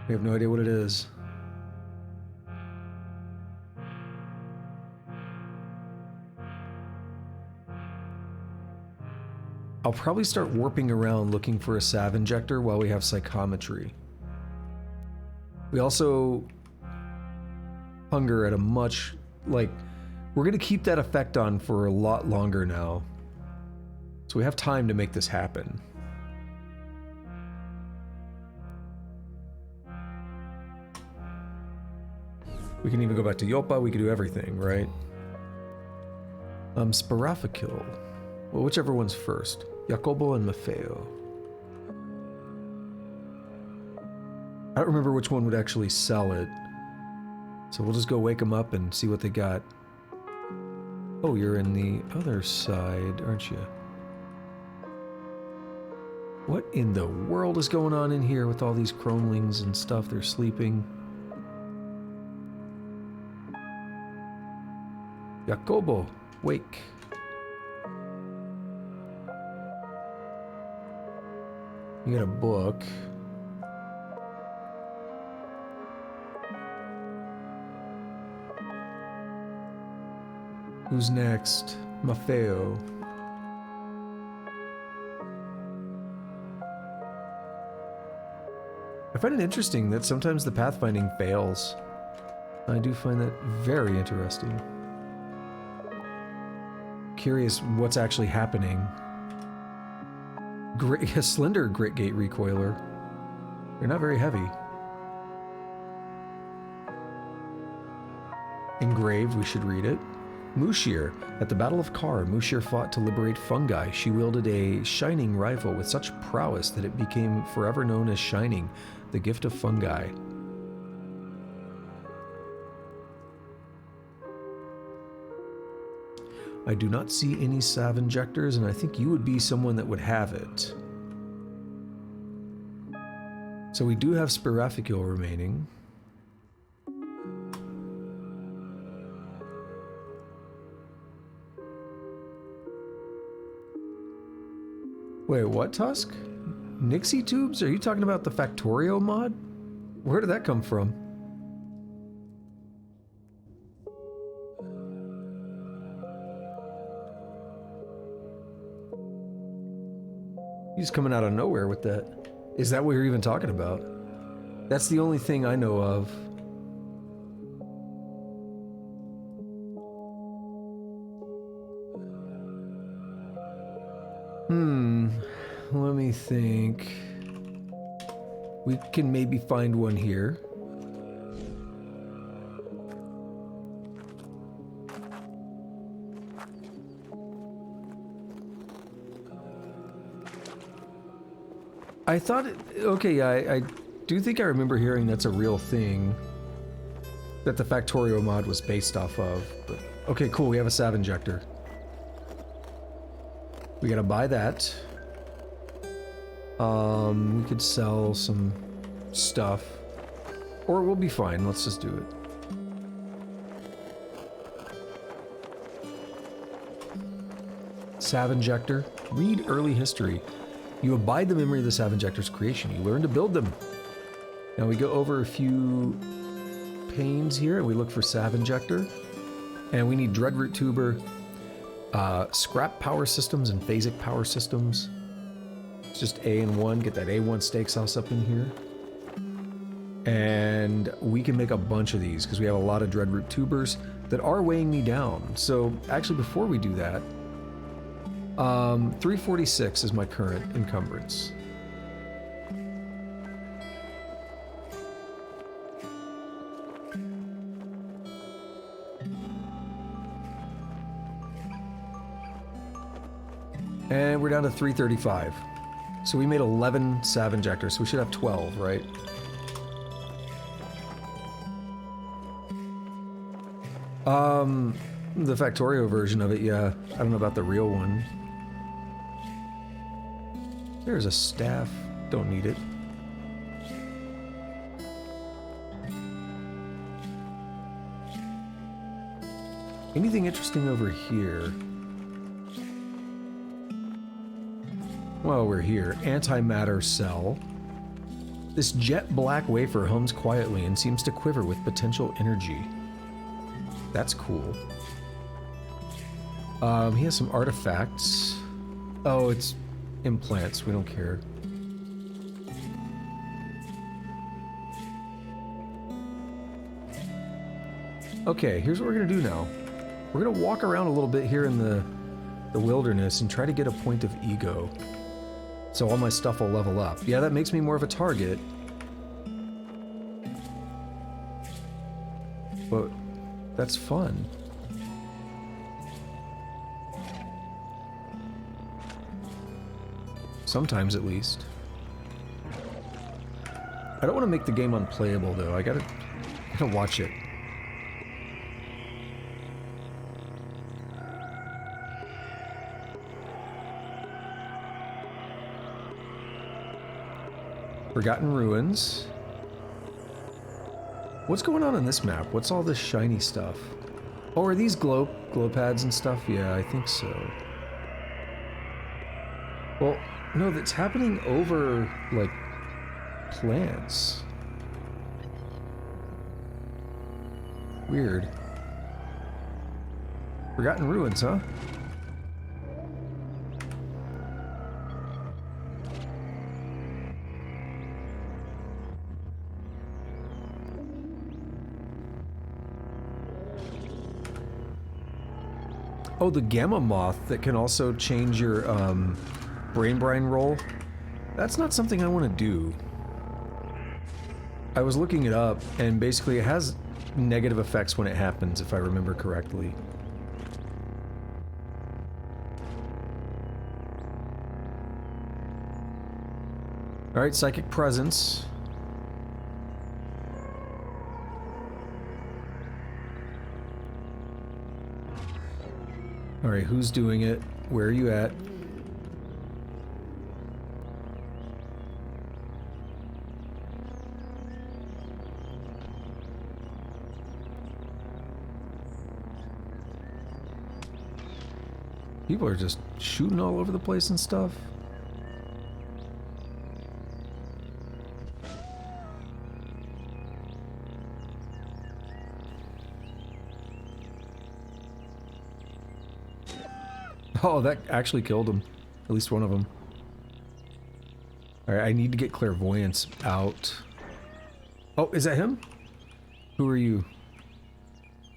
We have no idea what it is. I'll probably start warping around looking for a salve injector while we have psychometry. We also hunger at a much, like, we're going to keep that effect on for a lot longer now. So we have time to make this happen. We can even go back to Yopa, we can do everything, right? Sparafikil. Well, whichever one's first. Jacobo and Maffeo. I don't remember which one would actually sell it. So we'll just go wake them up and see what they got. Oh, you're in the other side, aren't you? What in the world is going on in here with all these cronelings and stuff? They're sleeping. Jacobo, wake. You got a book. Who's next? Maffeo. I find it interesting that sometimes the pathfinding fails. I do find that very interesting. Curious what's actually happening. A slender grit gate recoiler. They're not very heavy. Engraved, we should read it. Mushir. At the Battle of Kar, Mushir fought to liberate fungi. She wielded a shining rifle with such prowess that it became forever known as Shining, the gift of fungi. I do not see any salve injectors, and I think you would be someone that would have it. So we do have Sparafikil remaining. Wait, what, Tusk? Nixie tubes? Are you talking about the Factorio mod? Where did that come from? He's coming out of nowhere with that. Is that what you're even talking about? That's the only thing I know of. Let me think. We can maybe find one here. I thought, okay, I do think I remember hearing that's a real thing that the Factorio mod was based off of. But okay, cool. We have a Sav injector. We gotta buy that. We could sell some stuff, or we'll be fine. Let's just do it. Sav injector. Read early history. You abide the memory of the Sav injector's creation. You learn to build them. Now we go over a few panes here, and we look for Sav injector, and we need Dreadroot tuber, scrap power systems and phasic power systems. It's just A and 1. Get that A1 steak sauce up in here. And we can make a bunch of these because we have a lot of Dreadroot tubers that are weighing me down. So actually, before we do that, 346 is my current encumbrance. And we're down to 335. So we made 11 Sav injectors, so we should have 12, right? The Factorio version of it, yeah. I don't know about the real one. There's a staff. Don't need it. Anything interesting over here? Well, we're here. Antimatter cell. This jet black wafer hums quietly and seems to quiver with potential energy. That's cool. He has some artifacts. Oh, it's implants. We don't care. Okay, here's what we're gonna do now. We're gonna walk around a little bit here in the wilderness and try to get a point of ego. So all my stuff will level up. Yeah, that makes me more of a target. But that's fun. Sometimes, at least. I don't want to make the game unplayable, though. I gotta watch it. Forgotten Ruins. What's going on this map? What's all this shiny stuff? Oh, are these glow pads and stuff? Yeah, I think so. Well, no, that's happening over, like, plants. Weird. Forgotten Ruins, huh? Oh, the Gamma Moth that can also change your brain brine roll. That's not something I want to do. I was looking it up, and basically it has negative effects when it happens, if I remember correctly. Alright, Psychic Presence. Alright, who's doing it? Where are you at? People are just shooting all over the place and stuff. Oh, that actually killed him. At least one of them. Alright, I need to get Clairvoyance out. Oh, is that him? Who are you?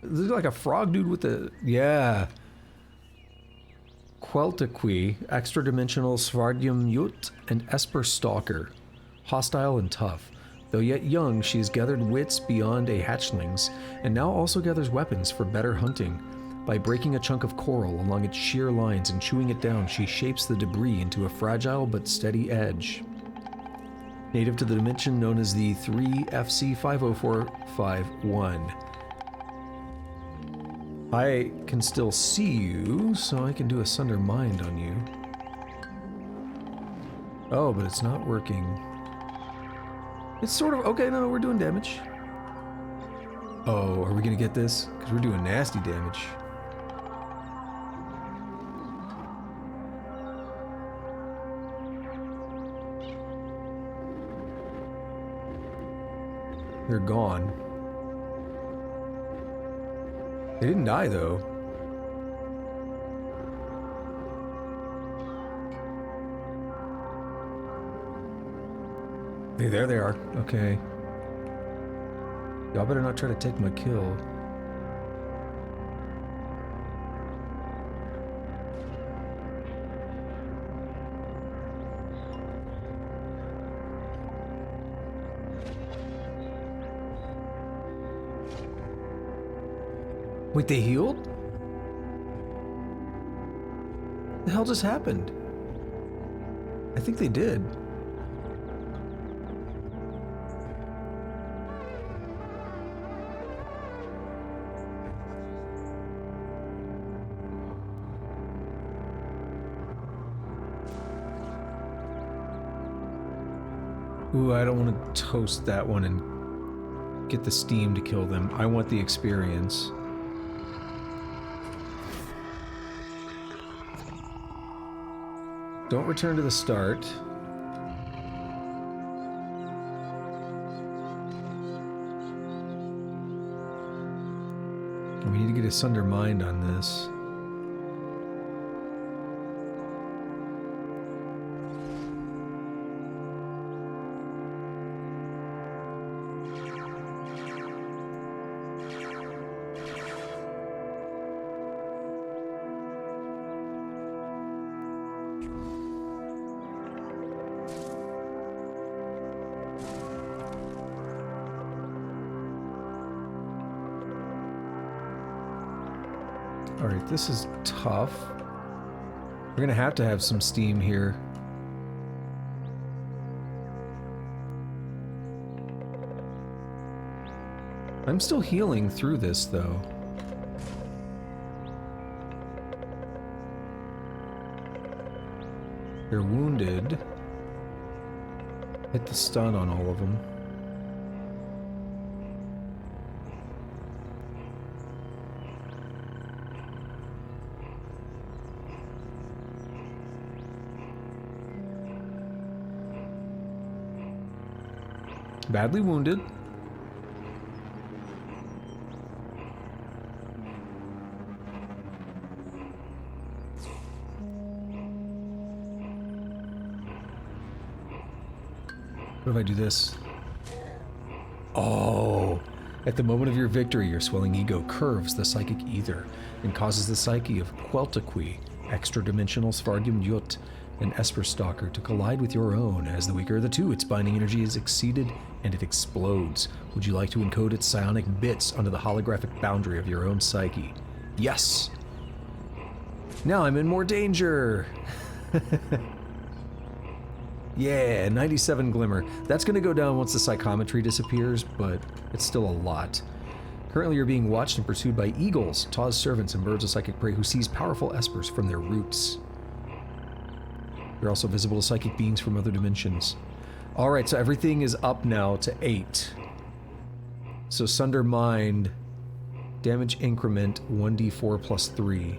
This is like a frog dude with the... Yeah. Queltequi, extra-dimensional Svardium Yut, and Esper Stalker. Hostile and tough. Though yet young, she has gathered wits beyond a hatchling's, and now also gathers weapons for better hunting. By breaking a chunk of coral along its sheer lines and chewing it down, she shapes the debris into a fragile but steady edge. Native to the dimension known as the 3FC50451. I can still see you, so I can do a Sunder Mind on you. Oh, but it's not working. It's sort of... Okay, no, we're doing damage. Oh, are we gonna get this? Because we're doing nasty damage. They're gone. They didn't die, though. Hey, there they are. Okay. Y'all better not try to take my kill. Wait, they healed? What the hell just happened? I think they did. Ooh, I don't want to toast that one and get the steam to kill them. I want the experience. Don't return to the start. We need to get a Sunder Mind on this. Alright, this is tough. We're gonna have to have some steam here. I'm still healing through this, though. They're wounded. Hit the stun on all of them. Badly wounded. What if I do this? Oh! At the moment of your victory, your swelling ego curves the psychic ether and causes the psyche of Queltaqui, extra-dimensional Svargum Yut, an Esper Stalker, to collide with your own. As the weaker of the two, its binding energy is exceeded and it explodes. Would you like to encode its psionic bits onto the holographic boundary of your own psyche? Yes! Now I'm in more danger! Yeah, 97 glimmer. That's gonna go down once the psychometry disappears, but it's still a lot. Currently you're being watched and pursued by eagles, Taw's servants, and birds of psychic prey who seize powerful espers from their roots. You're also visible to psychic beings from other dimensions. Alright, so everything is up now to 8. So Sunder Mind, damage increment 1d4 plus 3.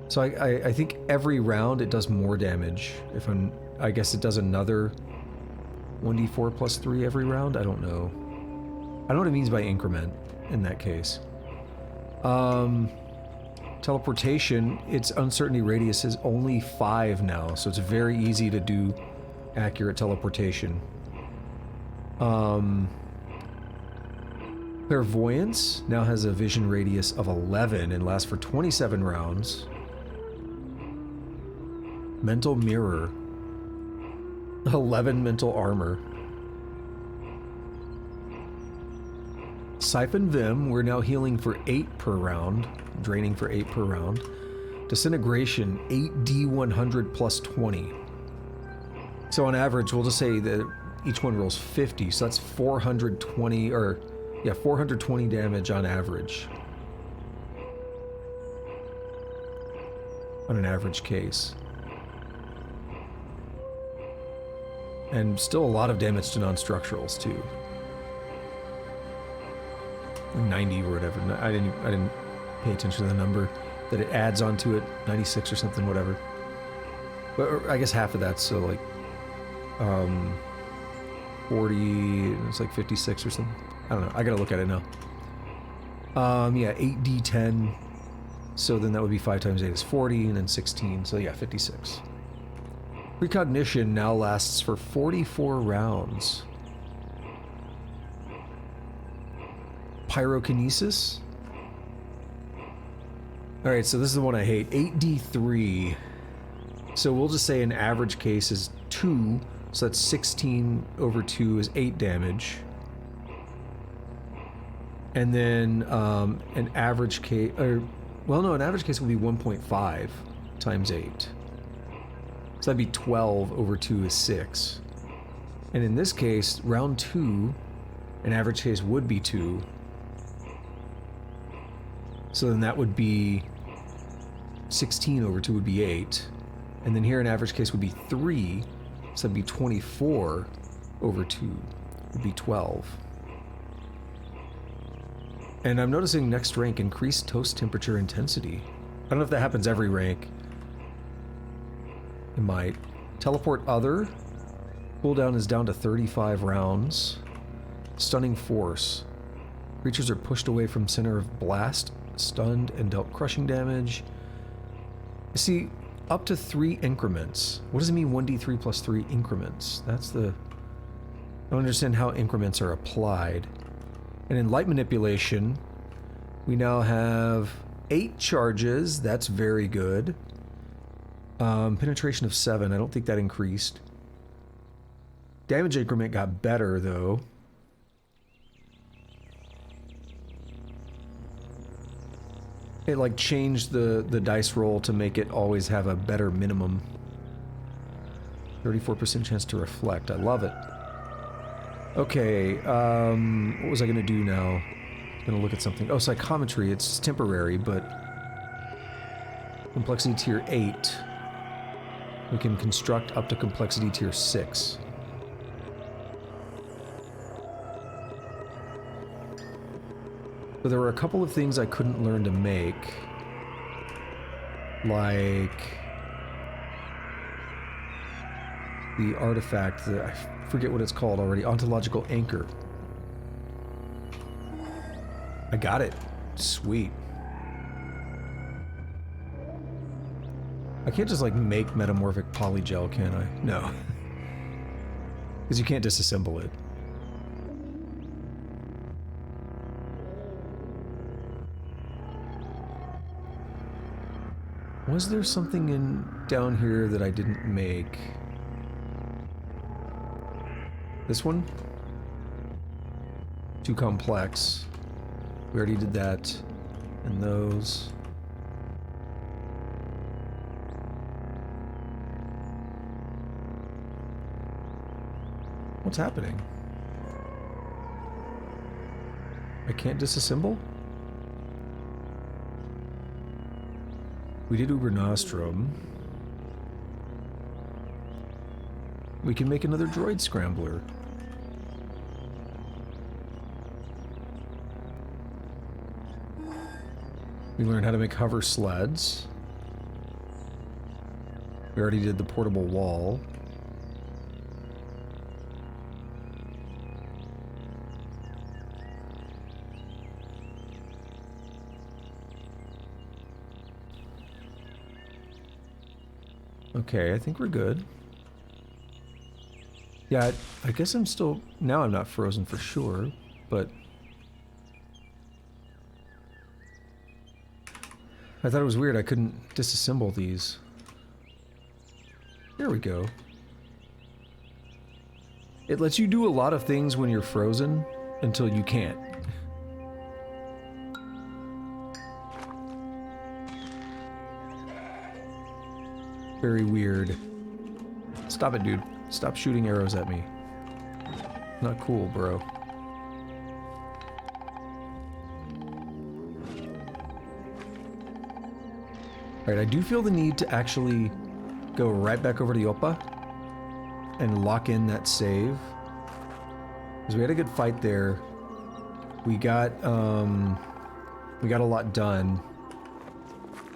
So I think every round it does more damage. I guess it does another 1d4 plus 3 every round? I don't know. I don't know what it means by increment in that case. Teleportation, its uncertainty radius is only 5 now, so it's very easy to do accurate teleportation. Clairvoyance now has a vision radius of 11 and lasts for 27 rounds. Mental Mirror, 11 mental armor. Siphon Vim, we're now healing for 8 per round, draining for 8 per round. Disintegration, 8d100 plus 20. So on average, we'll just say that each one rolls 50, so that's 420, or yeah, 420 damage on average. On an average case. And still a lot of damage to non-structurals too. 90 or whatever. I didn't pay attention to the number that it adds onto it. 96 or something, whatever. But I guess half of that, so like 40, it's like 56 or something. I don't know. I gotta look at it now. Yeah, 8d10. So then that would be 5 times 8 is 40, and then 16. So yeah, 56. Precognition now lasts for 44 rounds. Pyrokinesis? Alright, so this is the one I hate. 8d3. So we'll just say an average case is 2. So that's 16 over 2 is 8 damage. And then an average case... well, no, an average case would be 1.5 times 8. So that'd be 12 over 2 is 6. And in this case, round 2, an average case would be 2. So then that would be 16 over 2 would be 8. And then here an average case would be 3. So that'd be 24 over 2 would be 12. And I'm noticing next rank, increased toast temperature intensity. I don't know if that happens every rank. It might. Teleport other. Cooldown is down to 35 rounds. Stunning force. Creatures are pushed away from center of blast, stunned, and dealt crushing damage. See, up to 3 increments. What does it mean 1d3 plus 3 increments? That's the... I don't understand how increments are applied. And in light manipulation, we now have 8 charges. That's very good. Penetration of 7. I don't think that increased. Damage increment got better, though. It, like, changed the dice roll to make it always have a better minimum. 34% chance to reflect. I love it. Okay, what was I gonna do now? I'm gonna look at something. Oh, psychometry. It's temporary, but... Complexity tier 8. We can construct up to complexity tier 6. But there were a couple of things I couldn't learn to make. Like... the artifact that... I forget what it's called already. Ontological Anchor. I got it. Sweet. I can't just, like, make metamorphic polygel, can I? No. Because you can't disassemble it. Was there something down here that I didn't make? This one? Too complex. We already did that. And those. What's happening? I can't disassemble? We did Uber Nostrum. We can make another droid scrambler. We learned how to make hover sleds. We already did the portable wall. Okay, I think we're good. Yeah, I guess I'm still... Now I'm not frozen for sure, but... I thought it was weird I couldn't disassemble these. There we go. It lets you do a lot of things when you're frozen until you can't. Very weird. Stop it, dude. Stop shooting arrows at me. Not cool, bro. Alright, I do feel the need to actually go right back over to Yopa and lock in that save. Because we had a good fight there. We got a lot done.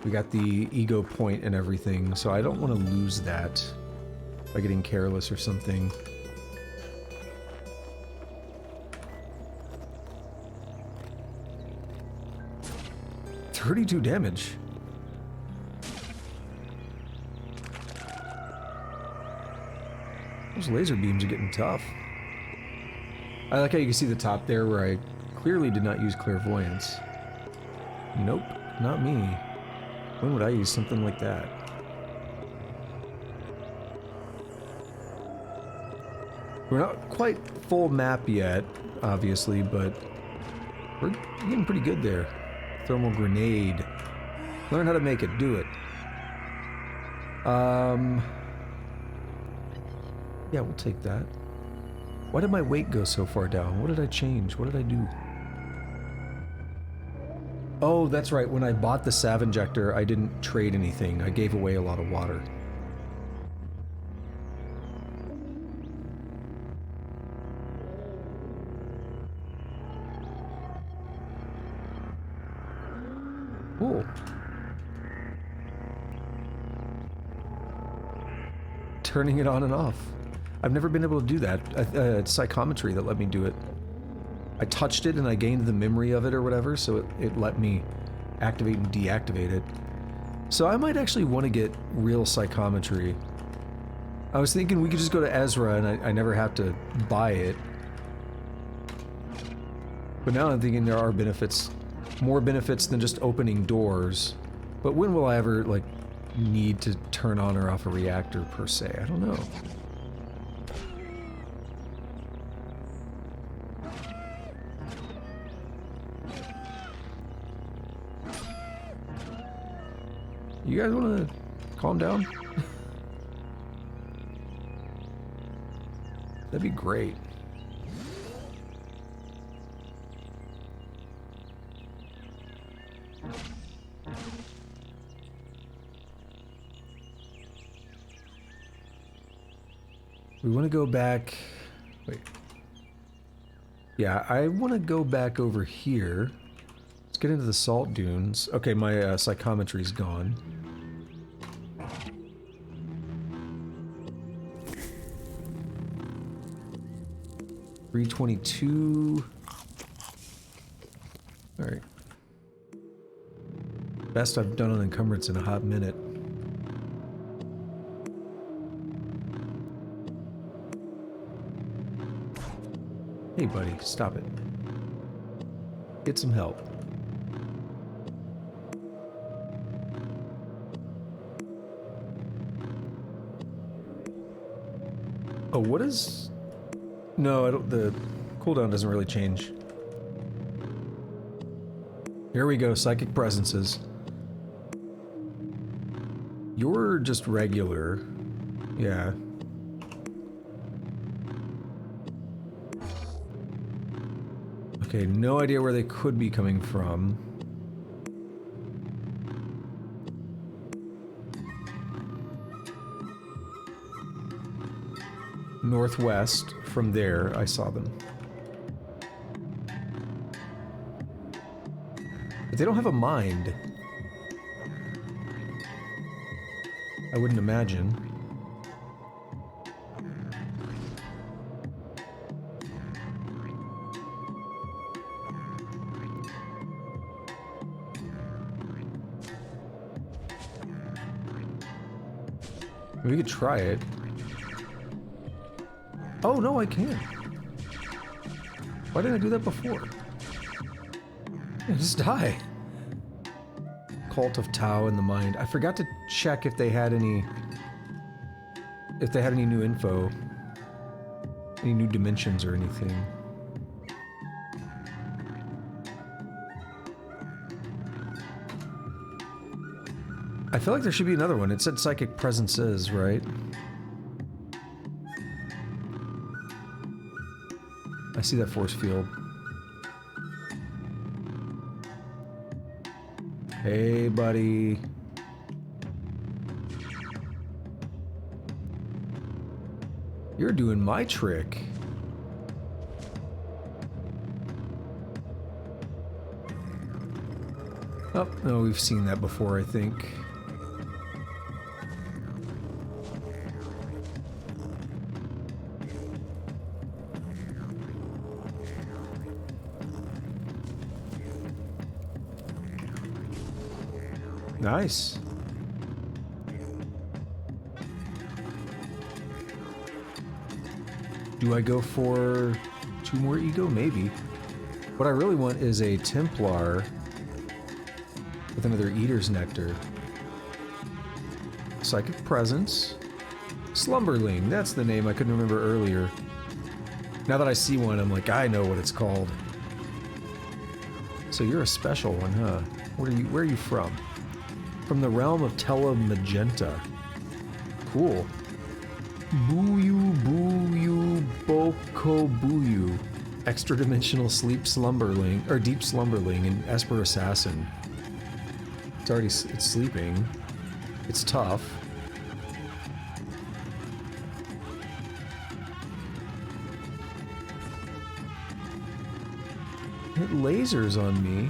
We got the ego point and everything, so I don't want to lose that by getting careless or something. $32 damage. Those laser beams are getting tough. I like how you can see the top there where I clearly did not use clairvoyance. Nope, not me. When would I use something like that? We're not quite full map yet, obviously, but we're getting pretty good there. Thermal grenade. Learn how to make it, do it. Yeah, we'll take that. Why did my weight go so far down? What did I change? What did I do? Oh, that's right. When I bought the Sav Injector, I didn't trade anything. I gave away a lot of water. Cool. Turning it on and off. I've never been able to do that. It's psychometry that let me do it. I touched it and I gained the memory of it or whatever, so it let me activate and deactivate it. So I might actually want to get real psychometry. I was thinking we could just go to Ezra and I never have to buy it. But now I'm thinking there are benefits, more benefits than just opening doors. But when will I ever, like, need to turn on or off a reactor per se? I don't know. You guys want to calm down? That'd be great. We want to go back... Wait. Yeah, I want to go back over here. Let's get into the salt dunes. Okay, my psychometry's gone. $322. Alright. Best I've done on encumbrance in a hot minute. Hey buddy, stop it. Get some help. Oh, what is... No, I don't... The cooldown doesn't really change. Here we go, psychic presences. You're just regular. Yeah. Okay, no idea where they could be coming from. Northwest, from there, I saw them. But they don't have a mind. I wouldn't imagine. We could try it. Oh, no, I can't. Why didn't I do that before? Yeah, just die. Cult of Tau in the mind. I forgot to check if they had any... If they had any new info. Any new dimensions or anything. I feel like there should be another one. It said psychic presences, right? I see that force field. Hey, buddy. You're doing my trick. Oh, no, we've seen that before, I think. Nice. Do I go for 2 more ego? Maybe. What I really want is a Templar with another Eater's Nectar. Psychic Presence. Slumberling, that's the name I couldn't remember earlier. Now that I see one, I'm like, I know what it's called. So you're a special one, huh? Where are you from? From the realm of Telemagenta. Cool. Buyu Buyu Boko Buyu. Extra-dimensional sleep slumberling, or deep slumberling in Esper Assassin. It's sleeping. It's tough. It lasers on me.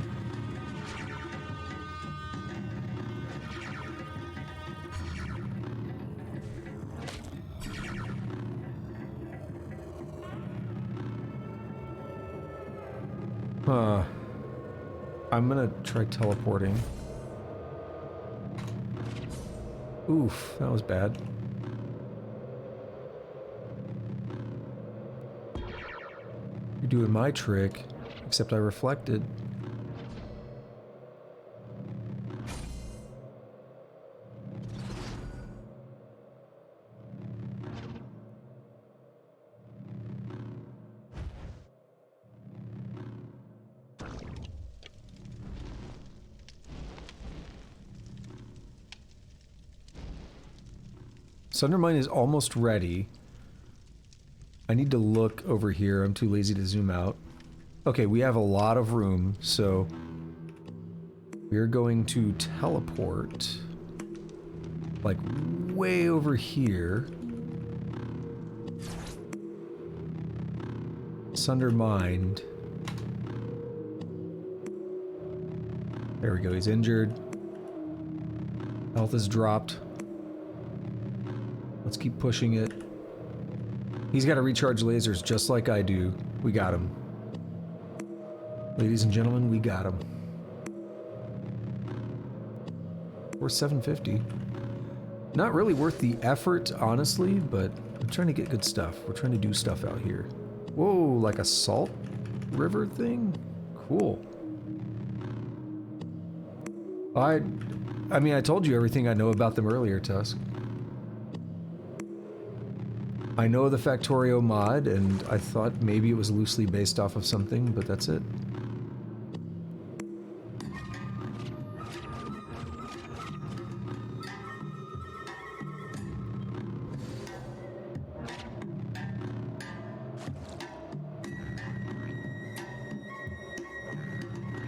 I'm gonna try teleporting. Oof, that was bad. You're doing my trick, except I reflected. Sundermine is almost ready. I need to look over here. I'm too lazy to zoom out. Okay, we have a lot of room, so we're going to teleport like way over here. Sundermined. There we go, he's injured. Health is dropped. Let's keep pushing it. He's got to recharge lasers just like I do. We got him. Ladies and gentlemen, we got him. We're 750. Not really worth the effort, honestly, but we're trying to get good stuff. We're trying to do stuff out here. Whoa, like a salt river thing? Cool. I mean, I told you everything I know about them earlier, Tusk. I know the Factorio mod, and I thought maybe it was loosely based off of something, but that's it.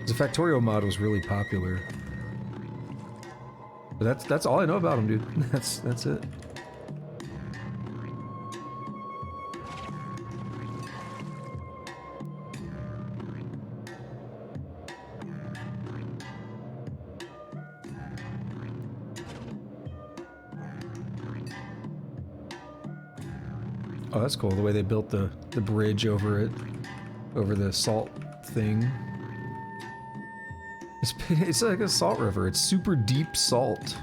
The Factorio mod was really popular. But that's all I know about him, dude. That's it. Oh, that's cool, the way they built the bridge over it, over the salt thing. It's like a salt river, it's super deep salt.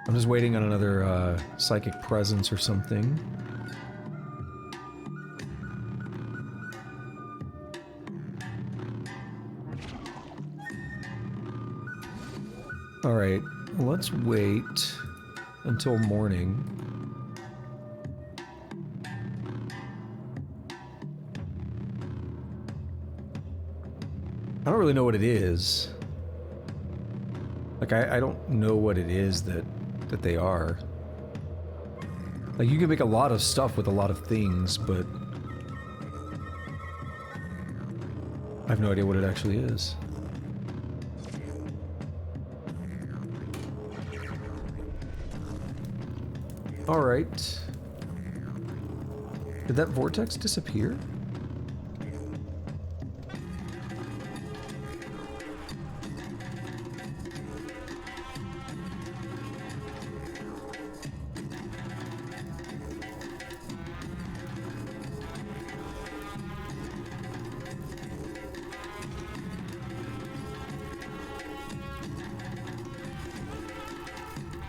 I'm just waiting on another psychic presence or something. Alright, let's wait until morning. I don't really know what it is. Like, I don't know what it is that they are. Like, you can make a lot of stuff with a lot of things, but I have no idea what it actually is. Alright. Did that vortex disappear?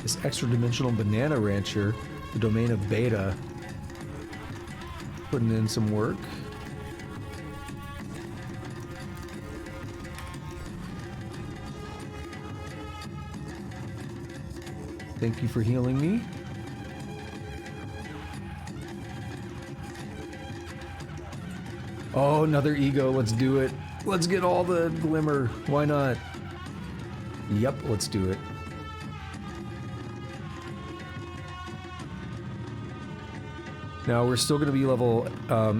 This extra-dimensional banana rancher, the domain of Beta, putting in some work. Thank you for healing me. Oh, another ego. Let's do it. Let's get all the glimmer. Why not? Yep, let's do it. Now, we're still going to be level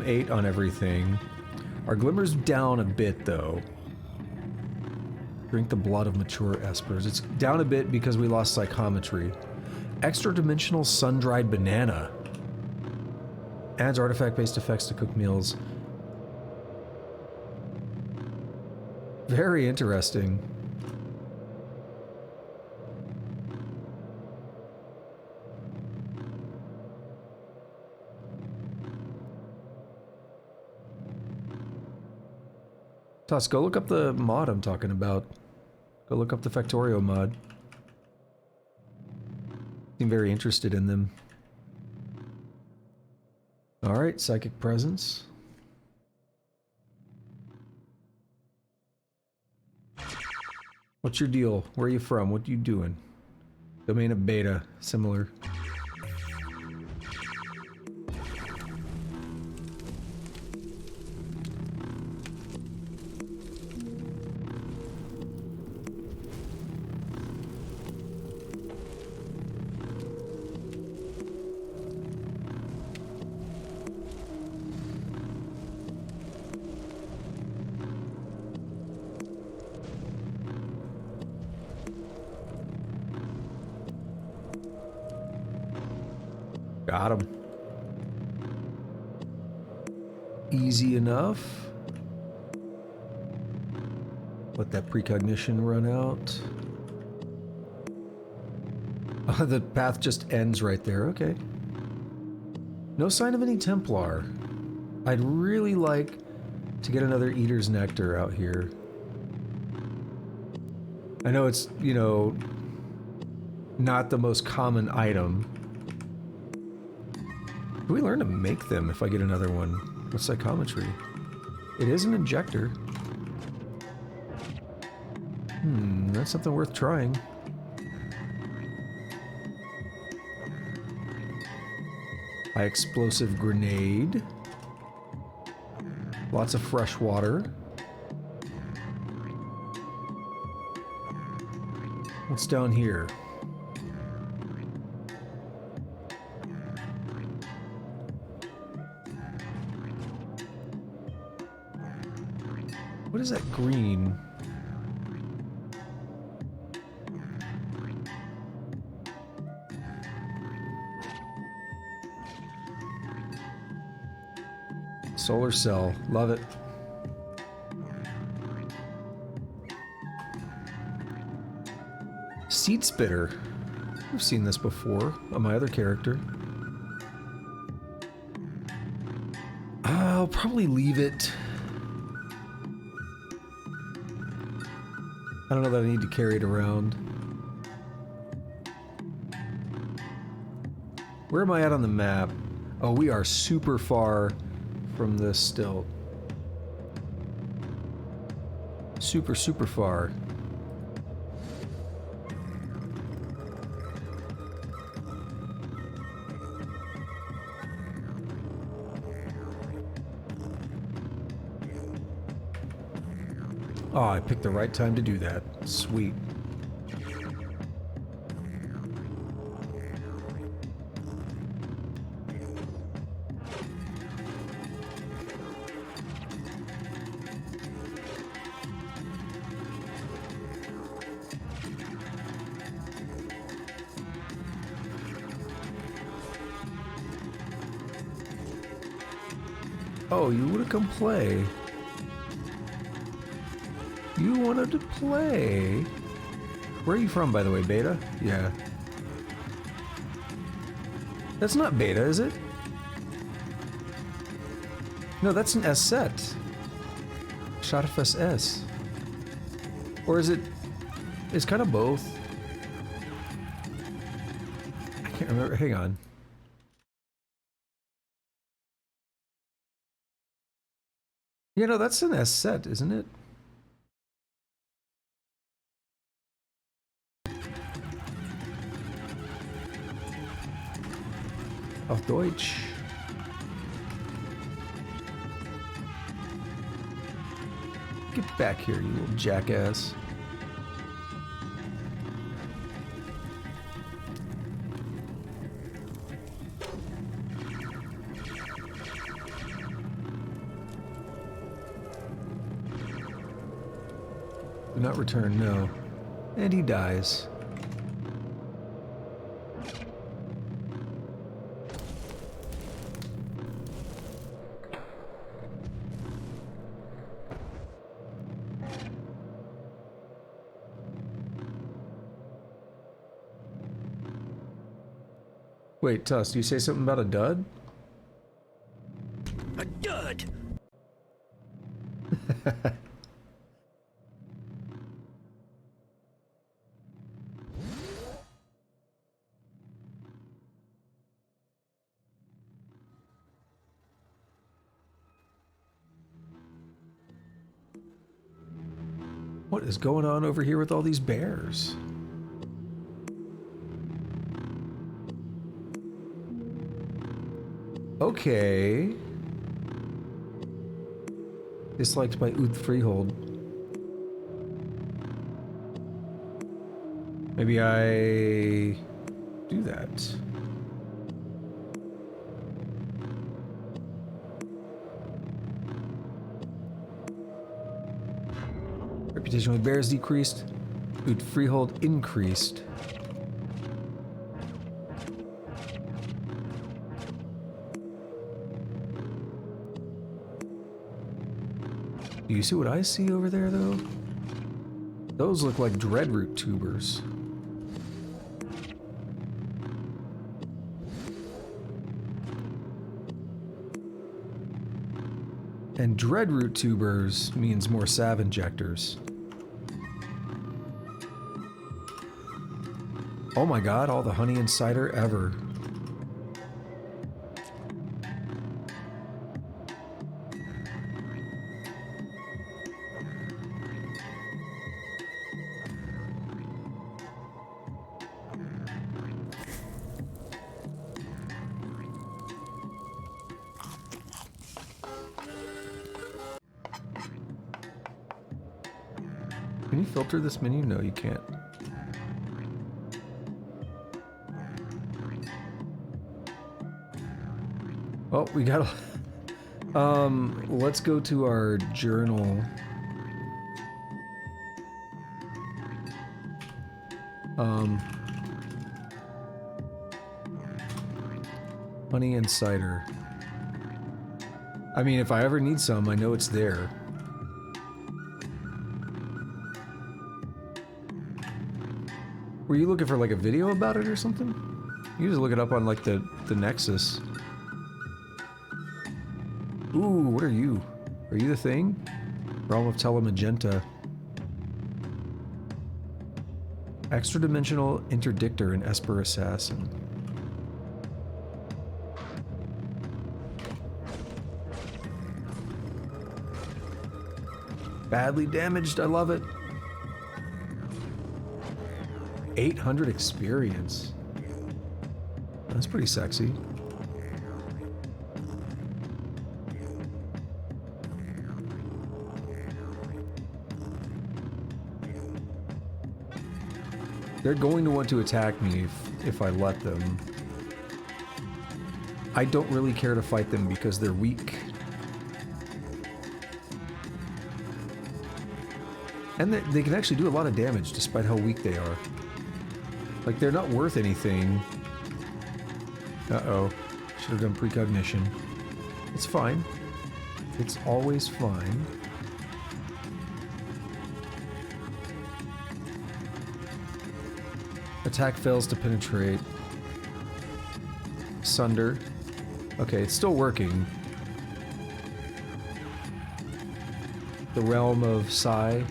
8 on everything. Our glimmer's down a bit, though. Drink the blood of mature espers. It's down a bit because we lost psychometry. Extra-dimensional sun-dried banana. Adds artifact-based effects to cooked meals. Very interesting. Toss, go look up the mod I'm talking about. Go look up the Factorio mod. Seem very interested in them. Alright, Psychic Presence. What's your deal? Where are you from? What are you doing? Domain of Beta. Similar. Got him. Easy enough. Let that precognition run out. Oh, the path just ends right there. Okay. No sign of any Templar. I'd really like to get another Eater's Nectar out here. I know it's, you know, not the most common item. Can we learn to make them if I get another one? What's psychometry? It is an injector. That's something worth trying. High explosive grenade. Lots of fresh water. What's down here? What is that green? Solar cell. Love it. Seed spitter. I've seen this before on my other character. I'll probably leave it. I don't know that I need to carry it around. Where am I at on the map? Oh, we are super far from this still. Super, super far. Oh, I picked the right time to do that. Sweet. Oh, you wanna come play? You wanted to play? Where are you from, by the way, Beta? Yeah. That's not Beta, is it? No, that's an S set. Shotafus S. Or is it... It's kind of both. I can't remember. Hang on. Yeah, no, that's an S set, isn't it? Auf Deutsch. Get back here, you little jackass. Do not return, no. And he dies. Wait, Tuss, do you say something about a dud? A dud! What is going on over here with all these bears? Okay. Disliked by Oud Freehold. Maybe I do that. Reputation with bears decreased. Oud Freehold increased. Do you see what I see over there, though? Those look like dreadroot tubers. And dreadroot tubers means more salve injectors. Oh my god, all the honey and cider ever. Can you filter this menu? No, you can't. Oh, we gotta... let's go to our journal. Honey and cider. I mean, if I ever need some, I know it's there. Were you looking for like a video about it or something? You just look it up on like the Nexus. Ooh, what are you? Are you the thing? Realm of Telemagenta. Extra-dimensional interdictor and Esper Assassin. Badly damaged, I love it. 800 experience. That's pretty sexy. They're going to want to attack me if I let them. I don't really care to fight them because they're weak. And they can actually do a lot of damage despite how weak they are. Like, they're not worth anything. Uh-oh. Should have done precognition. It's fine. It's always fine. Attack fails to penetrate. Sunder. Okay, it's still working. The realm of Psi.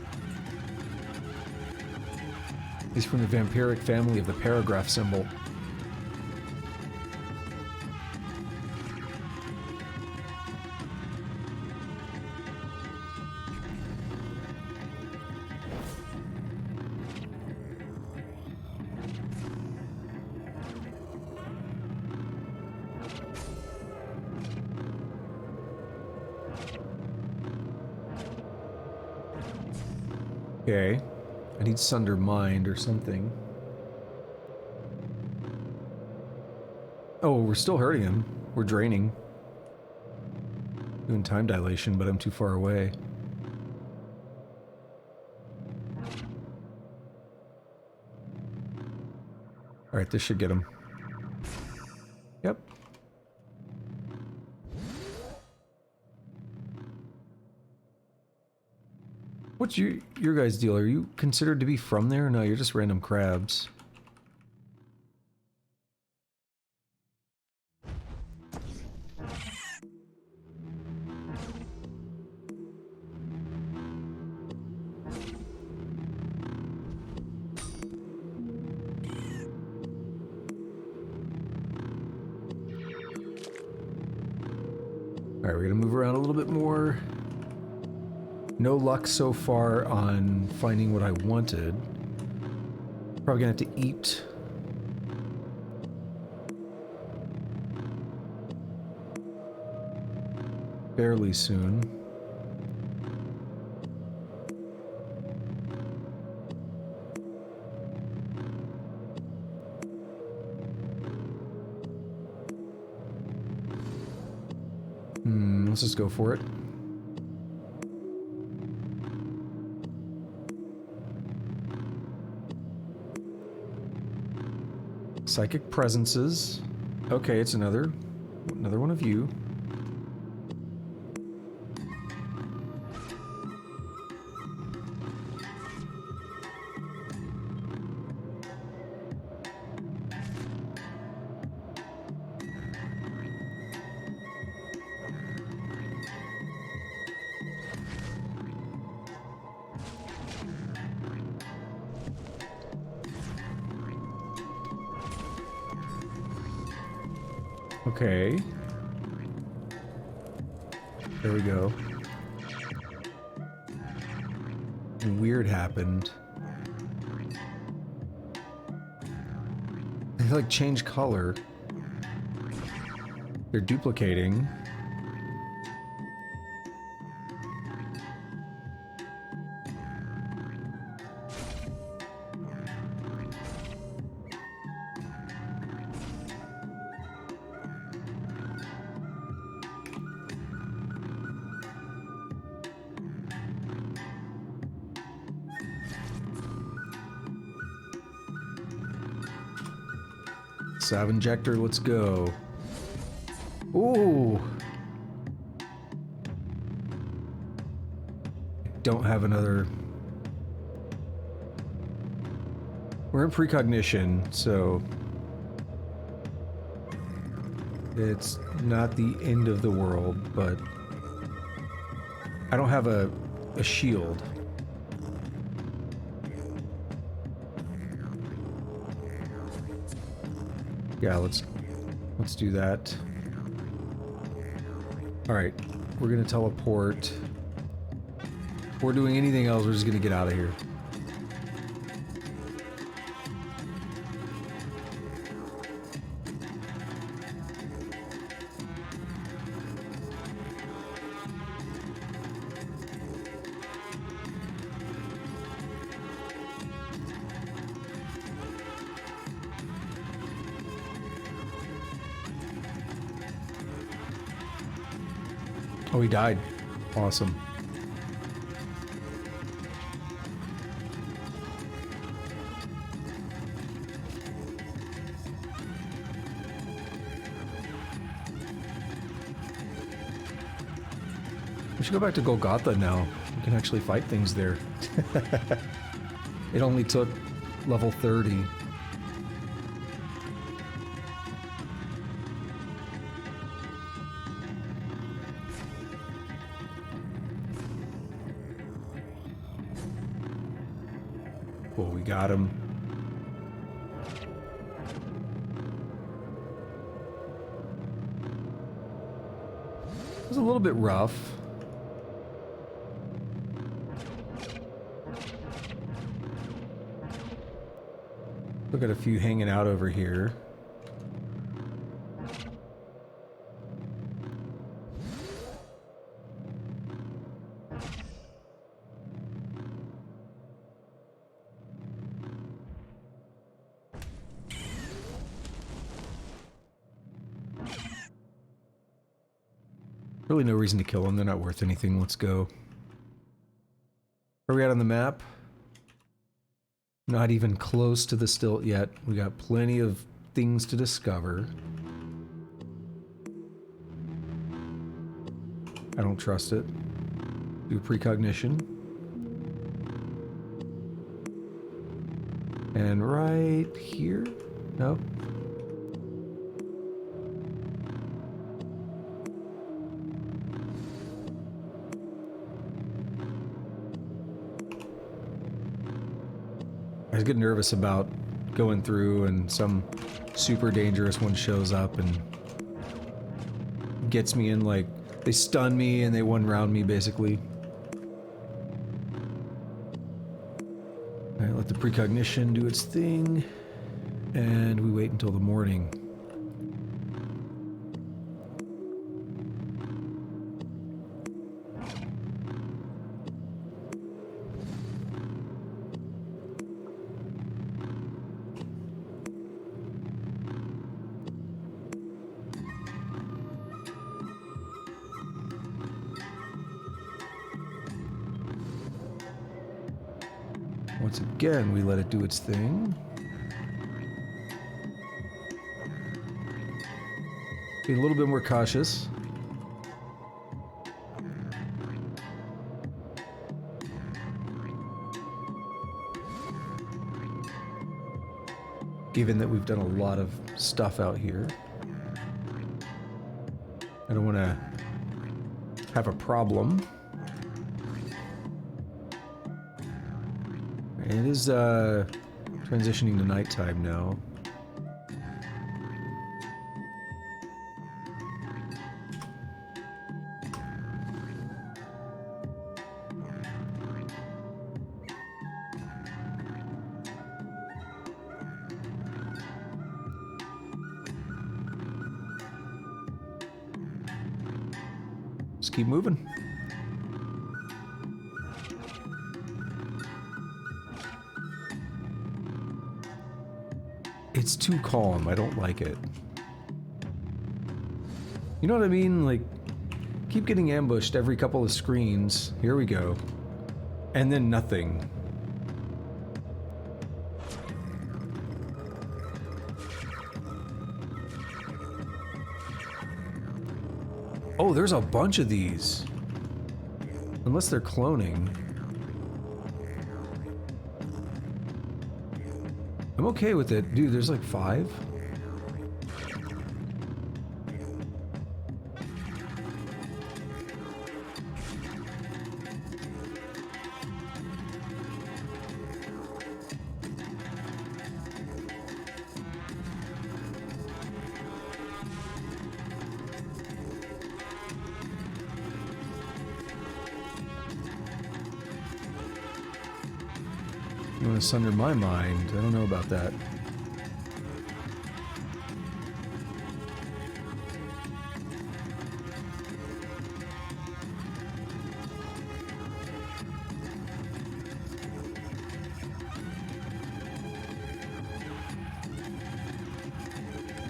He's from the vampiric family of the paragraph symbol. Okay. I need Sunder Mind or something. Oh, we're still hurting him. We're draining. Doing time dilation, but I'm too far away. Alright, this should get him. Yep. What's your guys' deal? Are you considered to be from there? No, you're just random crabs. Alright, we're gonna move around a little bit more. No luck so far on finding what I wanted. Probably gonna have to eat. Fairly soon. Let's just go for it. Psychic presences. Okay, it's another one of you. Okay. There we go. And weird happened. They like change color. They're duplicating. Sav injector, let's go. Ooh. Don't have another. We're in precognition, so it's not the end of the world, but I don't have a shield. Yeah, let's do that. Alright, we're gonna teleport. If we're doing anything else, we're just gonna get out of here. Oh, he died. Awesome. should go back to Golgotha now. We can actually fight things there. It only took level 30. Well, we got him. It was a little bit rough. Look at a few hanging out over here. Really no reason to kill them. They're not worth anything. Let's go. Where are we at on the map? Not even close to the stilt yet. We got plenty of things to discover. I don't trust it. Do precognition. And right here? No. I get nervous about going through and some super dangerous one shows up and gets me in, like, they stun me and they one round me basically. Alright, let the precognition do its thing and we wait until the morning. Once again, we let it do its thing. Be a little bit more cautious. Given that we've done a lot of stuff out here. I don't want to have a problem. It is transitioning to nighttime now. Just keep moving. It's too calm. I don't like it. You know what I mean? Like, keep getting ambushed every couple of screens. Here we go. And then nothing. Oh, there's a bunch of these. Unless they're cloning. I'm okay with it. Dude, there's like 5. You want to sunder my mind? I don't know about that.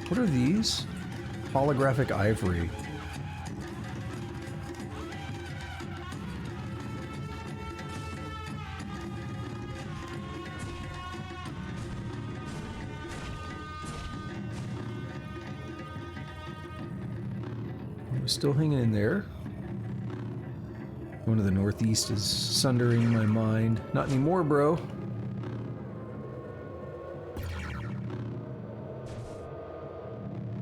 What are these? Holographic ivory. Still hanging in there. One to the northeast is sundering my mind. Not anymore, bro.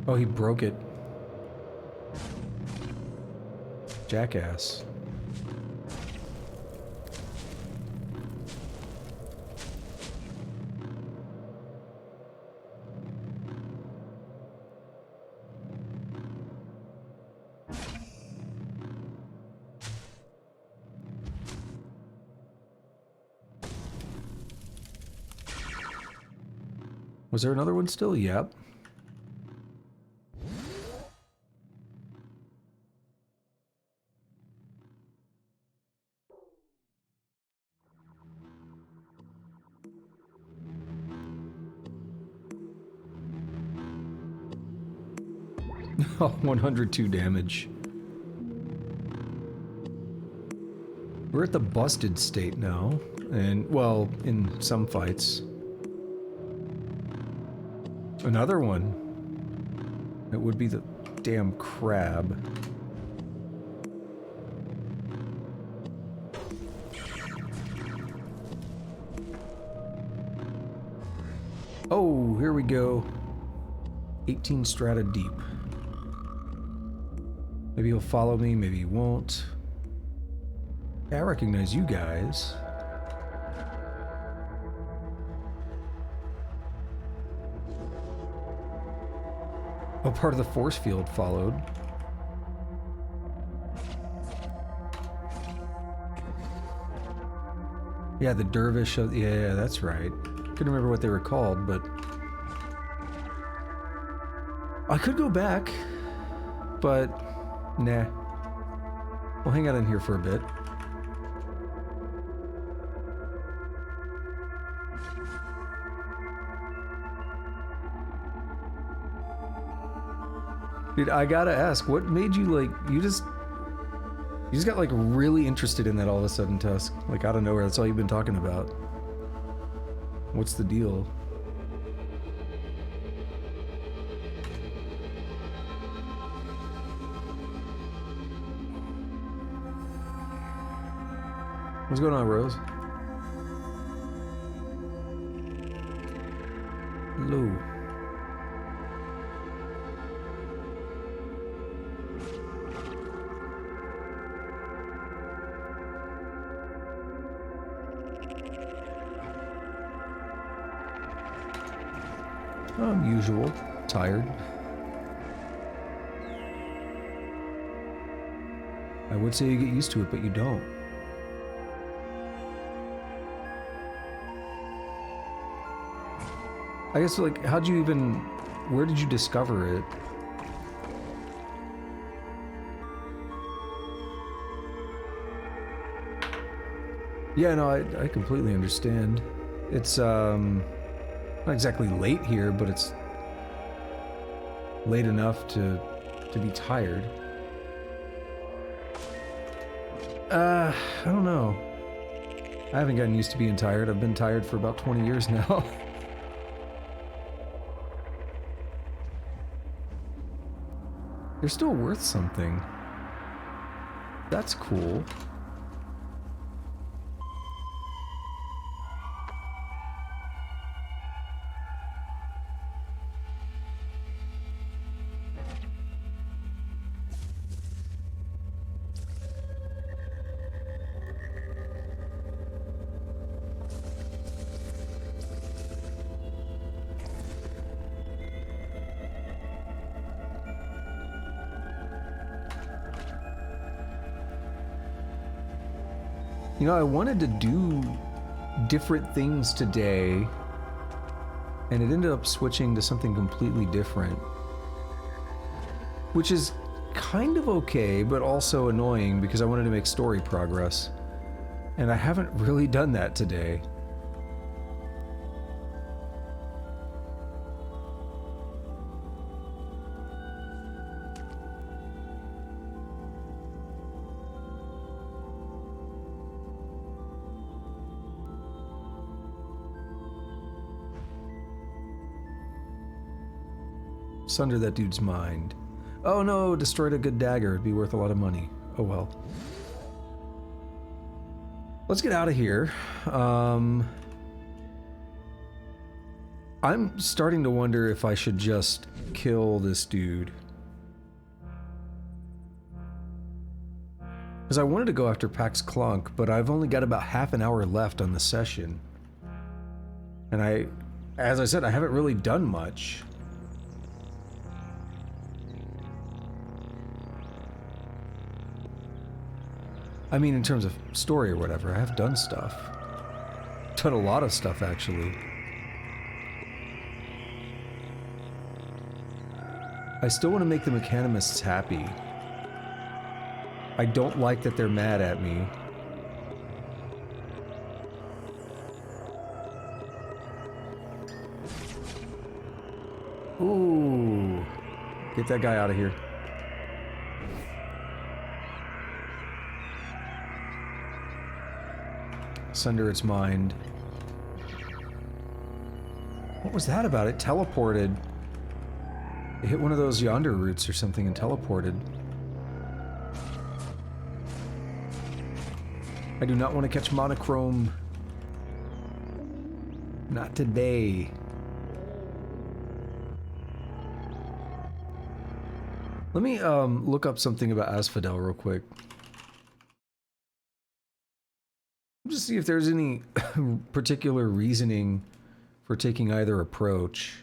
Oh, he broke it. Jackass. Was there another one still? Yep. Oh, 102 damage. We're at the busted state now, and, well, in some fights. Another one. It would be the damn crab. Oh, here we go. 18 strata deep. Maybe he'll follow me, maybe he won't. Yeah, I recognize you guys. Oh, part of the force field followed. Yeah, the dervish of, yeah, that's right. Couldn't remember what they were called, but I could go back, but nah. We'll hang out in here for a bit. Dude, I gotta ask, what made you, like, you just got, like, really interested in that all of a sudden, Tusk? Like, out of nowhere, that's all you've been talking about. What's the deal? What's going on, Rose? Hello. Usual. Tired. I would say you get used to it, but you don't. I guess, like, how'd you even... Where did you discover it? Yeah, no, I completely understand. It's, not exactly late here, but it's late enough to be tired. I don't know. I haven't gotten used to being tired. I've been tired for about 20 years now. They're still worth something. That's cool. You know, I wanted to do different things today, and it ended up switching to something completely different. Which is kind of okay, but also annoying because I wanted to make story progress. And I haven't really done that today. Sunder that dude's mind. Oh no, destroyed a good dagger. It'd be worth a lot of money. Oh well. let's get out of here. I'm starting to wonder if I should just kill this dude. Because I wanted to go after Pax Clunk, but I've only got about half an hour left on the session. And as I said, I haven't really done much. I mean, in terms of story or whatever, I have done stuff. Done a lot of stuff, actually. I still want to make the Mechanimists happy. I don't like that they're mad at me. Ooh. Get that guy out of here. Sunder its mind. What was that about? It teleported. It hit one of those yonder roots or something and teleported. I do not want to catch monochrome. Not today. Let me look up something about Asphodel real quick. Just see if there's any particular reasoning for taking either approach.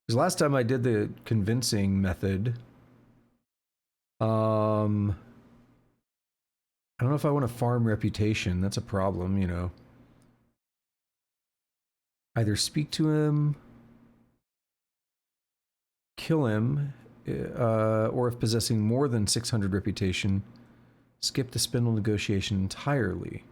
Because last time I did the convincing method, I don't know if I want to farm reputation. That's a problem, you know. Either speak to him, kill him, or if possessing more than 600 reputation, skip the spindle negotiation entirely.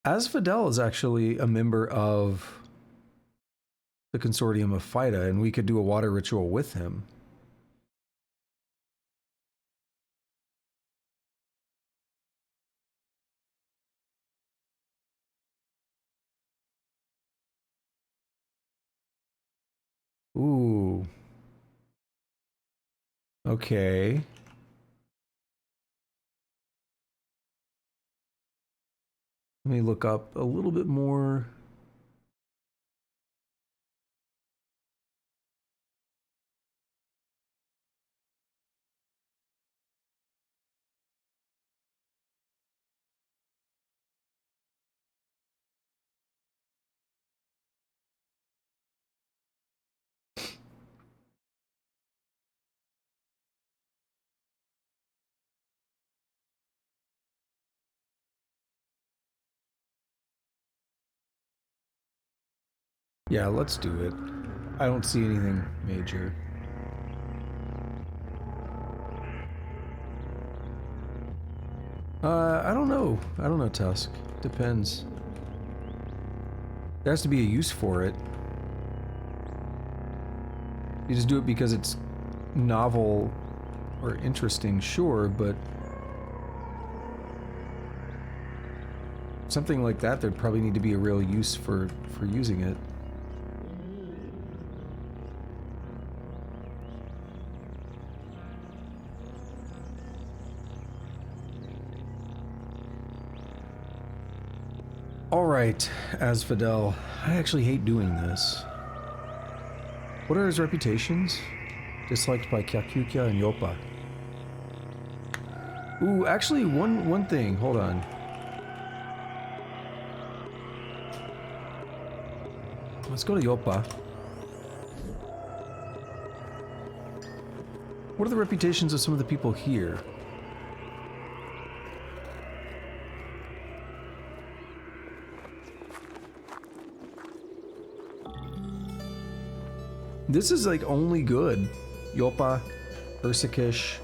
Asphodel is actually a member of the Consortium of Phyta, and we could do a water ritual with him. Ooh. Okay. Let me look up a little bit more. Yeah, let's do it. I don't see anything major. I don't know. I don't know, Tusk. Depends. There has to be a use for it. You just do it because it's novel or interesting, sure, but something like that, there'd probably need to be a real use for using it. Alright, Asphodel. I actually hate doing this. What are his reputations? Disliked by Kyakukia and Yopa. Ooh, actually, one thing. Hold on. Let's go to Yopa. What are the reputations of some of the people here? This is like only good. Yopa, Ursakish,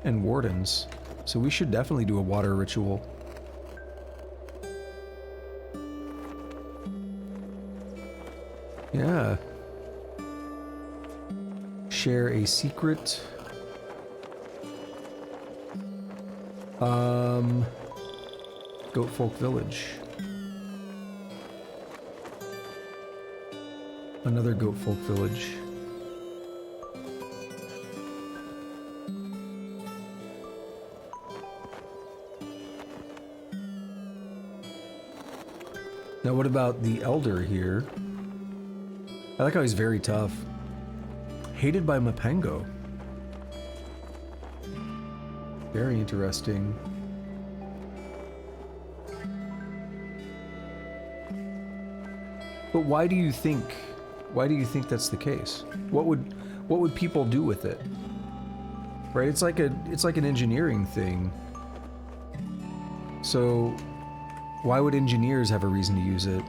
and Wardens. So we should definitely do a water ritual. Yeah. Share a secret. Goat Folk Village. Another goat folk village. Now what about the elder here? I like how he's very tough. Hated by Mapango. Very interesting. But why do you think that's the case? What would people do with it? Right? It's like an engineering thing. So why would engineers have a reason to use it?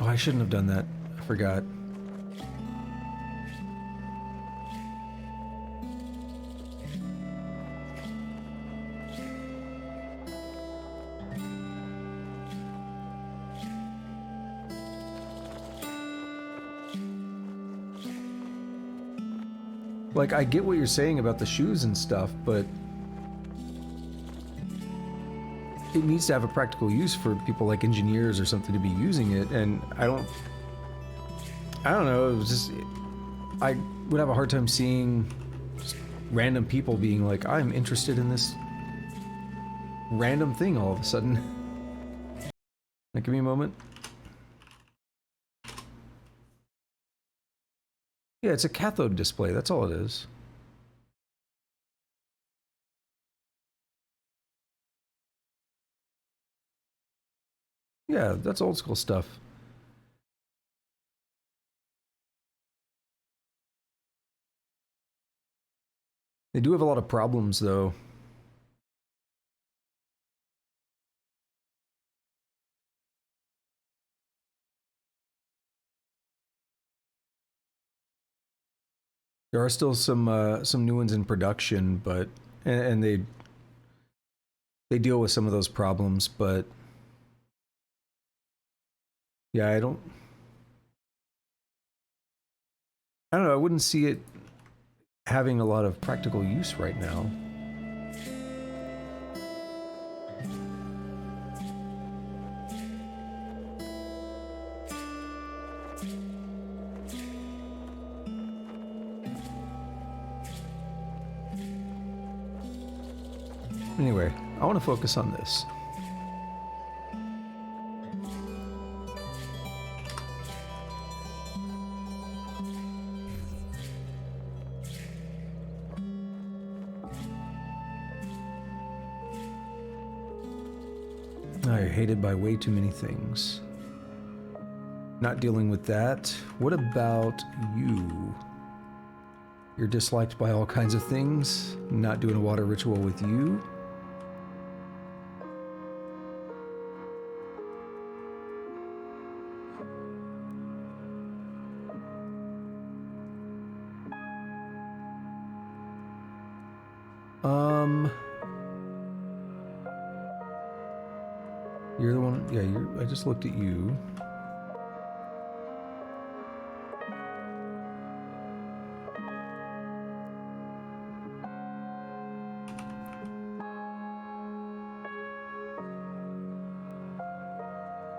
Oh, I shouldn't have done that. I forgot. Like, I get what you're saying about the shoes and stuff, but it needs to have a practical use for people like engineers or something to be using it, and I don't know, it was just, I would have a hard time seeing just random people being like, I'm interested in this random thing all of a sudden. Like, give me a moment. Yeah, it's a cathode display, that's all it is. Yeah, that's old school stuff. They do have a lot of problems, though. There are still some new ones in production, but and they deal with some of those problems, but yeah, I don't know, I wouldn't see it having a lot of practical use right now. Anyway, I want to focus on this. You're hated by way too many things. Not dealing with that. What about you? You're disliked by all kinds of things. Not doing a water ritual with you. You're the one, yeah, I just looked at you.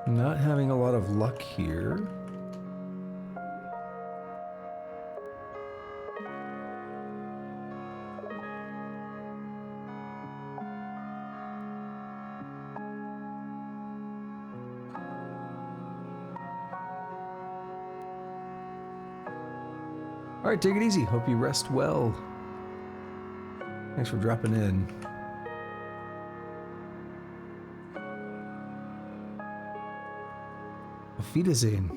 Not having a lot of luck here. Alright, take it easy. Hope you rest well. Thanks for dropping in. Auf Wiedersehen.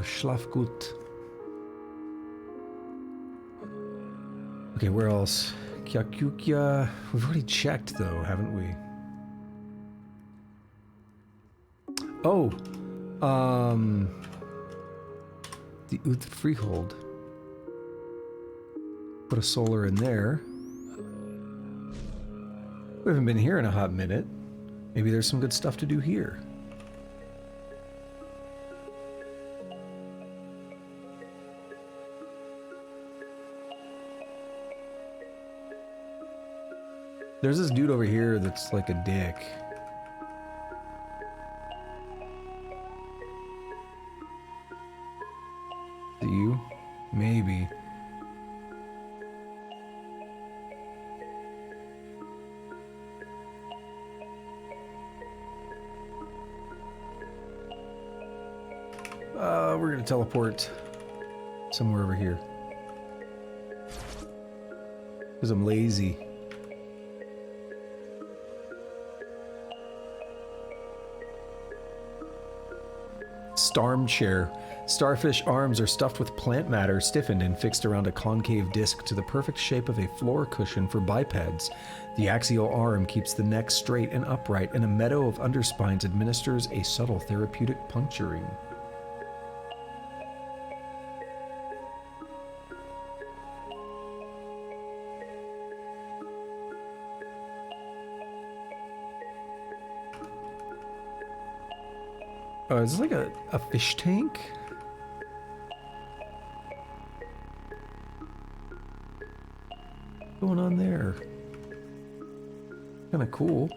Schlaf gut. Okay, where else? Kyakukia. We've already checked though, haven't we? Oh, the Uth Freehold. Put a solar in there. We haven't been here in a hot minute. Maybe there's some good stuff to do here. There's this dude over here that's like a dick. Do you? Maybe. We're gonna teleport somewhere over here. Because I'm lazy. Starm chair. Starfish arms are stuffed with plant matter, stiffened and fixed around a concave disc to the perfect shape of a floor cushion for bipeds. The axial arm keeps the neck straight and upright, and a meadow of underspines administers a subtle therapeutic puncturing. Is this like a fish tank? What's going on there? Kinda cool.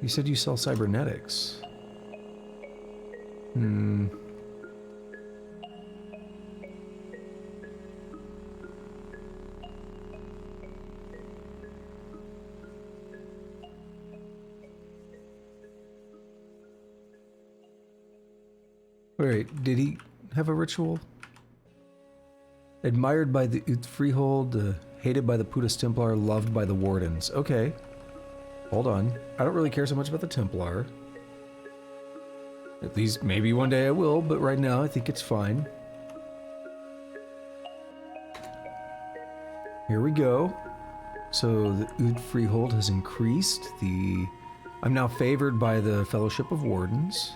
You said you sell cybernetics. Wait, did he have a ritual? Admired by the Freehold, hated by the Putus Templar, loved by the Wardens. Okay. Hold on. I don't really care so much about the Templar. At least maybe one day I will, but right now I think it's fine. Here we go. So the Ood Freehold has increased. I'm now favored by the Fellowship of Wardens.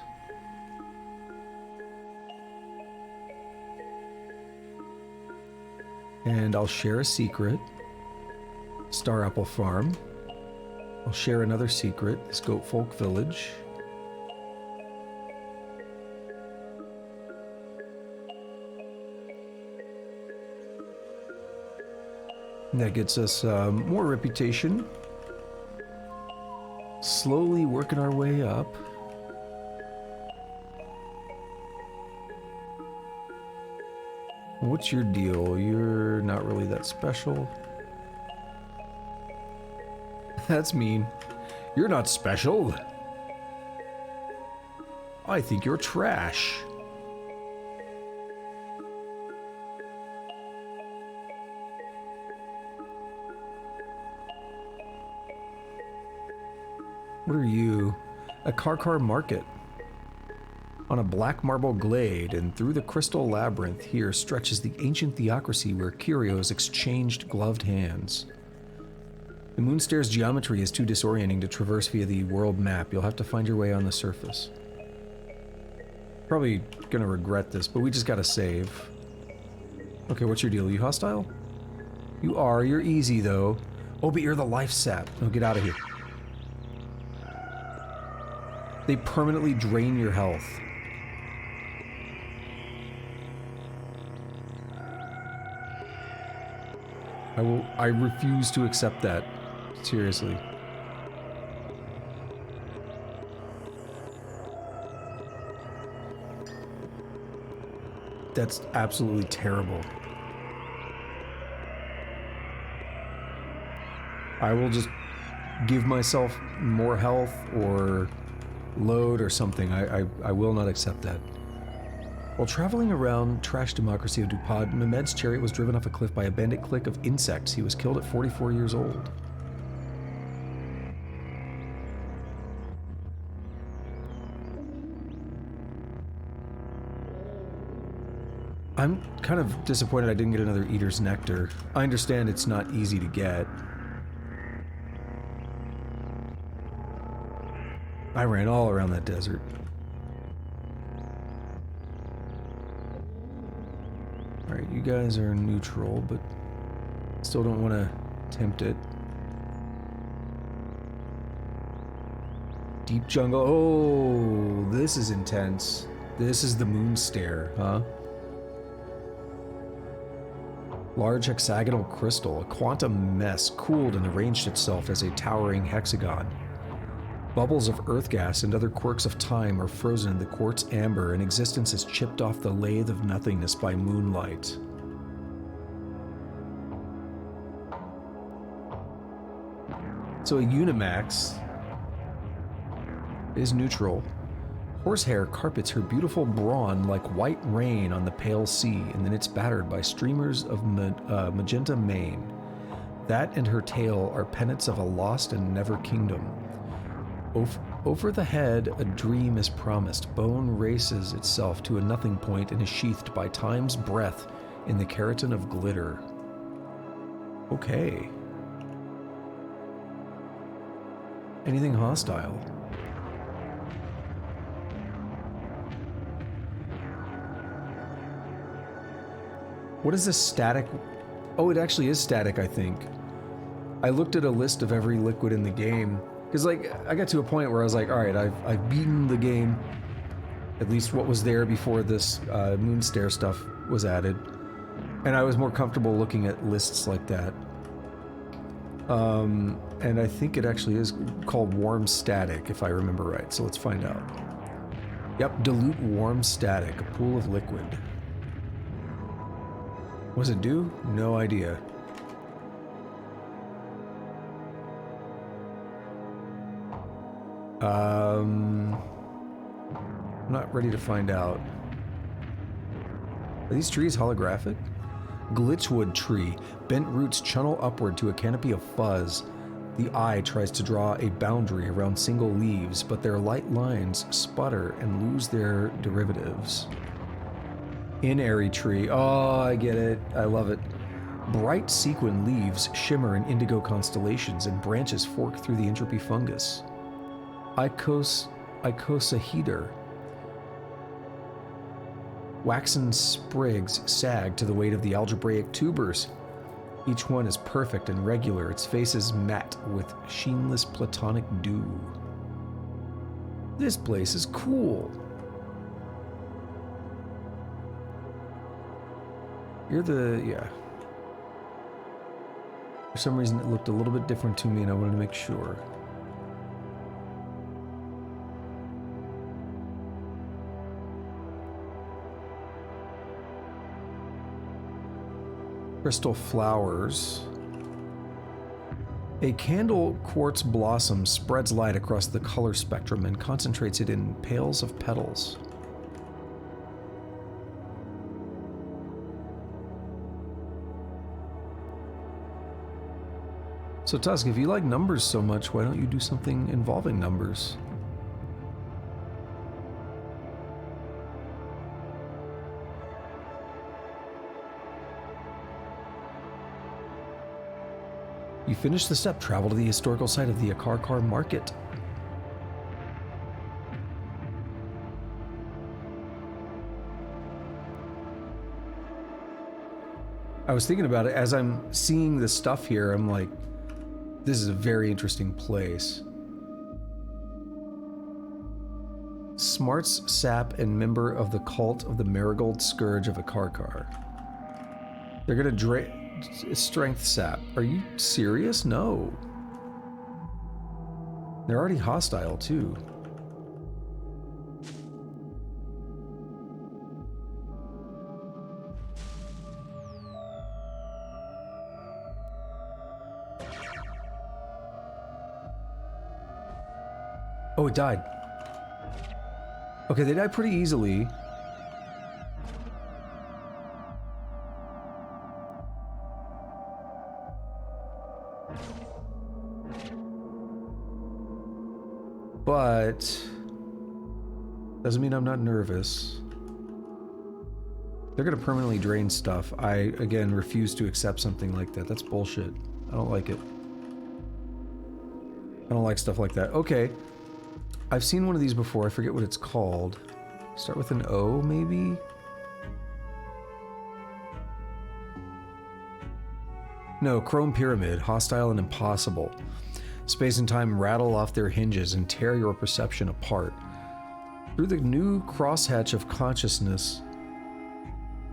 And I'll share a secret. Star Apple Farm. I'll share another secret. This Goat Folk Village. And that gets us more reputation. Slowly working our way up. What's your deal? You're not really that special. That's mean. You're not special. I think you're trash. What are you? A Karkar market. On a black marble glade and through the crystal labyrinth here stretches the ancient theocracy where curios exchanged gloved hands. The Moonstair's geometry is too disorienting to traverse via the world map. You'll have to find your way on the surface. Probably gonna regret this, but we just gotta save. Okay, what's your deal? Are you hostile? You are. You're easy, though. Oh, but you're the life sap. No, get out of here. They permanently drain your health. I refuse to accept that. Seriously. That's absolutely terrible. I will just give myself more health or load or something. I will not accept that. While traveling around trash democracy of DuPont, Mehmed's chariot was driven off a cliff by a bandit clique of insects. He was killed at 44 years old. I'm kind of disappointed I didn't get another Eater's Nectar. I understand it's not easy to get. I ran all around that desert. Alright, you guys are neutral, but still don't want to tempt it. Deep jungle. Oh, this is intense. This is the moon stare, huh? Large hexagonal crystal, a quantum mess, cooled and arranged itself as a towering hexagon. Bubbles of earth gas and other quirks of time are frozen in the quartz amber, and existence is chipped off the lathe of nothingness by moonlight. So a Unimax is neutral. Horsehair carpets her beautiful brawn like white rain on the pale sea, and then it's battered by streamers of magenta mane. That and her tail are pennants of a lost and never kingdom. Over the head, a dream is promised. Bone races itself to a nothing point and is sheathed by time's breath in the keratin of glitter. Okay. Anything hostile? What is this static? Oh, it actually is static, I think. I looked at a list of every liquid in the game, because like I got to a point where I was like, all right, I've beaten the game, at least what was there before this Moonstare stuff was added, and I was more comfortable looking at lists like that. And I think it actually is called warm static, if I remember right, so let's find out. Yep, dilute warm static, a pool of liquid. What does it do? No idea. I'm not ready to find out. Are these trees holographic? Glitchwood tree. Bent roots channel upward to a canopy of fuzz. The eye tries to draw a boundary around single leaves, but their light lines sputter and lose their derivatives. In-airy tree. Oh, I get it. I love it. Bright sequin leaves shimmer in indigo constellations, and branches fork through the entropy fungus. Icosahedra. Waxen sprigs sag to the weight of the algebraic tubers. Each one is perfect and regular, its face is matte with sheenless platonic dew. This place is cool. Yeah. For some reason it looked a little bit different to me and I wanted to make sure. Crystal flowers. A candle quartz blossom spreads light across the color spectrum and concentrates it in pails of petals. So Tusk, if you like numbers so much, why don't you do something involving numbers? You finish the step, travel to the historical site of the Akarkar Market. I was thinking about it as I'm seeing the stuff here, I'm like, this is a very interesting place. Smarts sap and member of the cult of the Marigold Scourge of Akarkar. They're gonna drain strength sap. Are you serious? No. They're already hostile too. Oh, it died. Okay, they died pretty easily. But doesn't mean I'm not nervous. They're gonna permanently drain stuff. I, again, refuse to accept something like that. That's bullshit. I don't like it. I don't like stuff like that. Okay. I've seen one of these before. I forget what it's called. Start with an O, maybe? No, Chrome Pyramid. Hostile and impossible. Space and time rattle off their hinges and tear your perception apart. Through the new crosshatch of consciousness,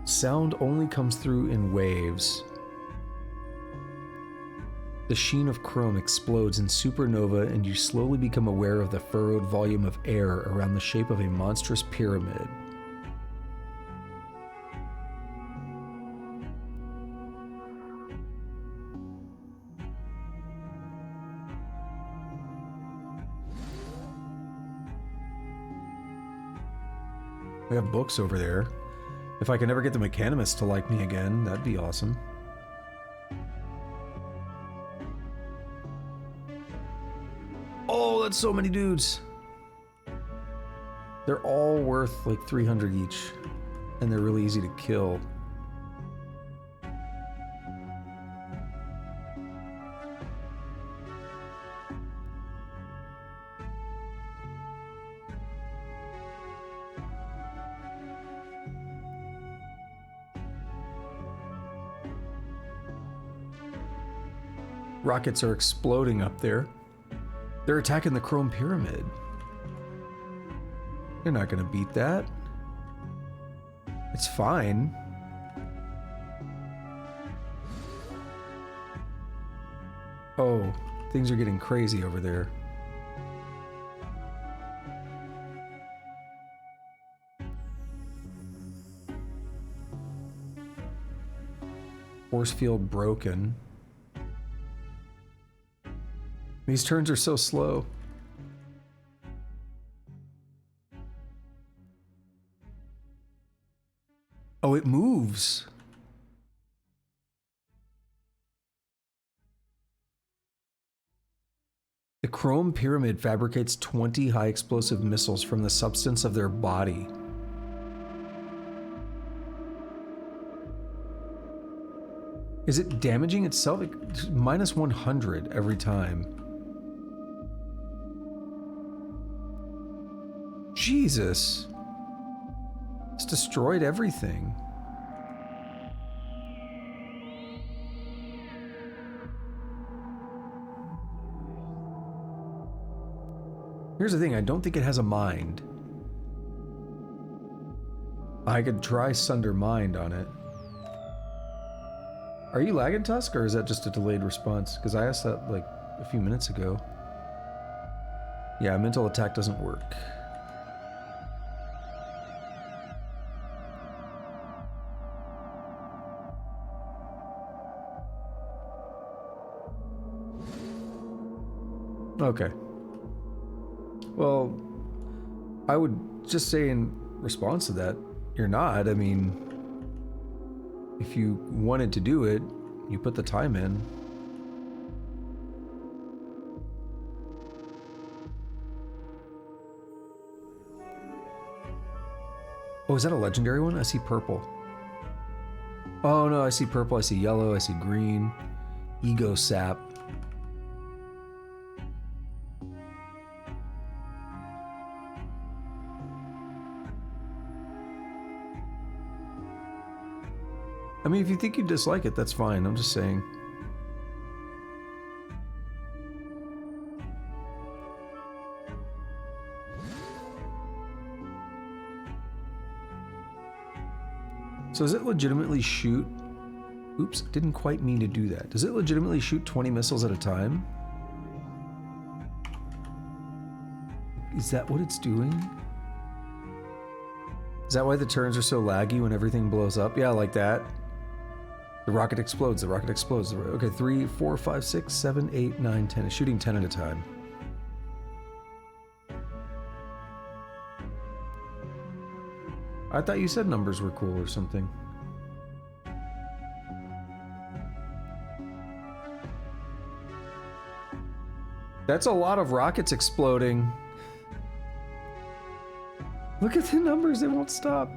sound only comes through in waves. The sheen of chrome explodes in supernova, and you slowly become aware of the furrowed volume of air around the shape of a monstrous pyramid. We have books over there. If I can ever get the Mechanimist to like me again, that'd be awesome. Oh, that's so many dudes. They're all worth like 300 each, and they're really easy to kill. Rockets are exploding up there. They're attacking the Chrome Pyramid. You're not gonna beat that. It's fine. Oh, things are getting crazy over there. Force field broken. These turns are so slow. Oh, it moves. The Chrome Pyramid fabricates 20 high explosive missiles from the substance of their body. Is it damaging itself? Minus 100 every time. Jesus. It's destroyed everything. Here's the thing, I don't think it has a mind. I could try Sunder Mind on it. Are you lagging, Tusk, or is that just a delayed response? Because I asked that like a few minutes ago. Yeah, mental attack doesn't work. Okay. Well, I would just say in response to that, you're not. I mean, if you wanted to do it, you put the time in. Oh, is that a legendary one? I see purple. Oh no, I see purple, I see yellow, I see green. Ego sap. I mean, if you think you dislike it, that's fine. I'm just saying. So does it legitimately shoot? Oops, didn't quite mean to do that. Does it legitimately shoot 20 missiles at a time? Is that what it's doing? Is that why the turns are so laggy when everything blows up? Yeah, like that. The rocket explodes, the rocket explodes. Okay, 3, 4, 5, 6, 7, 8, 9, 10. It's shooting 10 at a time. I thought you said numbers were cool or something. That's a lot of rockets exploding. Look at the numbers, they won't stop.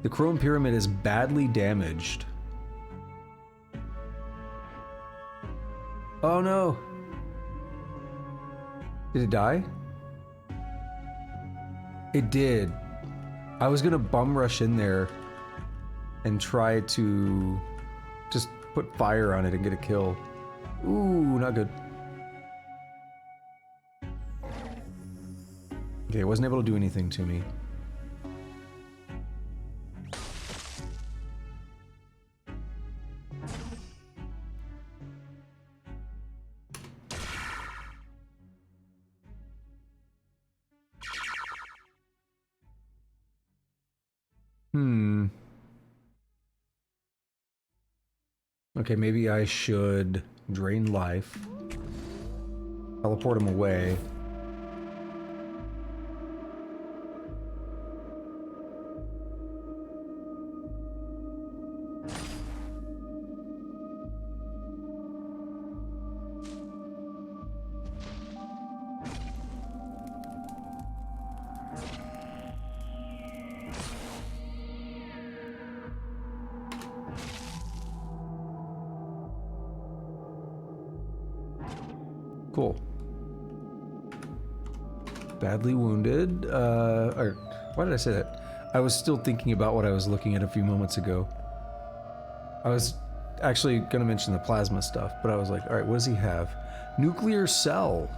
The Chrome Pyramid is badly damaged. Oh no. Did it die? It did. I was gonna bum rush in there and try to just put fire on it and get a kill. Ooh, not good. Okay, I wasn't able to do anything to me. Okay, maybe I should drain life. Teleport him away. Cool. Badly wounded. Or why did I say that? I was still thinking about what I was looking at a few moments ago. I was actually going to mention the plasma stuff, but I was like, alright, what does he have? Nuclear cell.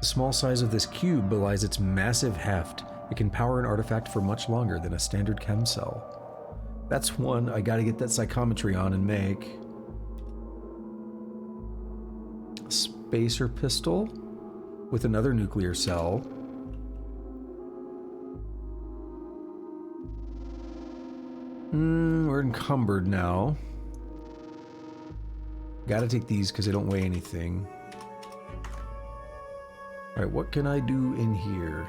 The small size of this cube belies its massive heft. It can power an artifact for much longer than a standard chem cell. That's one I gotta get that psychometry on and make. Spacer pistol with another nuclear cell. We're encumbered now. Gotta take these because they don't weigh anything. Alright, what can I do in here?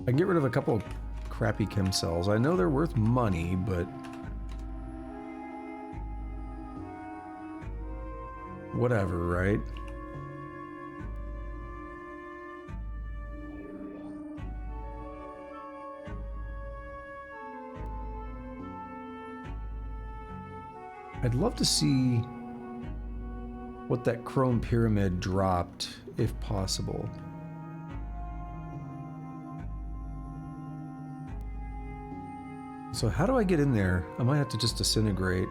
I can get rid of a couple of crappy chem cells. I know they're worth money, but whatever, right? I'd love to see what that chrome pyramid dropped, if possible. So how do I get in there? I might have to just disintegrate.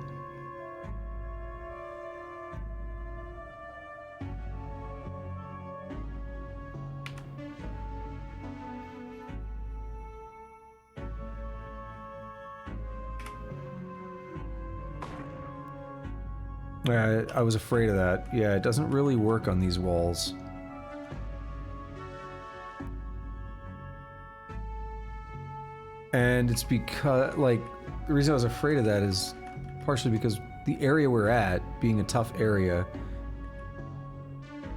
Yeah, I was afraid of that. Yeah, it doesn't really work on these walls. And it's because, like, the reason I was afraid of that is partially because the area we're at, being a tough area,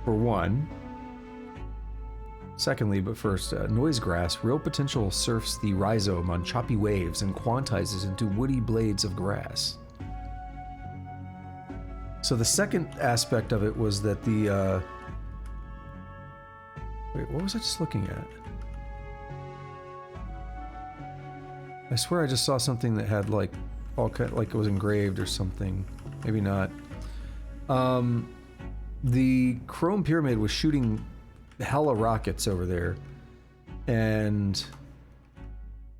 for one. Secondly, but first, noise grass, real potential surfs the rhizome on choppy waves and quantizes into woody blades of grass. So the second aspect of it was that the, wait, what was I just looking at? I swear I just saw something that had like all kind, like it was engraved or something. Maybe not. The chrome pyramid was shooting hella rockets over there, and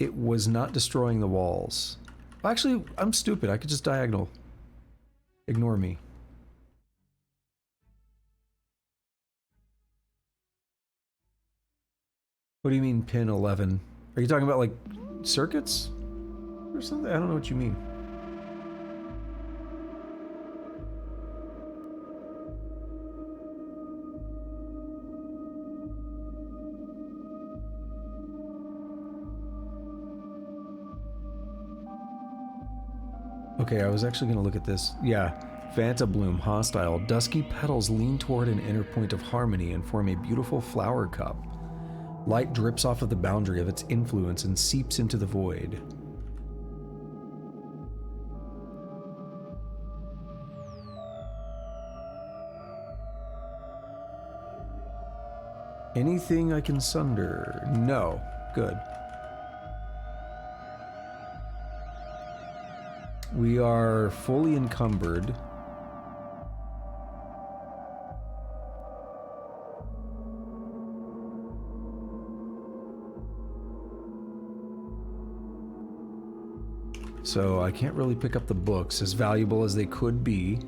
it was not destroying the walls. Actually, I'm stupid. I could just diagonal. Ignore me. What do you mean pin 11? Are you talking about like circuits or something? I don't know what you mean. Okay, I was actually going to look at this. Yeah, Fanta Bloom, hostile. Dusky petals lean toward an inner point of harmony and form a beautiful flower cup. Light drips off of the boundary of its influence and seeps into the void. Anything I can sunder? No. Good. We are fully encumbered. So I can't really pick up the books, as valuable as they could be.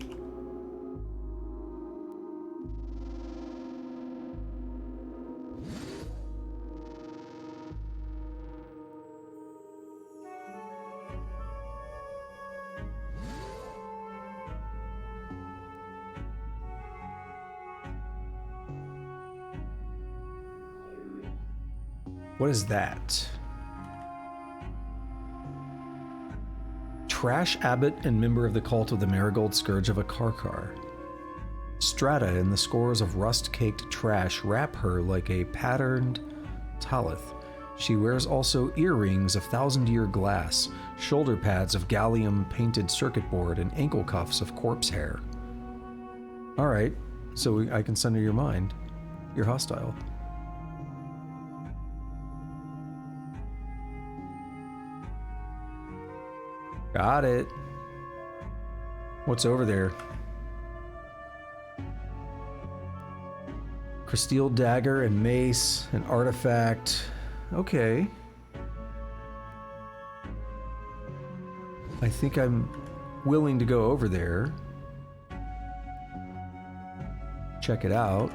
What is that? Trash abbot and member of the cult of the Marigold Scourge of Akarkar. Strata and the scores of rust-caked trash wrap her like a patterned talith. She wears also earrings of thousand-year glass, shoulder pads of gallium-painted circuit board, and ankle cuffs of corpse hair. Alright, so I can send her your mind. You're hostile. Got it. What's over there? Crysteel dagger and mace, an artifact. Okay. I think I'm willing to go over there. Check it out.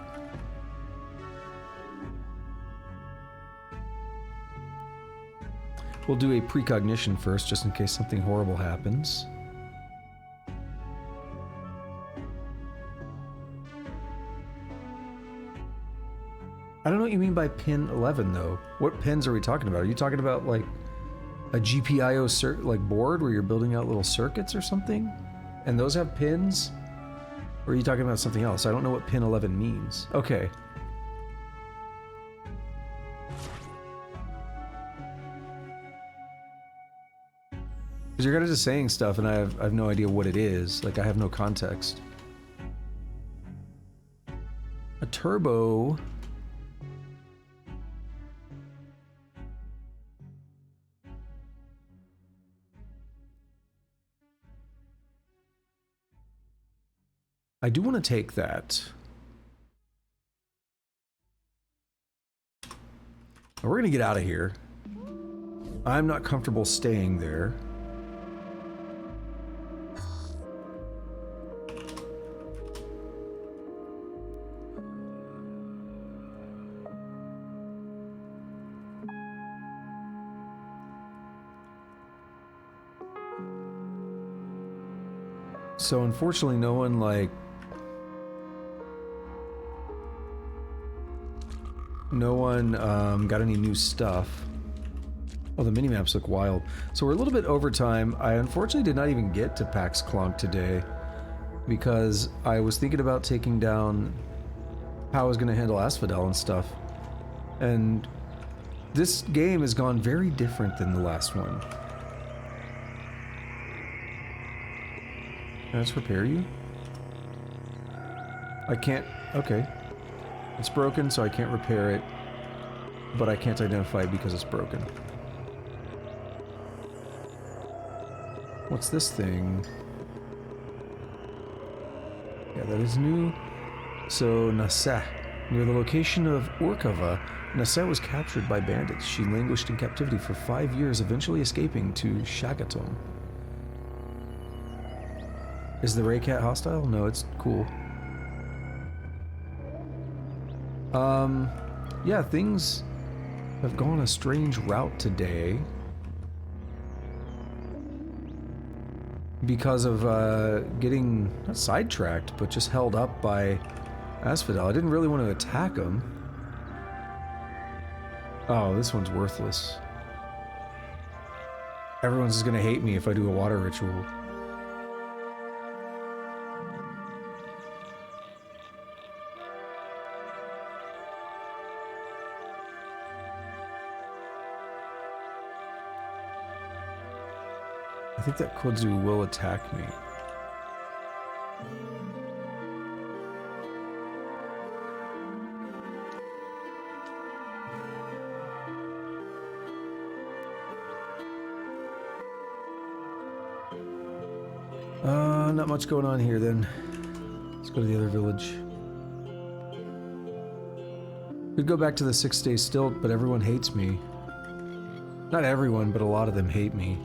We'll do a precognition first, just in case something horrible happens. I don't know what you mean by pin 11, though. What pins are we talking about? Are you talking about, like, a GPIO like board where you're building out little circuits or something? And those have pins? Or are you talking about something else? I don't know what pin 11 means. Okay. Because you're kind of just saying stuff and I have no idea what it is. Like, I have no context. A turbo. I do want to take that. We're going to get out of here. I'm not comfortable staying there. So unfortunately, no one, like... No one got any new stuff. Oh, the minimaps look wild. So we're a little bit over time. I unfortunately did not even get to Pax Clonk today because I was thinking about taking down how I was going to handle Asphodel and stuff. And this game has gone very different than the last one. Can I just repair you? I can't... Okay. It's broken, so I can't repair it. But I can't identify it because it's broken. What's this thing? Yeah, that is new. So, Nasa. Near the location of Urkava, Nasa was captured by bandits. She languished in captivity for 5 years, eventually escaping to Shagaton. Is the Ray Cat hostile? No, it's cool. Yeah, things have gone a strange route today. Because of, getting, not sidetracked, but just held up by Asphodel. I didn't really want to attack him. Oh, this one's worthless. Everyone's just gonna hate me if I do a water ritual. I think that Kodzu will attack me. Not much going on here then. Let's go to the other village. We'd go back to the 6-day stilt, but everyone hates me. Not everyone, but a lot of them hate me.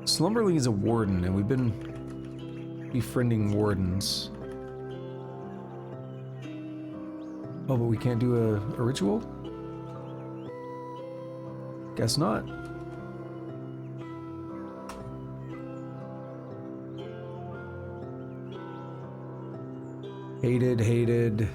Slumberling is a warden, and we've been befriending wardens. Oh, but we can't do a ritual? Guess not. Hated, hated.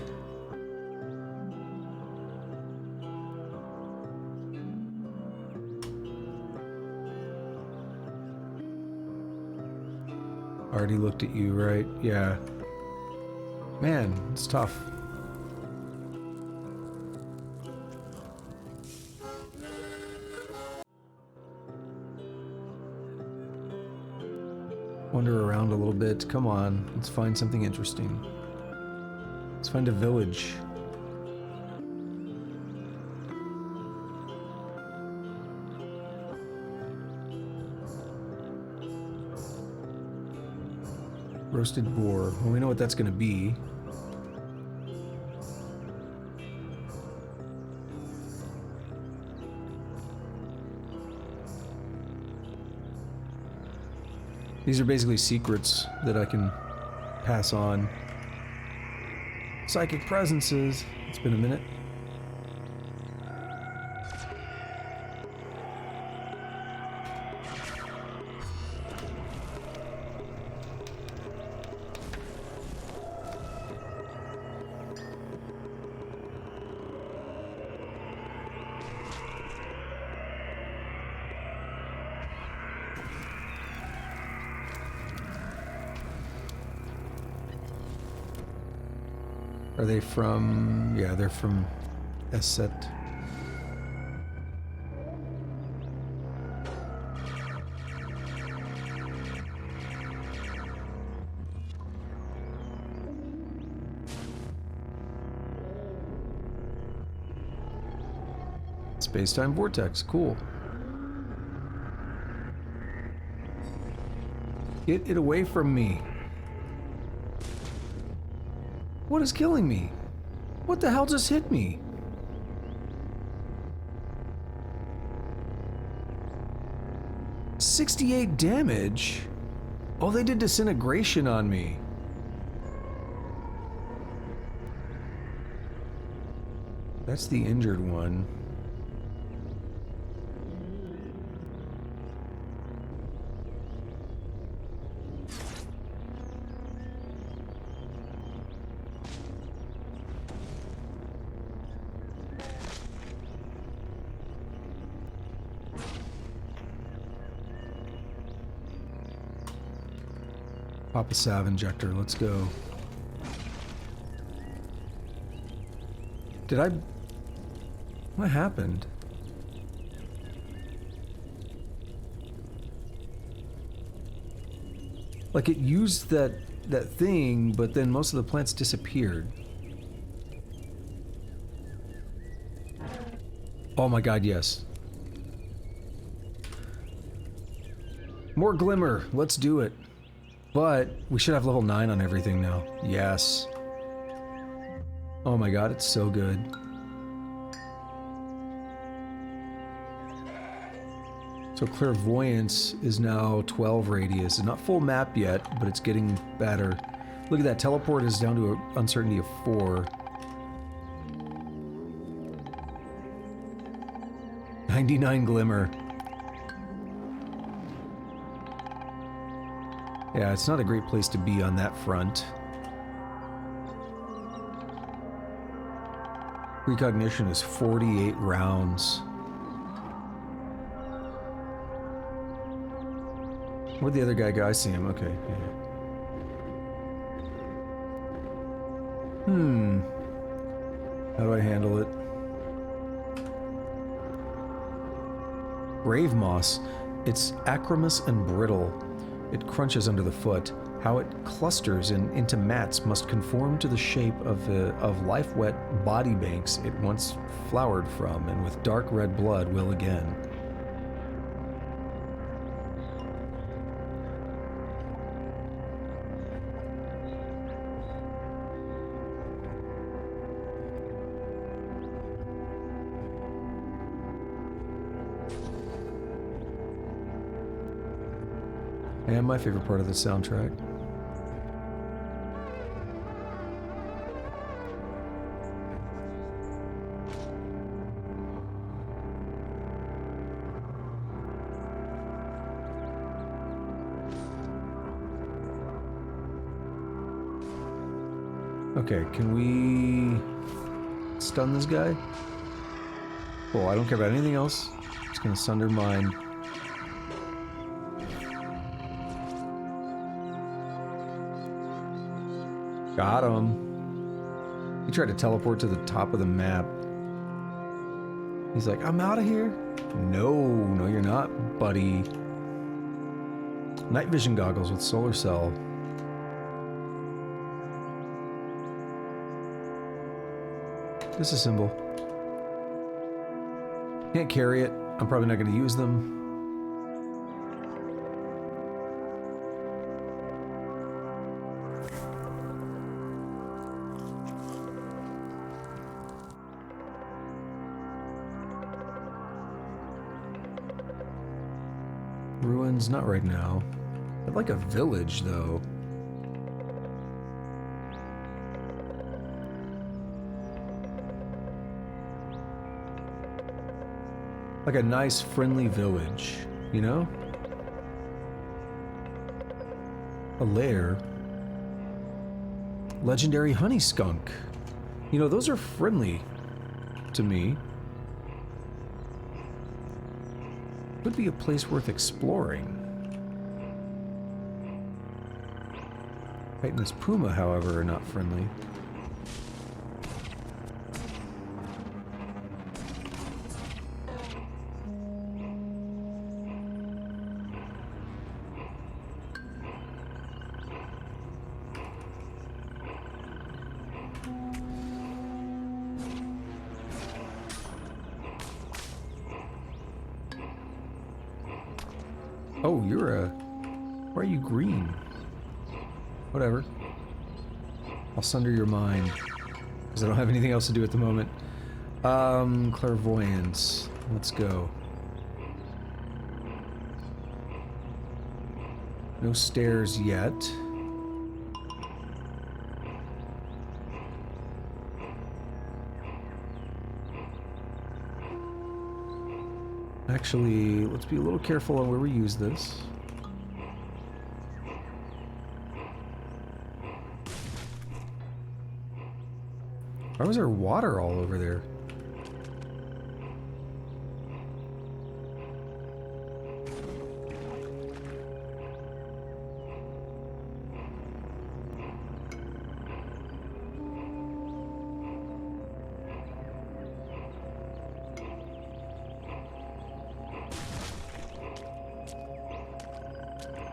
Already looked at you, right? Yeah. Man, it's tough. Wander around a little bit. Come on, let's find something interesting. Let's find a village. Roasted boar. Well, we know what that's going to be. These are basically secrets that I can pass on. Psychic presences. It's been a minute. Are they from... yeah, they're from Esset. Space-time vortex, cool. Get it away from me. What is killing me? What the hell just hit me? $68 damage? Oh, they did disintegration on me. That's the injured one. Pop a salve injector, let's go. Did I... what happened? Like it used that thing, but then most of the plants disappeared. Oh my god, yes. More glimmer, let's do it. But we should have level 9 on everything now. Yes. Oh my god, it's so good. So clairvoyance is now 12 radius. It's not full map yet, but it's getting better. Look at that, teleport is down to an uncertainty of 4. 99 glimmer. Yeah, it's not a great place to be on that front. Precognition is 48 rounds. Where'd the other guy go? I see him. Okay. Yeah. How do I handle it? Grave moss. It's acromous and brittle. It crunches under the foot. How it clusters into mats must conform to the shape of life-wet body banks it once flowered from, and with dark red blood will again. And my favorite part of the soundtrack. Okay, can we stun this guy? Cool, I don't care about anything else. Just gonna sunder mine. Got him. He tried to teleport to the top of the map. He's like, I'm out of here? No, you're not, buddy. Night vision goggles with solar cell. Disassemble. Can't carry it. I'm probably not going to use them. Ruins, not right now. I'd like a village, though. Like a nice, friendly village, you know? A lair. Legendary honey skunk. You know, those are friendly to me. Would be a place worth exploring. Titanus puma, however, are not friendly. Oh, you're a... Why are you green? Whatever. I'll sunder your mind. Because I don't have anything else to do at the moment. Clairvoyance. Let's go. No stairs yet. Actually, let's be a little careful on where we use this. Why was there water all over there?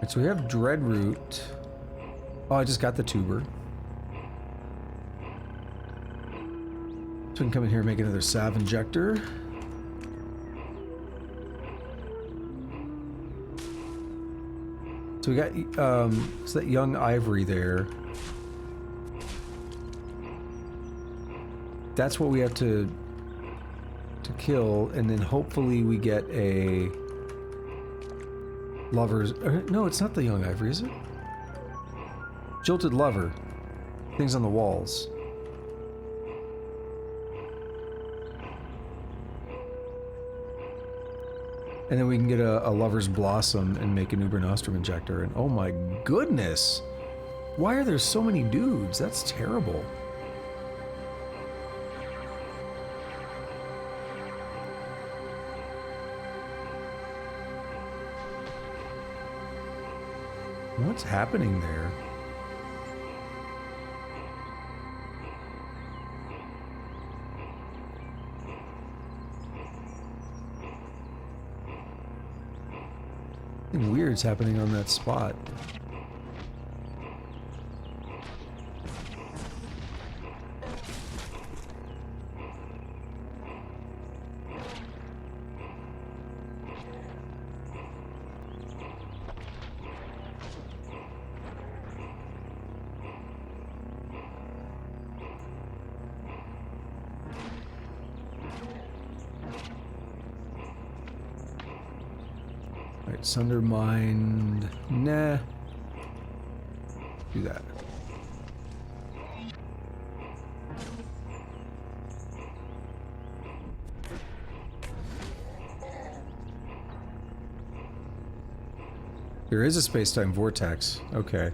So we have Dreadroot. Oh, I just got the tuber. So we can come in here and make another salve injector. So we got it's that young ivory there. That's what we have to kill, and then hopefully we get a Lovers... no, it's not the young ivory, is it? Jilted lover. Things on the walls. And then we can get a lover's blossom and make an Uber Nostrum injector. And oh my goodness! Why are there so many dudes? That's terrible. What's happening there? Something weird's happening on that spot. Alright, Sundermind. Nah. Do that. There is a space-time vortex. Okay.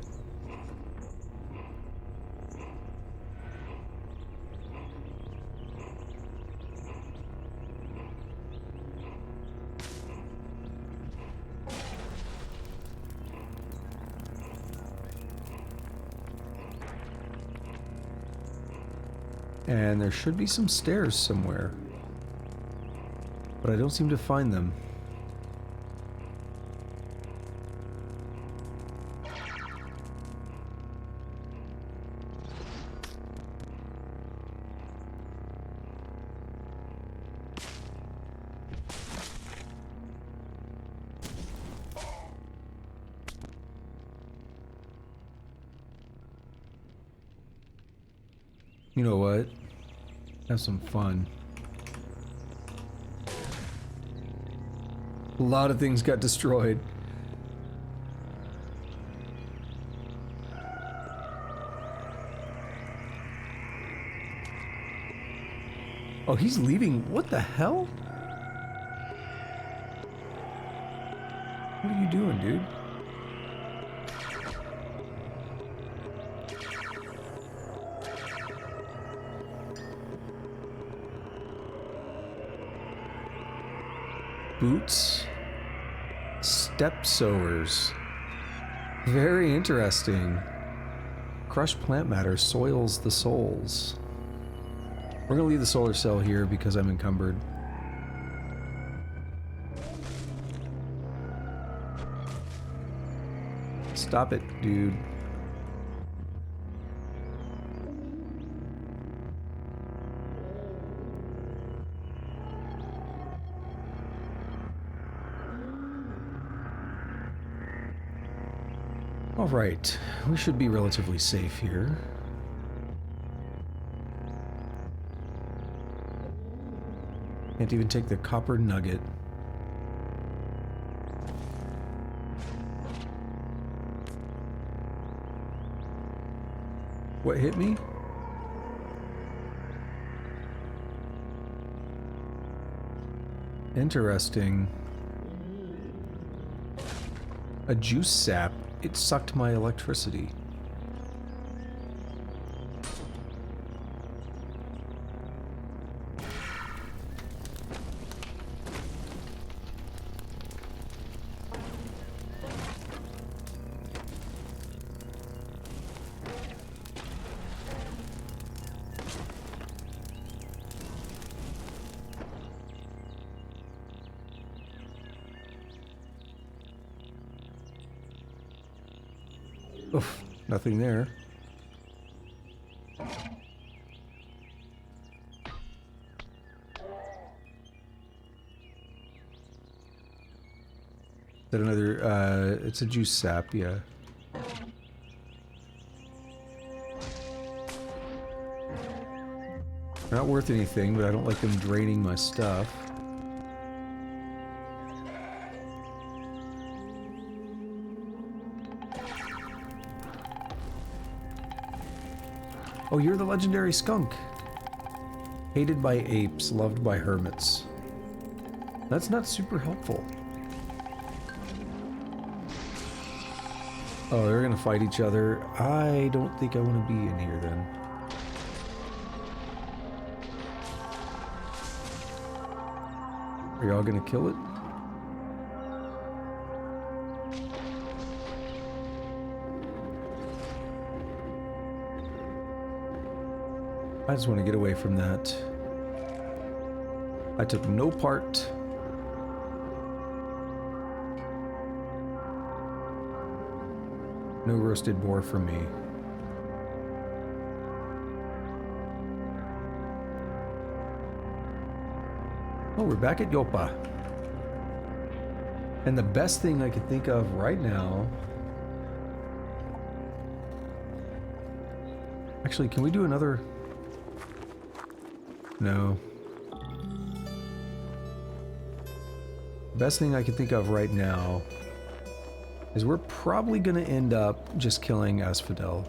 And there should be some stairs somewhere. But I don't seem to find them. You know what? Have some fun. A lot of things got destroyed. Oh, he's leaving. What the hell? What are you doing, dude? Boots, step sowers. Very interesting. Crushed plant matter soils the souls. We're gonna leave the solar cell here because I'm encumbered. Stop it, dude. Alright, we should be relatively safe here. Can't even take the copper nugget. What hit me? Interesting. A juice sap. It sucked my electricity. Oof, nothing there. Is that another, it's a juice sap, yeah. Not worth anything, but I don't like them draining my stuff. Oh, you're the legendary skunk. Hated by apes, loved by hermits. That's not super helpful. Oh, they're gonna fight each other. I don't think I want to be in here then. Are y'all gonna kill it? I just want to get away from that. I took no part. No roasted boar for me. Oh, we're back at Yopa. And the best thing I could think of right now... Actually, can we do another... No. Best thing I can think of right now is we're probably going to end up just killing Asphodel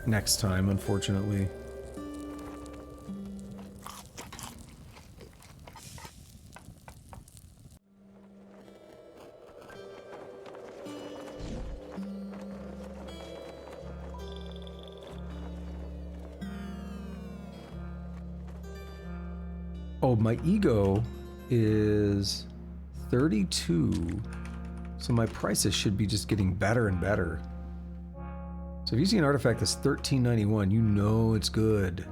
next time, unfortunately. Oh, my ego is 32, so my prices should be just getting better and better. So if you see an artifact that's $13.91, you know it's good.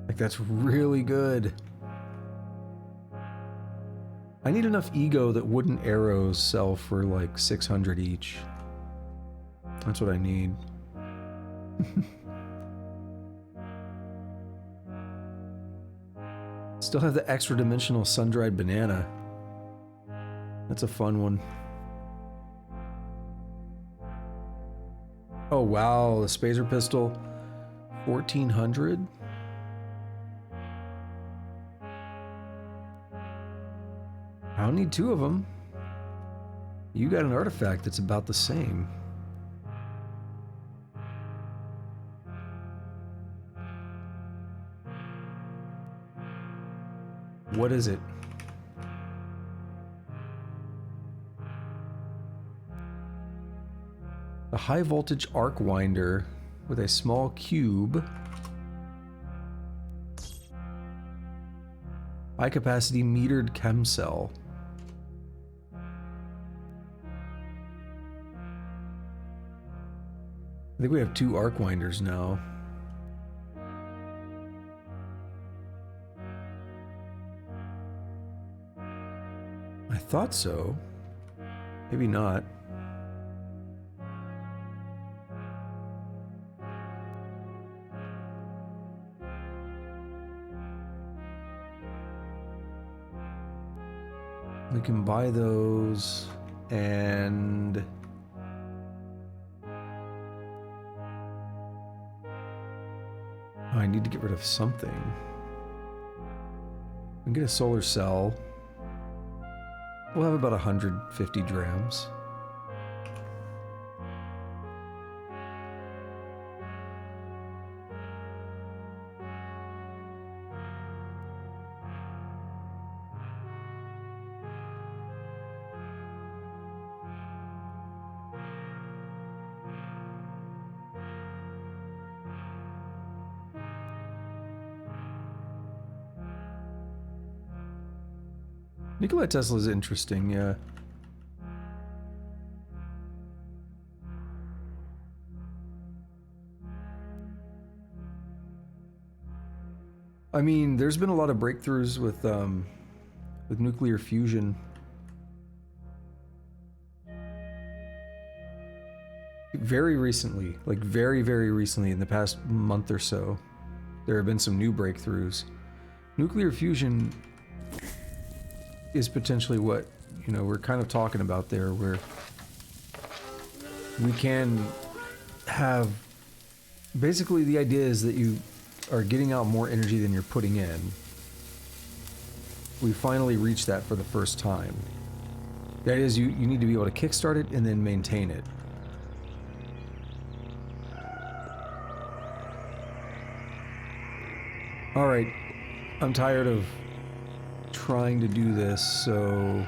Like, that's really good. I need enough ego that wooden arrows sell for like 600 each. That's what I need. Still have the extra dimensional sun-dried banana. That's a fun one. Oh wow, the Spazer pistol, 1400. I don't need two of them. You got an artifact that's about the same. What is it? A high voltage arc winder with a small cube. High capacity metered chem cell. I think we have 2 arc winders now. I thought so. Maybe not. We can buy those and... I need to get rid of something. We can get a solar cell. We'll have about 150 drams. Nikola Tesla is interesting, yeah. I mean, there's been a lot of breakthroughs with nuclear fusion. Very recently, like very, very recently, in the past month or so, there have been some new breakthroughs. Nuclear fusion is potentially what, you know, we're kind of talking about there, where we can have, basically the idea is that you are getting out more energy than you're putting in. We finally reached that for the first time. That is, you need to be able to kickstart it and then maintain it. Alright, I'm tired of trying to do this, so...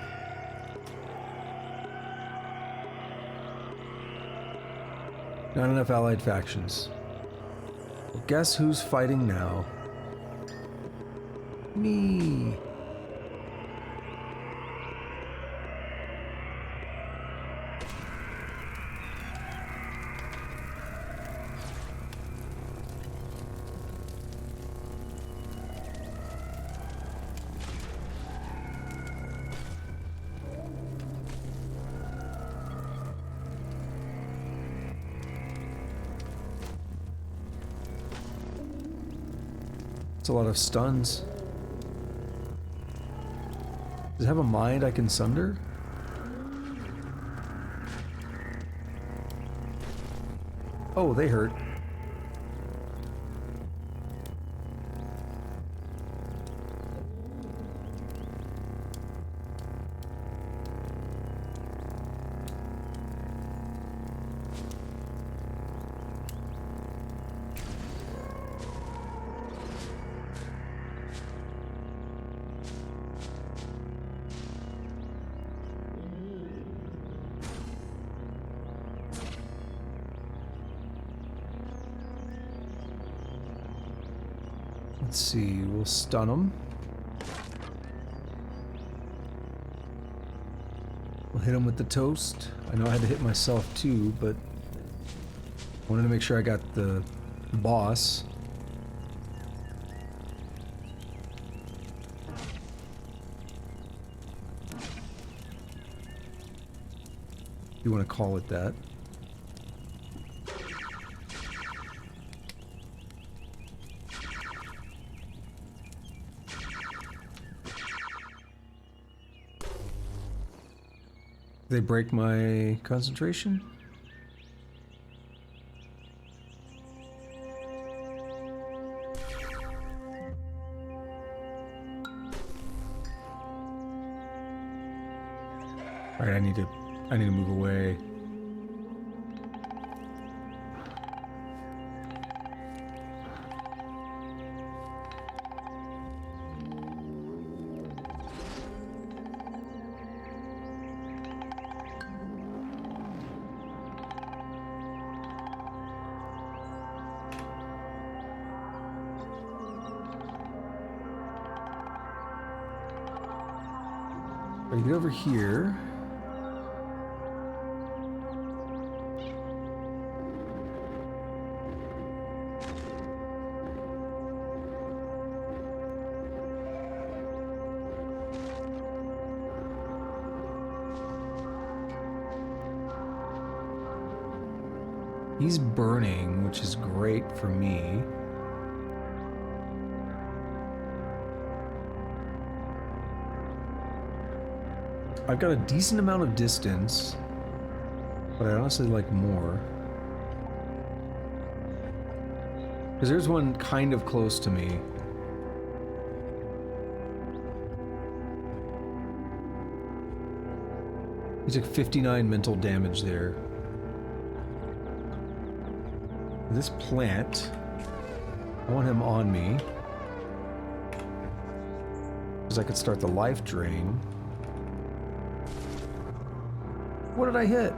Not enough allied factions. Well, guess who's fighting now? Me! A lot of stuns. Does it have a mind I can sunder? Oh, they hurt. Let's see, we'll stun them. We'll hit him with the toast. I know I had to hit myself too, but I wanted to make sure I got the boss. If you want to call it that. They break my concentration? Alright, I need to move away. Alright, get over here. He's burning, which is great for me. I've got a decent amount of distance, but I honestly like more. Because there's one kind of close to me. He took 59 mental damage there. This plant, I want him on me. Because I could start the life drain. What did I hit?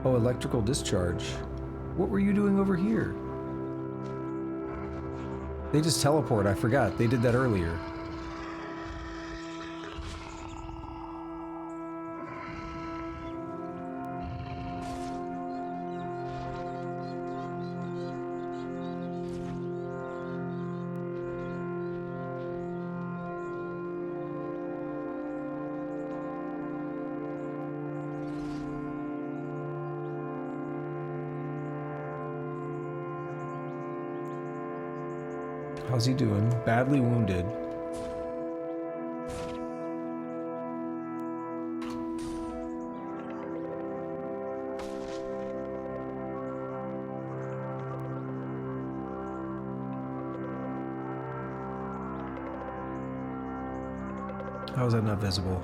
Oh, electrical discharge. What were you doing over here? They just teleport, I forgot. They did that earlier. How's he doing? Badly wounded. How is that not visible?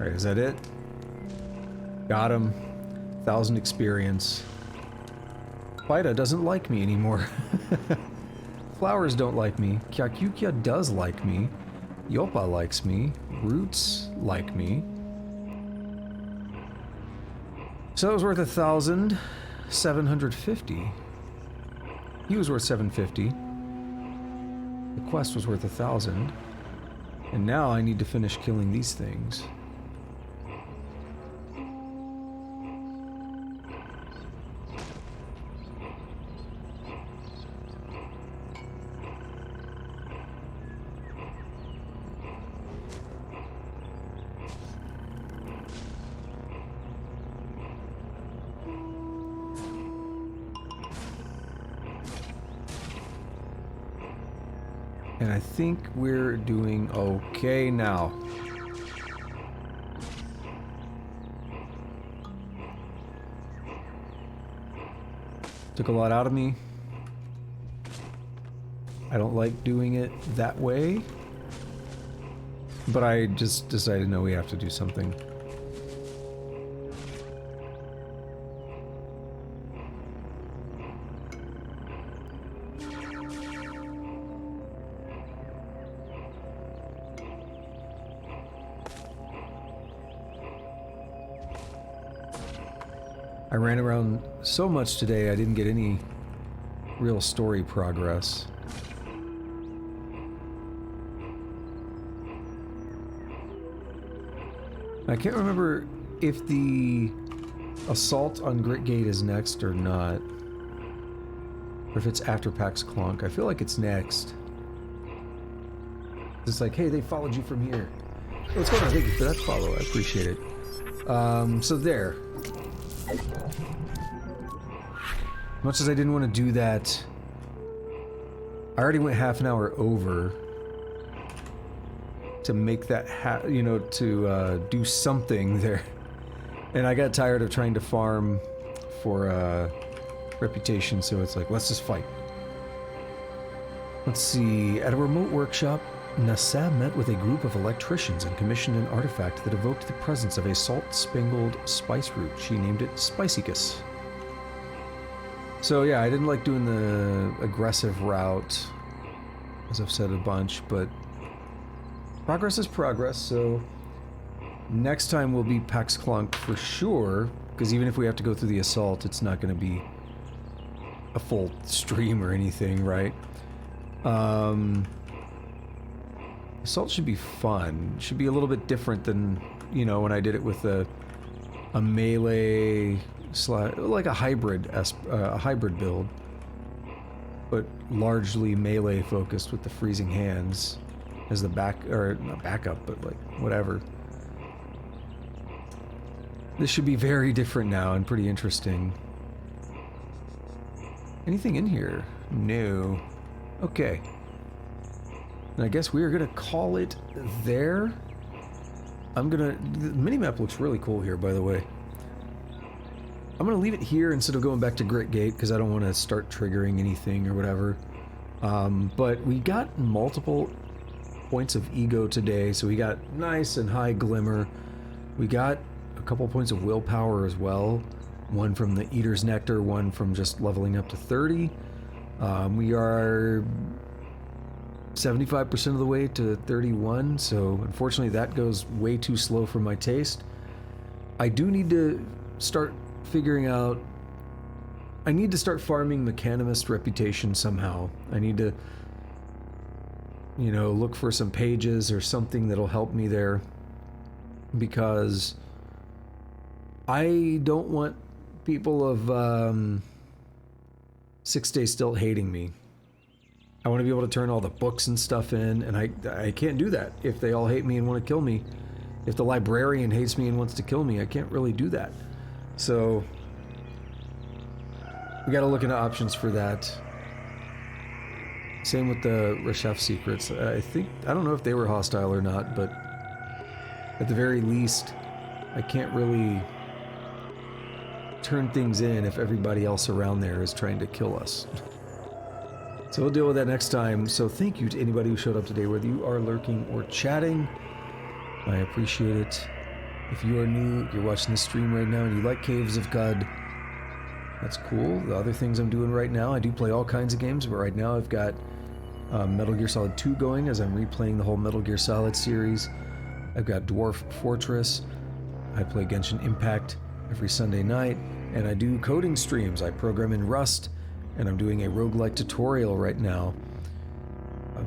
Alright, is that it? Got him. 1,000 experience. Fido doesn't like me anymore. Flowers don't like me. Kyakyukia does like me. Yopa likes me. Roots like me. So that was worth 1,750. He was worth 750. The quest was worth 1,000. And now I need to finish killing these things. And I think we're doing okay now. Took a lot out of me. I don't like doing it that way. But I just decided, no, we have to do something. I ran around so much today, I didn't get any real story progress. I can't remember if the assault on Grit Gate is next or not. Or if it's after Pax Clonk. I feel like it's next. It's like, hey, they followed you from here. What's going on? Thank you for that follow. I appreciate it. So there. Much as I didn't want to do that, I already went half an hour over to make that, you know, to do something there. And I got tired of trying to farm for reputation, so it's like, let's just fight. Let's see. At a remote workshop, Nassab met with a group of electricians and commissioned an artifact that evoked the presence of a salt-spangled spice root. She named it Spicicus. So yeah, I didn't like doing the aggressive route, as I've said a bunch, but progress is progress, so next time will be Pax Clonk for sure, because even if we have to go through the assault, it's not going to be a full stream or anything, right? Assault should be fun. It should be a little bit different than, you know, when I did it with a melee like a hybrid build, but largely melee focused with the freezing hands as the not backup, but like whatever. This should be very different now and pretty interesting. Anything in here? No. Okay. And I guess we are gonna call it there. The minimap looks really cool here, by the way. I'm gonna leave it here instead of going back to Grit Gate because I don't want to start triggering anything or whatever. But we got multiple points of ego today, so we got nice and high glimmer. We got a couple points of willpower as well. One from the Eater's Nectar, one from just leveling up to 30. We are 75% of the way to 31, so unfortunately that goes way too slow for my taste. I do need to start figuring out... I need to start farming Mechanimist reputation somehow. I need to, you know, look for some pages or something that'll help me there, because I don't want people of 6 Days Still hating me. I want to be able to turn all the books and stuff in, and I can't do that if they all hate me and want to kill me. If the librarian hates me and wants to kill me, I can't really do that. So we got to look into options for that. Same with the Reshef secrets. I don't know if they were hostile or not, but at the very least, I can't really turn things in if everybody else around there is trying to kill us. So we'll deal with that next time. So thank you to anybody who showed up today, whether you are lurking or chatting. I appreciate it. If you are new, you're watching this stream right now and you like Caves of God, that's cool. The other things I'm doing right now, I do play all kinds of games, but right now I've got Metal Gear Solid 2 going as I'm replaying the whole Metal Gear Solid series. I've got Dwarf Fortress. I play Genshin Impact every Sunday night, and I do coding streams. I program in Rust, and I'm doing a roguelike tutorial right now.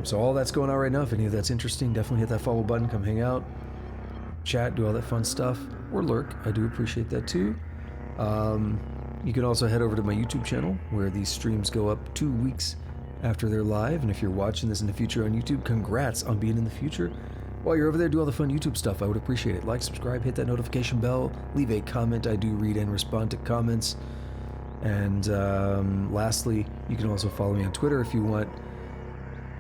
So all that's going on right now. If any of that's interesting, definitely hit that follow button, come hang out, chat, do all that fun stuff, or lurk. I do appreciate that too. You can also head over to my YouTube channel, where these streams go up 2 weeks after they're live, and if you're watching this in the future on YouTube, congrats on being in the future. While you're over there, do all the fun YouTube stuff. I would appreciate it. Like, subscribe, hit that notification bell, leave a comment. I do read and respond to comments. And lastly, you can also follow me on Twitter if you want.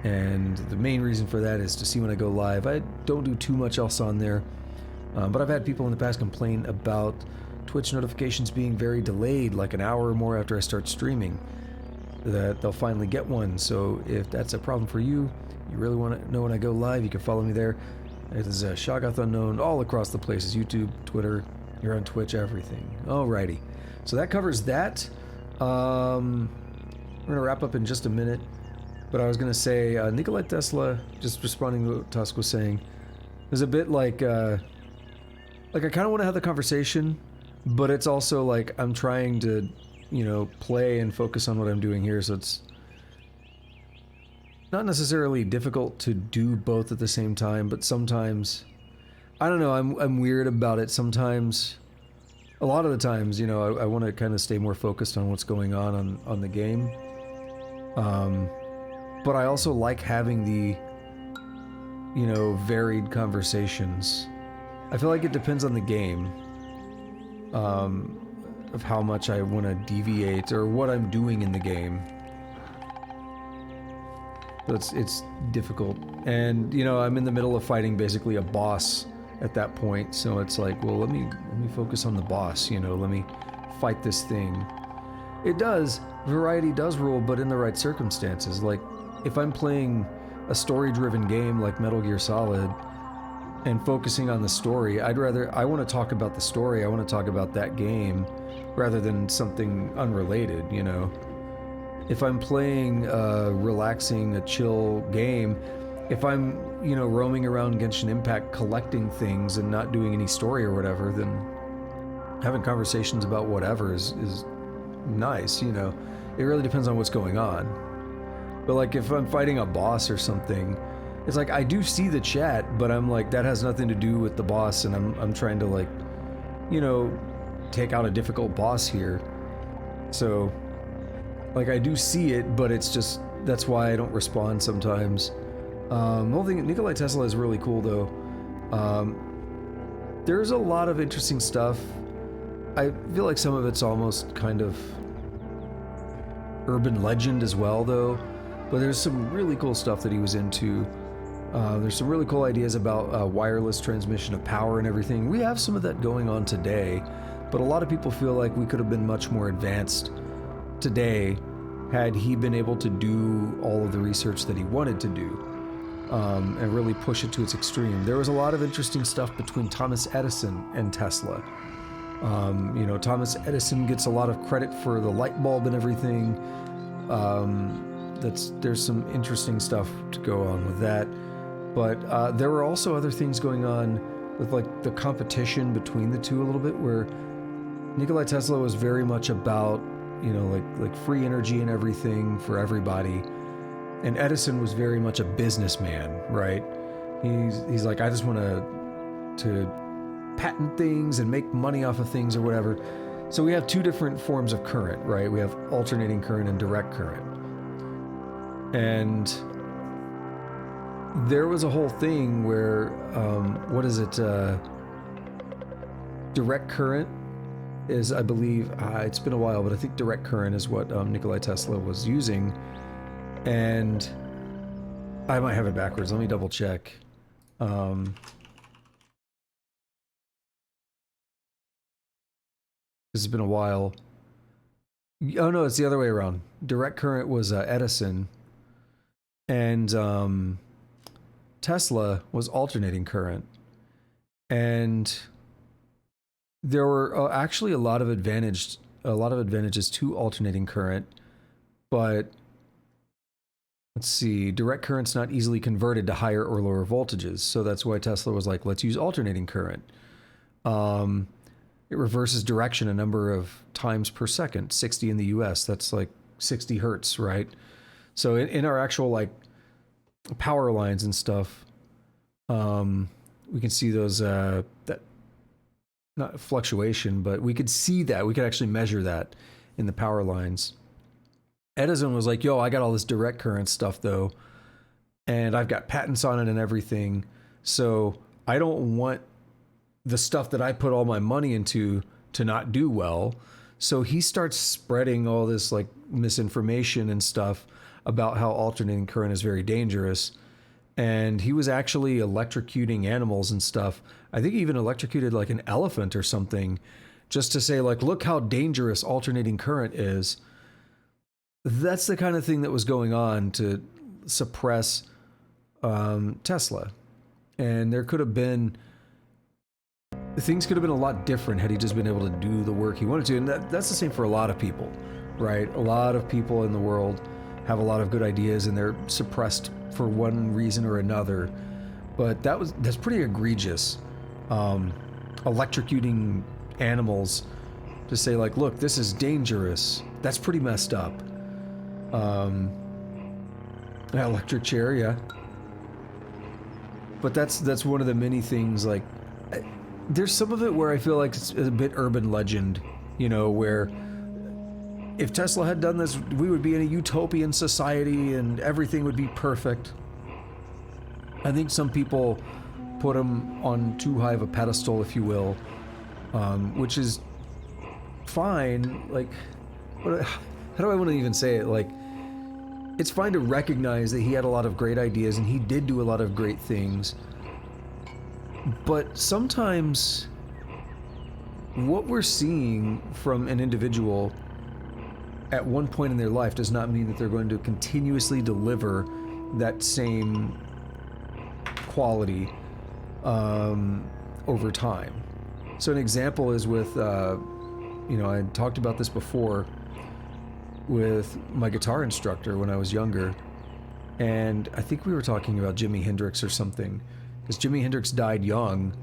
And the main reason for that is to see when I go live. I don't do too much else on there, but I've had people in the past complain about Twitch notifications being very delayed, like an hour or more after I start streaming, that they'll finally get one. So if that's a problem for you, you really want to know when I go live, you can follow me there. It is Shoggoth Unknown all across the places, YouTube, Twitter, you're on Twitch, everything. Alrighty, so that covers that. We're gonna wrap up in just a minute, but I was gonna say Nikola Tesla, just responding to what Tusk was saying, is a bit like I kind of want to have the conversation, but it's also like I'm trying to, you know, play and focus on what I'm doing here, so it's not necessarily difficult to do both at the same time, but sometimes, I don't know, I'm weird about it sometimes. A lot of the times, you know, I want to kind of stay more focused on what's going on the game. But I also like having the, you know, varied conversations. I feel like it depends on the game, of how much I want to deviate or what I'm doing in the game. So it's difficult, and you know, I'm in the middle of fighting basically a boss at that point, so it's like, well, let me focus on the boss, you know, let me fight this thing. Variety does rule, but in the right circumstances. Like, if I'm playing a story-driven game like Metal Gear Solid and focusing on the story, I want to talk about the story, I want to talk about that game, rather than something unrelated, you know. If I'm playing a relaxing, a chill game, if I'm, you know, roaming around Genshin Impact collecting things and not doing any story or whatever, then having conversations about whatever is nice, you know. It really depends on what's going on. But like, if I'm fighting a boss or something, it's like, I do see the chat, but I'm like, that has nothing to do with the boss, and I'm trying to, like, you know, take out a difficult boss here. So, like, I do see it, but it's just, that's why I don't respond sometimes. The whole thing, Nikola Tesla is really cool, though. There's a lot of interesting stuff. I feel like some of it's almost kind of urban legend as well, though. But there's some really cool stuff that he was into. There's some really cool ideas about wireless transmission of power and everything. We have some of that going on today, but a lot of people feel like we could have been much more advanced today had he been able to do all of the research that he wanted to do, and really push it to its extreme. There was a lot of interesting stuff between Thomas Edison and Tesla. You know, Thomas Edison gets a lot of credit for the light bulb and everything. There's some interesting stuff to go on with that. But there were also other things going on with, like, the competition between the two a little bit, where Nikola Tesla was very much about, you know, like free energy and everything for everybody, and Edison was very much a businessman, right? He's like, I just want to patent things and make money off of things or whatever. So we have two different forms of current, right? We have alternating current and direct current. And there was a whole thing where, what is it? Direct current is, I believe, it's been a while, but I think direct current is what Nikola Tesla was using. And I might have it backwards. Let me double check. This has been a while. Oh no, it's the other way around. Direct current was Edison, and Tesla was alternating current. And there were actually a lot of advantages to alternating current, but let's see, direct current's not easily converted to higher or lower voltages, so that's why Tesla was like, let's use alternating current. It reverses direction a number of times per second, 60 in the US, that's like 60 hertz, right? So in our actual, like, power lines and stuff, we can see those, that, not fluctuation, but we could see that, we could actually measure that in the power lines. Edison was like, yo, I got all this direct current stuff though, and I've got patents on it and everything, so I don't want the stuff that I put all my money into to not do well. So he starts spreading all this, like, misinformation and stuff about how alternating current is very dangerous. And he was actually electrocuting animals and stuff. I think he even electrocuted like an elephant or something, just to say, like, look how dangerous alternating current is. That's the kind of thing that was going on to suppress Tesla. And there could have been, things could have been a lot different had he just been able to do the work he wanted to. And that's the same for a lot of people, right? A lot of people in the world have a lot of good ideas and they're suppressed for one reason or another. But that's pretty egregious. Electrocuting animals to say, like, look, this is dangerous. That's pretty messed up. Electric chair, yeah. But that's one of the many things, like, there's some of it where I feel like it's a bit urban legend, you know, where if Tesla had done this, we would be in a utopian society and everything would be perfect. I think some people put him on too high of a pedestal, if you will, which is fine. Like, how do I want to even say it? Like, it's fine to recognize that he had a lot of great ideas and he did do a lot of great things. But sometimes what we're seeing from an individual at one point in their life does not mean that they're going to continuously deliver that same quality over time. So an example is with, you know, I talked about this before with my guitar instructor when I was younger, and I think we were talking about Jimi Hendrix or something, because Jimi Hendrix died young,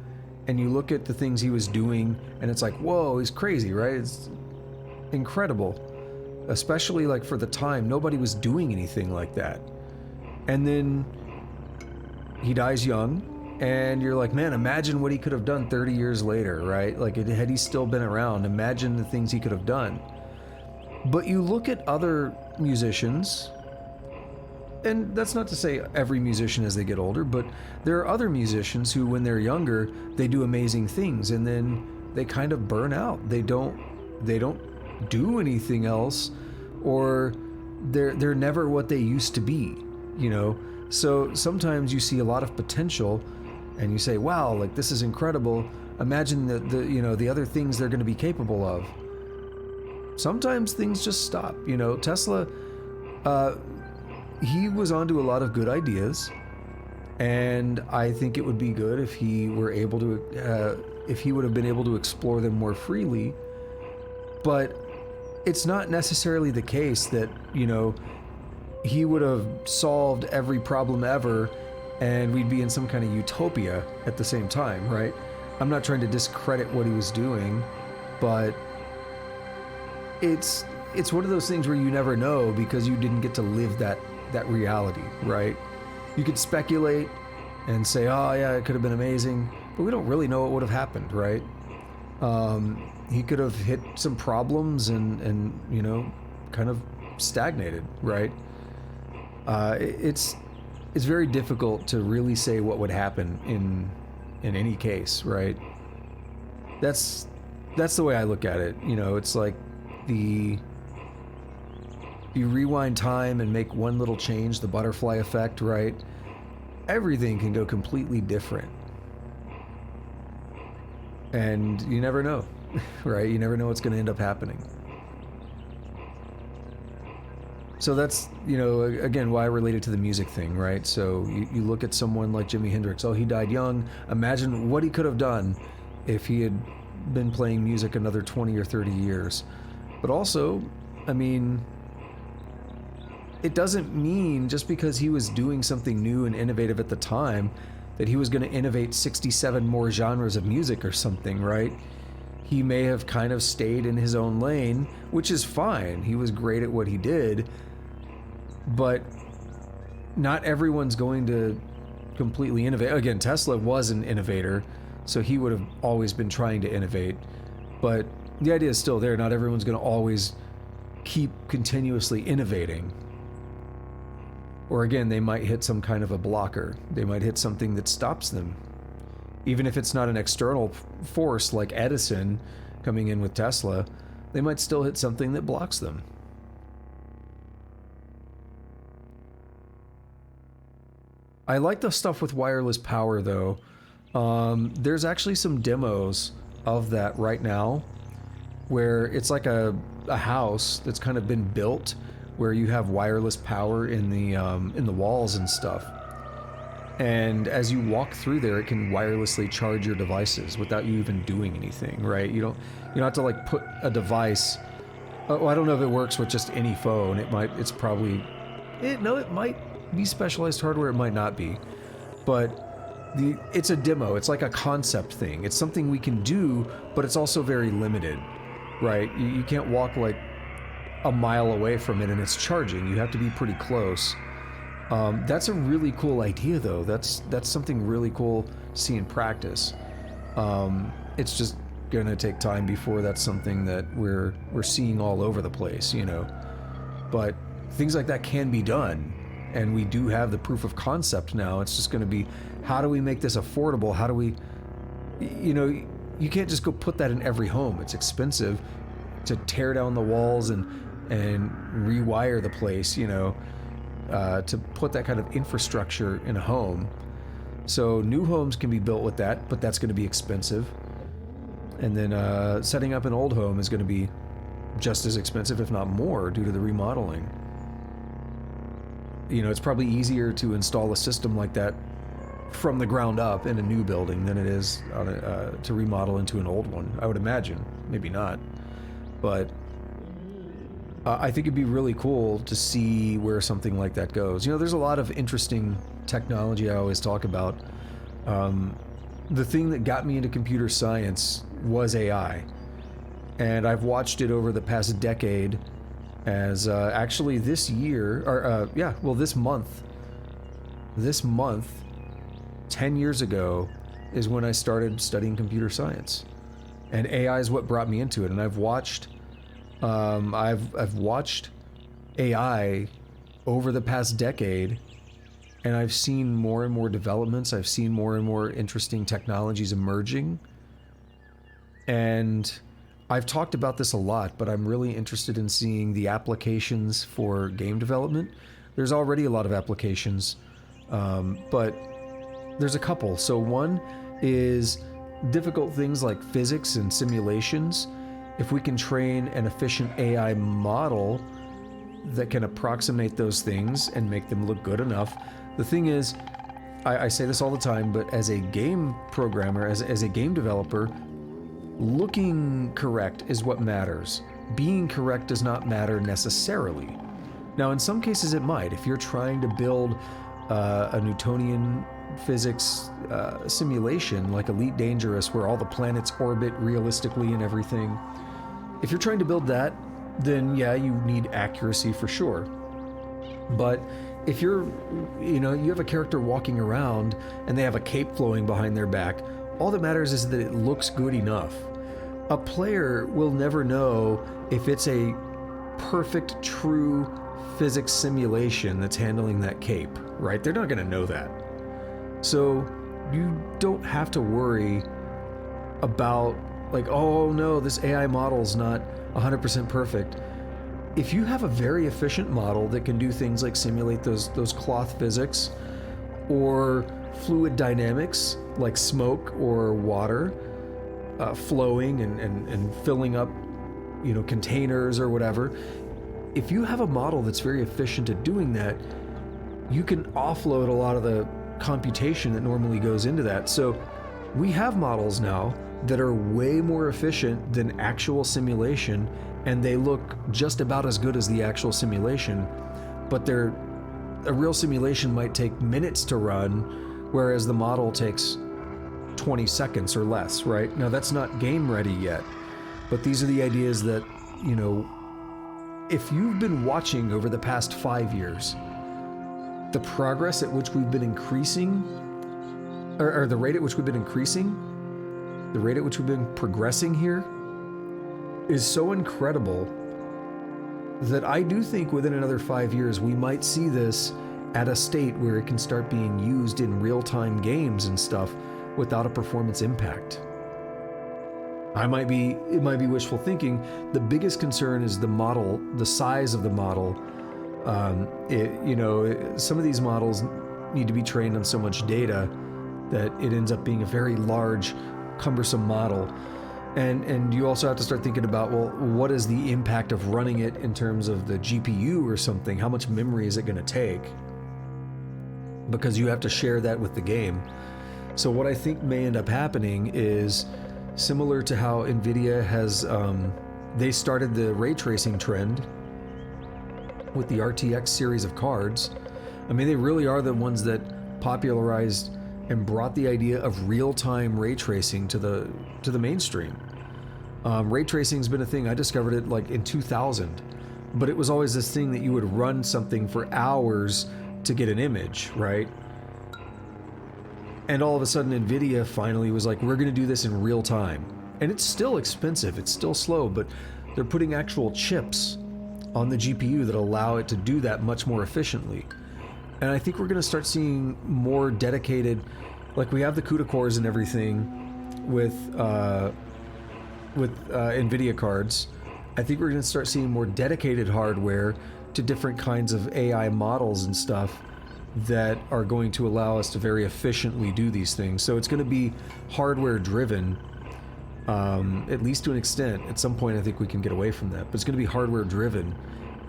and you look at the things he was doing, and it's like, whoa, he's crazy, right? It's incredible. Especially like for the time, nobody was doing anything like that. And then he dies young, and you're like, man, imagine what he could have done 30 years later, right? Like, had he still been around, imagine the things he could have done. But you look at other musicians, and that's not to say every musician as they get older, but there are other musicians who, when they're younger, they do amazing things, and then they kind of burn out. They don't do anything else, or they're never what they used to be, you know? So sometimes you see a lot of potential and you say, wow, like, this is incredible. Imagine the other things they're going to be capable of. Sometimes things just stop, you know. Tesla, he was onto a lot of good ideas, and I think it would be good if he were able to, if he would have been able to explore them more freely. But it's not necessarily the case that, you know, he would have solved every problem ever and we'd be in some kind of utopia at the same time, right? I'm not trying to discredit what he was doing, but it's one of those things where you never know because you didn't get to live that reality, right? You could speculate and say, oh yeah, it could have been amazing, but we don't really know what would have happened, right? He could have hit some problems and you know, kind of stagnated, right? It's very difficult to really say what would happen in any case, right? That's the way I look at it. You know, it's like you rewind time and make one little change, the butterfly effect, right? Everything can go completely different. And you never know, right? You never know what's going to end up happening. So that's, you know, again, why I related to the music thing, right? So you look at someone like Jimi Hendrix. Oh, he died young. Imagine what he could have done if he had been playing music another 20 or 30 years. But also, I mean, it doesn't mean just because he was doing something new and innovative at the time that he was going to innovate 67 more genres of music or something, right? He may have kind of stayed in his own lane, which is fine. He was great at what he did. But not everyone's going to completely innovate. Again, Tesla was an innovator, so he would have always been trying to innovate. But the idea is still there. Not everyone's going to always keep continuously innovating. Or again, they might hit some kind of a blocker. They might hit something that stops them. Even if it's not an external force like Edison coming in with Tesla, they might still hit something that blocks them. I like the stuff with wireless power though. There's actually some demos of that right now where it's like a house that's kind of been built where you have wireless power in the walls and stuff. And as you walk through there, it can wirelessly charge your devices without you even doing anything, right? You don't have to like put a device. Oh, I don't know if it works with just any phone. It might be specialized hardware, it might not be. But it's a demo. It's like a concept thing. It's something we can do, but it's also very limited, right? You can't walk like a mile away from it and it's charging. You have to be pretty close. That's a really cool idea, though. That's something really cool to see in practice. It's just gonna take time before that's something that we're seeing all over the place, you know. But things like that can be done, and we do have the proof of concept now. It's just gonna be, how do we make this affordable? How do we, you know, you can't just go put that in every home. It's expensive to tear down the walls and rewire the place, you know. To put that kind of infrastructure in a home. So new homes can be built with that, but that's going to be expensive. And then setting up an old home is going to be just as expensive, if not more, due to the remodeling. You know, it's probably easier to install a system like that from the ground up in a new building than it is to remodel into an old one, I would imagine. Maybe not. But I think it'd be really cool to see where something like that goes. You know, there's a lot of interesting technology I always talk about. The thing that got me into computer science was AI. And I've watched it over the past decade as actually this year, or this month, 10 years ago, is when I started studying computer science. And AI is what brought me into it. And I've watched AI over the past decade, and I've seen more and more developments. I've seen more and more interesting technologies emerging. And I've talked about this a lot, but I'm really interested in seeing the applications for game development. There's already a lot of applications, but there's a couple. So one is difficult things like physics and simulations. If we can train an efficient AI model that can approximate those things and make them look good enough. The thing is, I say this all the time, but as a game programmer, as a game developer, looking correct is what matters. Being correct does not matter necessarily. Now, in some cases it might. If you're trying to build a Newtonian physics simulation like Elite Dangerous, where all the planets orbit realistically and everything, if you're trying to build that, then yeah, you need accuracy for sure. But if you have a character walking around and they have a cape flowing behind their back, all that matters is that it looks good enough. A player will never know if it's a perfect, true physics simulation that's handling that cape, right? They're not going to know that. So you don't have to worry about like, oh no, this AI model's not 100% perfect. If you have a very efficient model that can do things like simulate those cloth physics or fluid dynamics like smoke or water flowing and filling up, you know, containers or whatever, if you have a model that's very efficient at doing that, you can offload a lot of the computation that normally goes into that. So we have models now that are way more efficient than actual simulation, and they look just about as good as the actual simulation, but a real simulation might take minutes to run, whereas the model takes 20 seconds or less, right? Now that's not game ready yet, but these are the ideas that, you know, if you've been watching over the past 5 years, the progress at which we've been increasing, or the rate at which we've been increasing, the rate at which we've been progressing here is so incredible that I do think within another 5 years we might see this at a state where it can start being used in real-time games and stuff without a performance impact. It might be wishful thinking. The biggest concern is the model, the size of the model. Some of these models need to be trained on so much data that it ends up being a very large, cumbersome model. And you also have to start thinking about, well, what is the impact of running it in terms of the GPU or something? How much memory is it going to take? Because you have to share that with the game. So what I think may end up happening is similar to how NVIDIA has, they started the ray tracing trend with the RTX series of cards. I mean, they really are the ones that popularized and brought the idea of real-time ray tracing to the mainstream. Ray tracing's been a thing. I discovered it like in 2000, but it was always this thing that you would run something for hours to get an image, right? And all of a sudden NVIDIA finally was like, we're going to do this in real time. And it's still expensive, it's still slow, but they're putting actual chips on the GPU that allow it to do that much more efficiently. And I think we're going to start seeing more dedicated, like we have the CUDA cores and everything with NVIDIA cards. I think we're going to start seeing more dedicated hardware to different kinds of AI models and stuff that are going to allow us to very efficiently do these things. So it's going to be hardware driven, at least to an extent. At some point I think we can get away from that, but it's going to be hardware driven,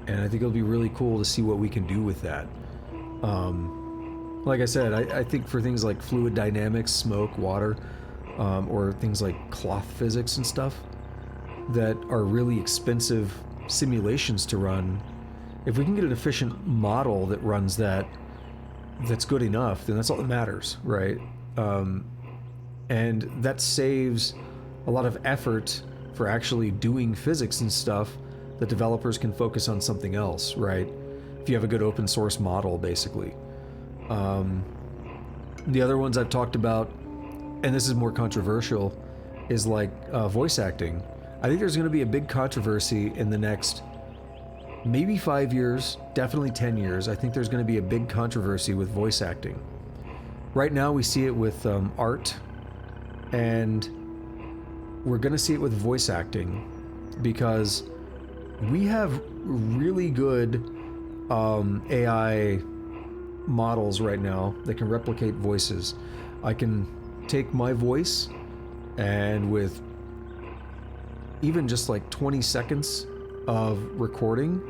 and I think it'll be really cool to see what we can do with that. Like I said, I think for things like fluid dynamics, smoke, water, or things like cloth physics and stuff that are really expensive simulations to run, if we can get an efficient model that runs that, that's good enough, then that's all that matters, right? And that saves a lot of effort for actually doing physics and stuff that developers can focus on something else, right? If you have a good open source model, basically. The other ones I've talked about, and this is more controversial, is like voice acting. I think there's going to be a big controversy in the next maybe 5 years, definitely 10 years. I think there's going to be a big controversy with voice acting. Right now we see it with art, and we're going to see it with voice acting because we have really good AI models right now that can replicate voices. I can take my voice and with even just like 20 seconds of recording,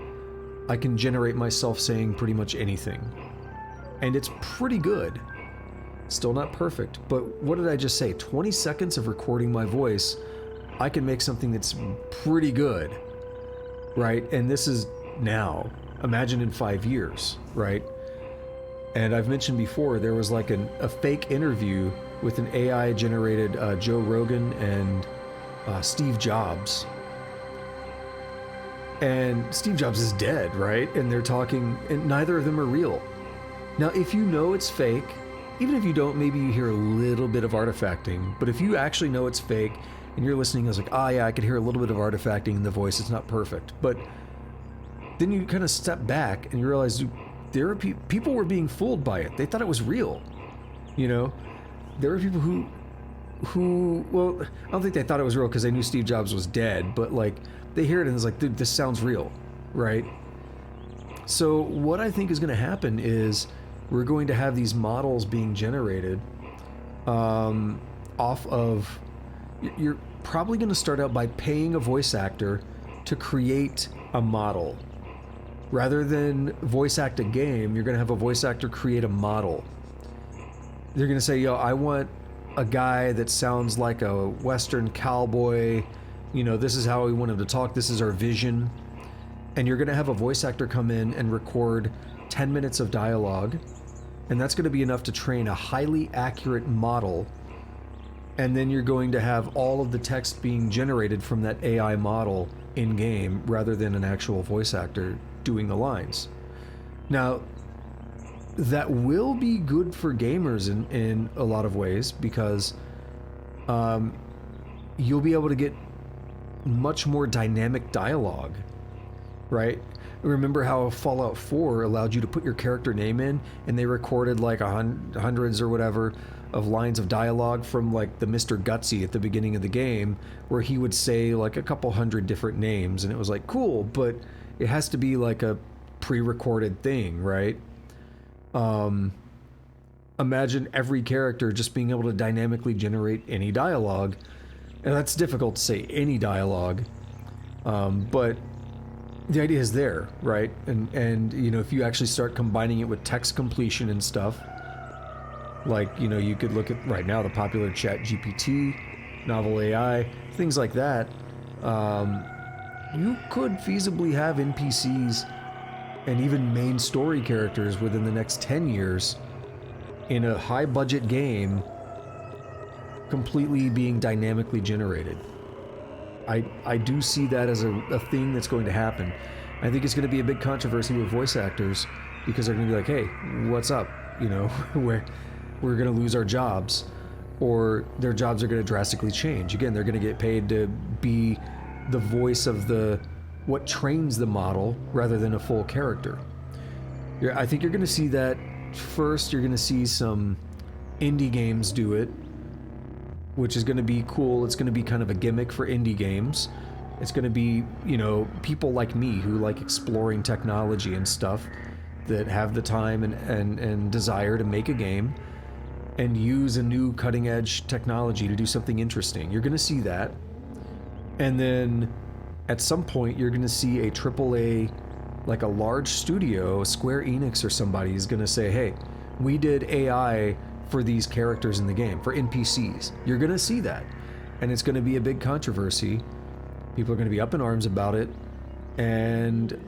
I can generate myself saying pretty much anything. And it's pretty good. Still not perfect, but what did I just say? 20 seconds of recording my voice, I can make something that's pretty good, right? And this is now. Imagine in 5 years, right? And I've mentioned before, there was like a fake interview with an AI-generated Joe Rogan and Steve Jobs. And Steve Jobs is dead, right? And they're talking, and neither of them are real. Now, if you know it's fake, even if you don't, maybe you hear a little bit of artifacting, but if you actually know it's fake and you're listening, it's like, oh yeah, I could hear a little bit of artifacting in the voice, it's not perfect. But then you kind of step back and you realize there are people were being fooled by it. They thought it was real. You know, there were people who, well, I don't think they thought it was real because they knew Steve Jobs was dead, but like they hear it and it's like, dude, this sounds real, right? So what I think is going to happen is we're going to have these models being generated off of, you're probably going to start out by paying a voice actor to create a model. Rather than voice act a game, you're going to have a voice actor create a model. They're going to say, yo, I want a guy that sounds like a Western cowboy. You know, this is how we want him to talk. This is our vision. And you're going to have a voice actor come in and record 10 minutes of dialogue. And that's going to be enough to train a highly accurate model. And then you're going to have all of the text being generated from that AI model in game rather than an actual voice actor doing the lines. Now, that will be good for gamers in a lot of ways because you'll be able to get much more dynamic dialogue, right? Remember how Fallout 4 allowed you to put your character name in and they recorded like hundreds or whatever of lines of dialogue from like the Mr. Gutsy at the beginning of the game where he would say like a couple hundred different names and it was like cool, but it has to be like a pre-recorded thing, right? imagine every character just being able to dynamically generate any dialogue. And that's difficult to say, any dialogue. But the idea is there, right? And you know, if you actually start combining it with text completion and stuff, like, you know, you could look at right now the popular Chat GPT, Novel AI, things like that. You could feasibly have NPCs and even main story characters within the next 10 years in a high budget game completely being dynamically generated. I do see that as a thing that's going to happen. I think it's going to be a big controversy with voice actors because they're going to be like, hey, what's up? You know, we're going to lose our jobs, or their jobs are going to drastically change. Again, they're going to get paid to be the voice of what trains the model rather than a full character. I think you're going to see that first. You're going to see some indie games do it, which is going to be cool. It's going to be kind of a gimmick for indie games. It's going to be, you know, people like me who like exploring technology and stuff, that have the time and desire to make a game and use a new cutting edge technology to do something interesting. You're going to see that. And then at some point you're going to see a AAA, like a large studio, Square Enix or somebody is going to say, hey, we did AI for these characters in the game, for NPCs. You're going to see that. And it's going to be a big controversy. People are going to be up in arms about it. And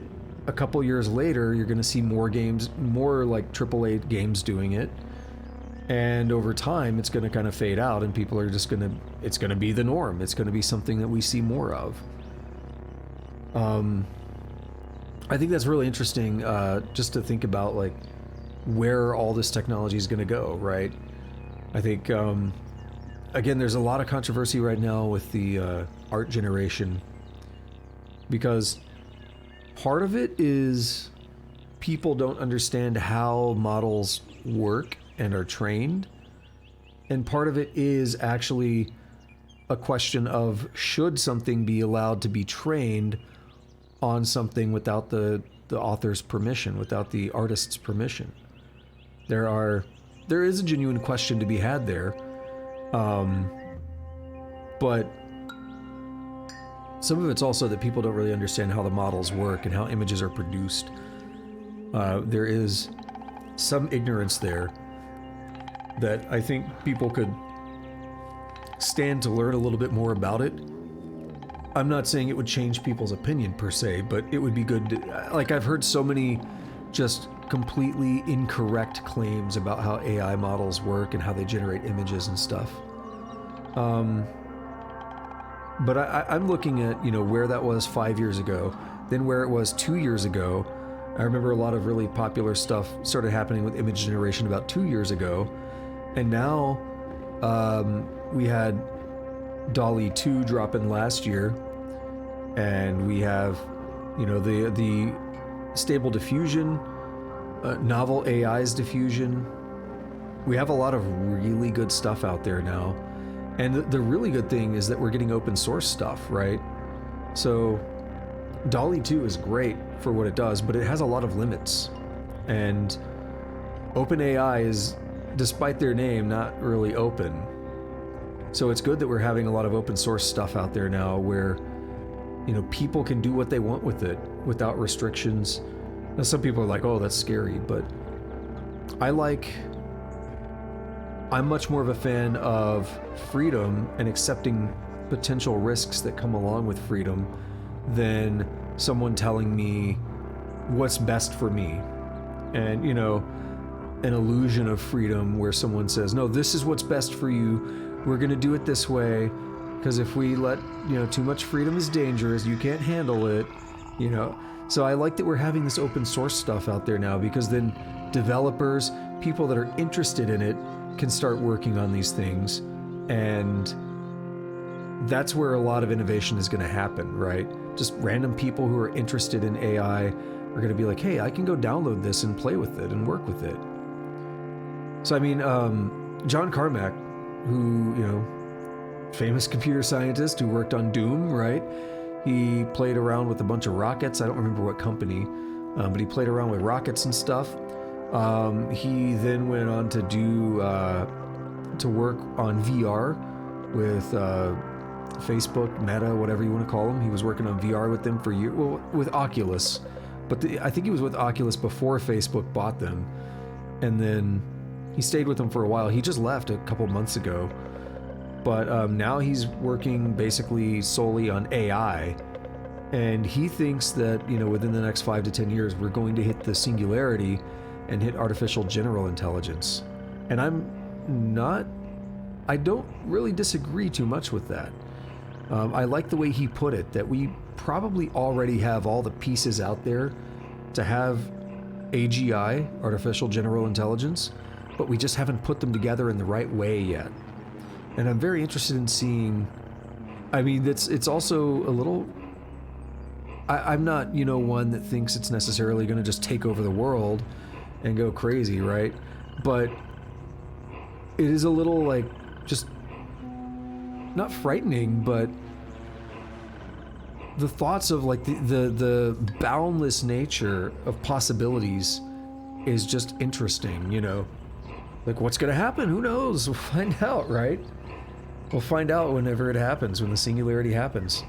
a couple years later, you're going to see more games, more like AAA games doing it. And over time, it's going to kind of fade out, and people are just going to, it's going to be the norm. It's going to be something that we see more of. I think that's really interesting, just to think about, like, where all this technology is going to go, right? I think, again, there's a lot of controversy right now with the art generation, because part of it is people don't understand how models work and are trained, and part of it is actually a question of, should something be allowed to be trained on something without the author's permission, without the artist's permission? There is a genuine question to be had there, but some of it's also that people don't really understand how the models work and how images are produced. There is some ignorance there that I think people could stand to learn a little bit more about it. I'm not saying it would change people's opinion per se, but it would be good to, like, I've heard so many just completely incorrect claims about how AI models work and how they generate images and stuff. But I'm looking at, you know, where that was 5 years ago, then where it was 2 years ago. I remember a lot of really popular stuff started happening with image generation about 2 years ago. And now we had DALL-E 2 drop in last year, and we have, you know, the Stable Diffusion, Novel AI's Diffusion. We have a lot of really good stuff out there now. And the really good thing is that we're getting open source stuff, right? So DALL-E 2 is great for what it does, but it has a lot of limits. And OpenAI is, despite their name, not really open. So it's good that we're having a lot of open source stuff out there now where, you know, people can do what they want with it without restrictions. Now, some people are like, oh, that's scary, but I'm much more of a fan of freedom and accepting potential risks that come along with freedom than someone telling me what's best for me. And, you know, an illusion of freedom where someone says, no, this is what's best for you. We're going to do it this way, because if we let, you know, too much freedom is dangerous. You can't handle it, you know. So I like that we're having this open source stuff out there now, because then developers, people that are interested in it, can start working on these things. And that's where a lot of innovation is going to happen, right? Just random people who are interested in AI are going to be like, hey, I can go download this and play with it and work with it. So, I mean, John Carmack, who, you know, famous computer scientist who worked on Doom, right? He played around with a bunch of rockets. I don't remember what company, but he played around with rockets and stuff. He then went on to do to work on VR with Facebook, Meta, whatever you want to call them. He was working on VR with them for years. Well, with Oculus, but I think he was with Oculus before Facebook bought them, and then he stayed with them for a while. He just left a couple months ago, but now he's working basically solely on AI. And he thinks that, within the next 5 to 10 years, we're going to hit the singularity and hit artificial general intelligence. And I don't really disagree too much with that. I like the way he put it, that we probably already have all the pieces out there to have AGI, artificial general intelligence, but we just haven't put them together in the right way yet. And I'm very interested in seeing, it's also a little, I'm not, one that thinks it's necessarily going to just take over the world and go crazy, right? But it is a little just not frightening, but the thoughts of the boundless nature of possibilities is just interesting, what's going to happen? Who knows? We'll find out, right? We'll find out whenever it happens, when the singularity happens.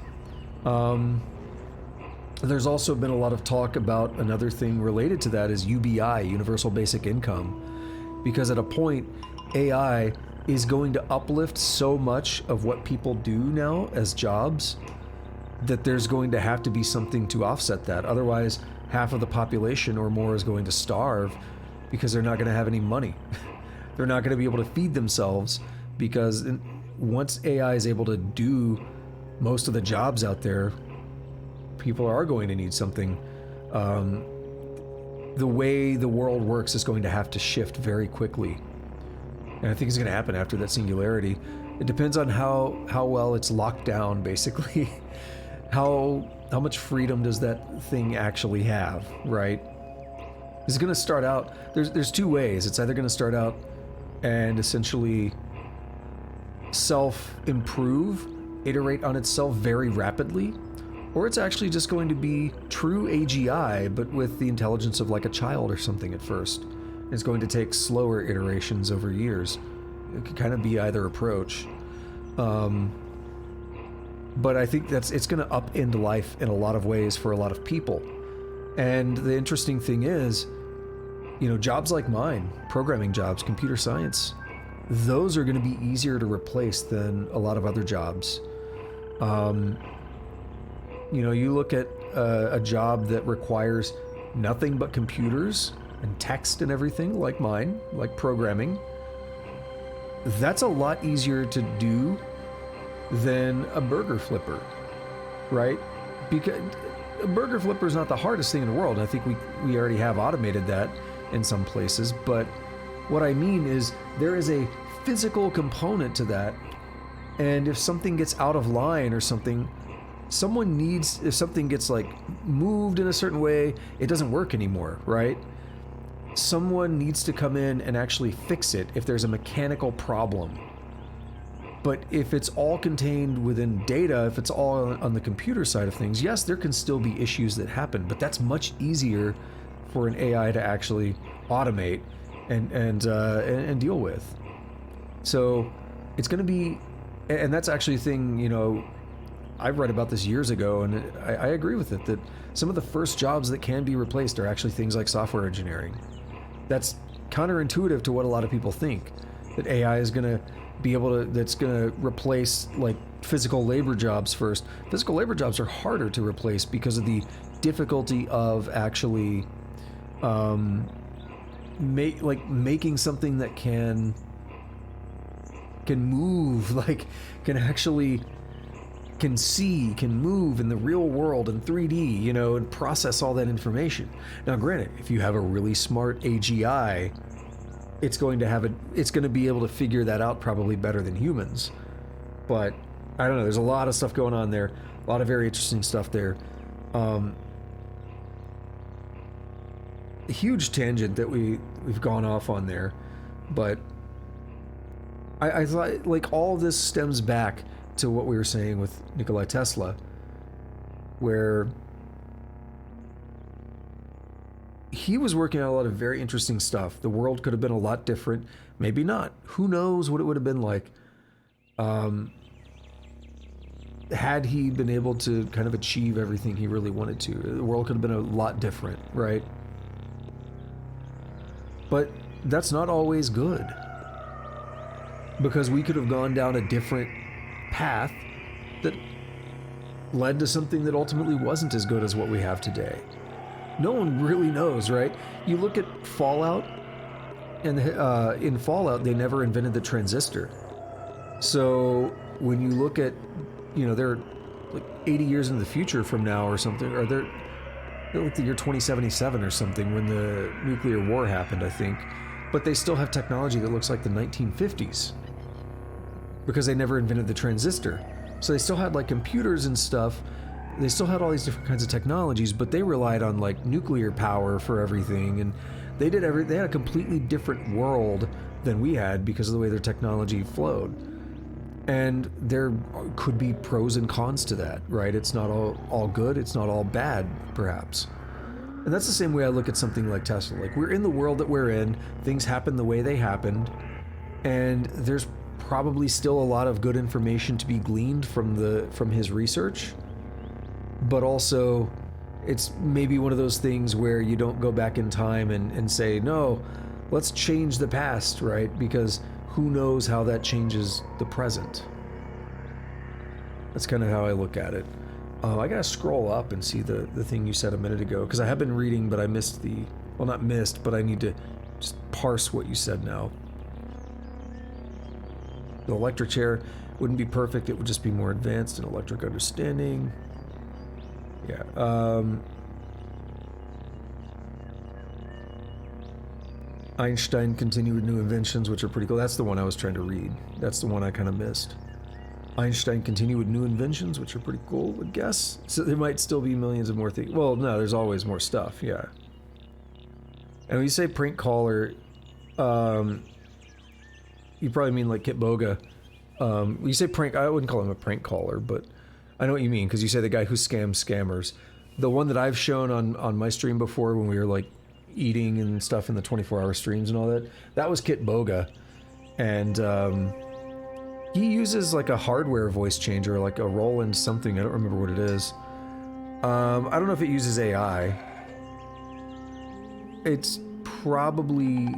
There's also been a lot of talk about another thing related to that is UBI, Universal Basic Income, because at a point, AI is going to uplift so much of what people do now as jobs that there's going to have to be something to offset that. Otherwise, half of the population or more is going to starve because they're not going to have any money. They're not going to be able to feed themselves, because once AI is able to do most of the jobs out there, people are going to need something. The way the world works is going to have to shift very quickly. And I think it's going to happen after that singularity. It depends on how well it's locked down, basically. How much freedom does that thing actually have, right? It's going to start out, there's two ways. It's either going to start out and essentially self-improve, iterate on itself very rapidly, or it's actually just going to be true AGI, but with the intelligence of like a child or something at first. It's going to take slower iterations over years. It could kind of be either approach. But I think it's going to upend life in a lot of ways for a lot of people. And the interesting thing is, jobs like mine, programming jobs, computer science, those are going to be easier to replace than a lot of other jobs. You look at a job that requires nothing but computers and text and everything, like mine, like programming. That's a lot easier to do than a burger flipper, right? Because a burger flipper is not the hardest thing in the world. I think we already have automated that in some places, but what I mean is there is a physical component to that, and if something gets out of line or something, if something gets moved in a certain way, it doesn't work anymore, right? Someone needs to come in and actually fix it if there's a mechanical problem. But if it's all contained within data, if it's all on the computer side of things, yes, there can still be issues that happen, but that's much easier for an AI to actually automate and deal with. So it's going to be, and that's actually a thing, I've read about this years ago, and I agree with it, that some of the first jobs that can be replaced are actually things like software engineering. That's counterintuitive to what a lot of people think, that AI is going to be able to, that's going to replace physical labor jobs first. Physical labor jobs are harder to replace because of the difficulty of actually making something that can move, can see, can move in the real world in 3D, and process all that information. Now, granted, if you have a really smart AGI, it's going to be able to figure that out probably better than humans. But I don't know, there's a lot of stuff going on there, a lot of very interesting stuff there. A huge tangent that we've gone off on there, but I thought all of this stems back to what we were saying with Nikola Tesla, where he was working on a lot of very interesting stuff. The world could have been a lot different, maybe not. Who knows what it would have been like had he been able to kind of achieve everything he really wanted to. The world could have been a lot different, right? But that's not always good, because we could have gone down a different path that led to something that ultimately wasn't as good as what we have today. No one really knows, right? You look at Fallout, and in Fallout, they never invented the transistor. So when you look at, they're like 80 years in the future from now or something, or they're like the year 2077 or something when the nuclear war happened, I think. But they still have technology that looks like the 1950s because they never invented the transistor. So they still had like computers and stuff. They still had all these different kinds of technologies, but they relied on like nuclear power for everything, and they had a completely different world than we had because of the way their technology flowed. And there could be pros and cons to that, right? It's not all good, it's not all bad, perhaps. And that's the same way I look at something like Tesla. Like, we're in the world that we're in, things happen the way they happened, and there's probably still a lot of good information to be gleaned from his research. But also, it's maybe one of those things where you don't go back in time and say, no, let's change the past, right? Because who knows how that changes the present. That's kind of how I look at it. I gotta scroll up and see the thing you said a minute ago, because I have been reading, but I missed not missed, but I need to just parse what you said now. The electric chair wouldn't be perfect, it would just be more advanced in electric understanding. Yeah, Einstein continued with new inventions, which are pretty cool. That's the one I was trying to read. That's the one I kind of missed. Einstein continued with new inventions, which are pretty cool, I guess. So there might still be millions of more things. Well, no, there's always more stuff, yeah. And when you say prank caller, you probably mean like Kit Boga. When you say prank, I wouldn't call him a prank caller, but I know what you mean, because you say the guy who scams scammers. The one that I've shown on my stream before when we were like eating and stuff in the 24-hour streams and all that, that was Kit Boga. And he uses like a hardware voice changer, like a Roland something, I don't remember what it is. I don't know if it uses AI. It's probably,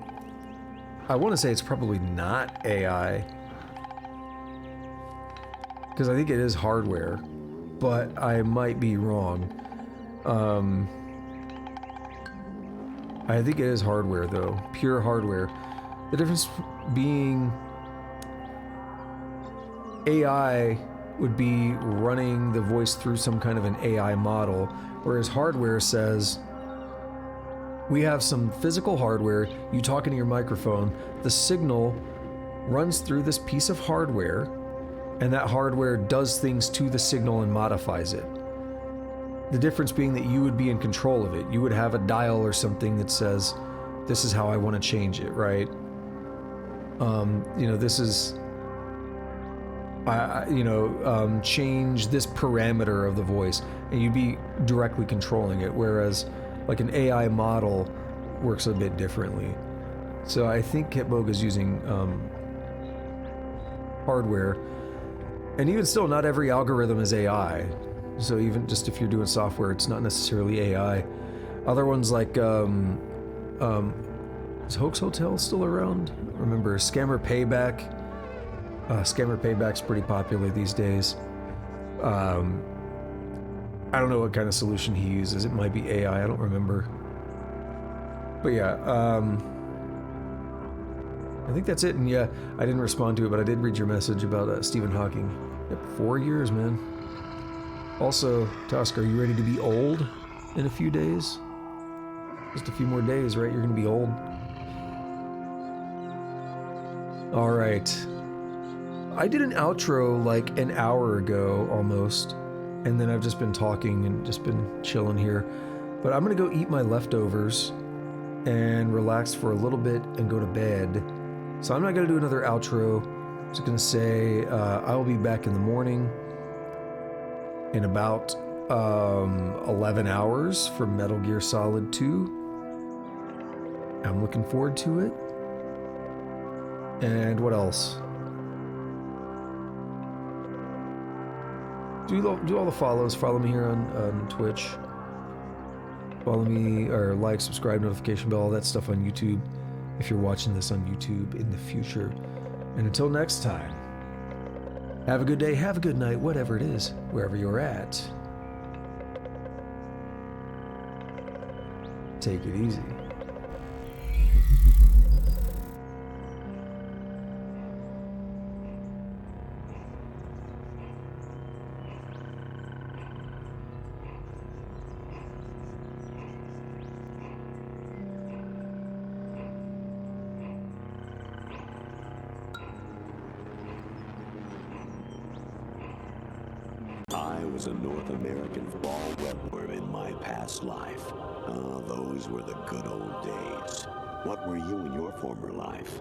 I want to say it's probably not AI, because I think it is hardware, but I might be wrong. I think it is hardware though, pure hardware. The difference being AI would be running the voice through some kind of an AI model, whereas hardware says, we have some physical hardware, you talk into your microphone, the signal runs through this piece of hardware, and that hardware does things to the signal and modifies it. The difference being that you would be in control of it. You would have a dial or something that says, this is how I want to change it, right? This is, change this parameter of the voice, and you'd be directly controlling it, whereas like an AI model works a bit differently. So I think Kit Boga is using hardware, and even still, not every algorithm is AI. So even just if you're doing software, it's not necessarily AI. Other ones like, is Hoax Hotel still around? Remember, Scammer Payback. Scammer Payback's pretty popular these days. I don't know what kind of solution he uses. It might be AI, I don't remember. But yeah, I think that's it. And yeah, I didn't respond to it, but I did read your message about Stephen Hawking. Yep, 4 years, man. Also, Tusk, are you ready to be old in a few days? Just a few more days, right? You're gonna be old. All right. I did an outro like an hour ago almost, and then I've just been talking and just been chilling here. But I'm gonna go eat my leftovers and relax for a little bit and go to bed. So I'm not gonna do another outro. I'm just gonna say I will be back in the morning in about 11 hours for Metal Gear Solid 2. I'm looking forward to it. And what else? Do all the follows. Follow me here on Twitch. Follow me, or like, subscribe, notification bell, all that stuff on YouTube. If you're watching this on YouTube in the future. And until next time, have a good day, have a good night, whatever it is, wherever you're at. Take it easy. I was a North American fall webworm in my past life. Oh, those were the good old days. What were you in your former life?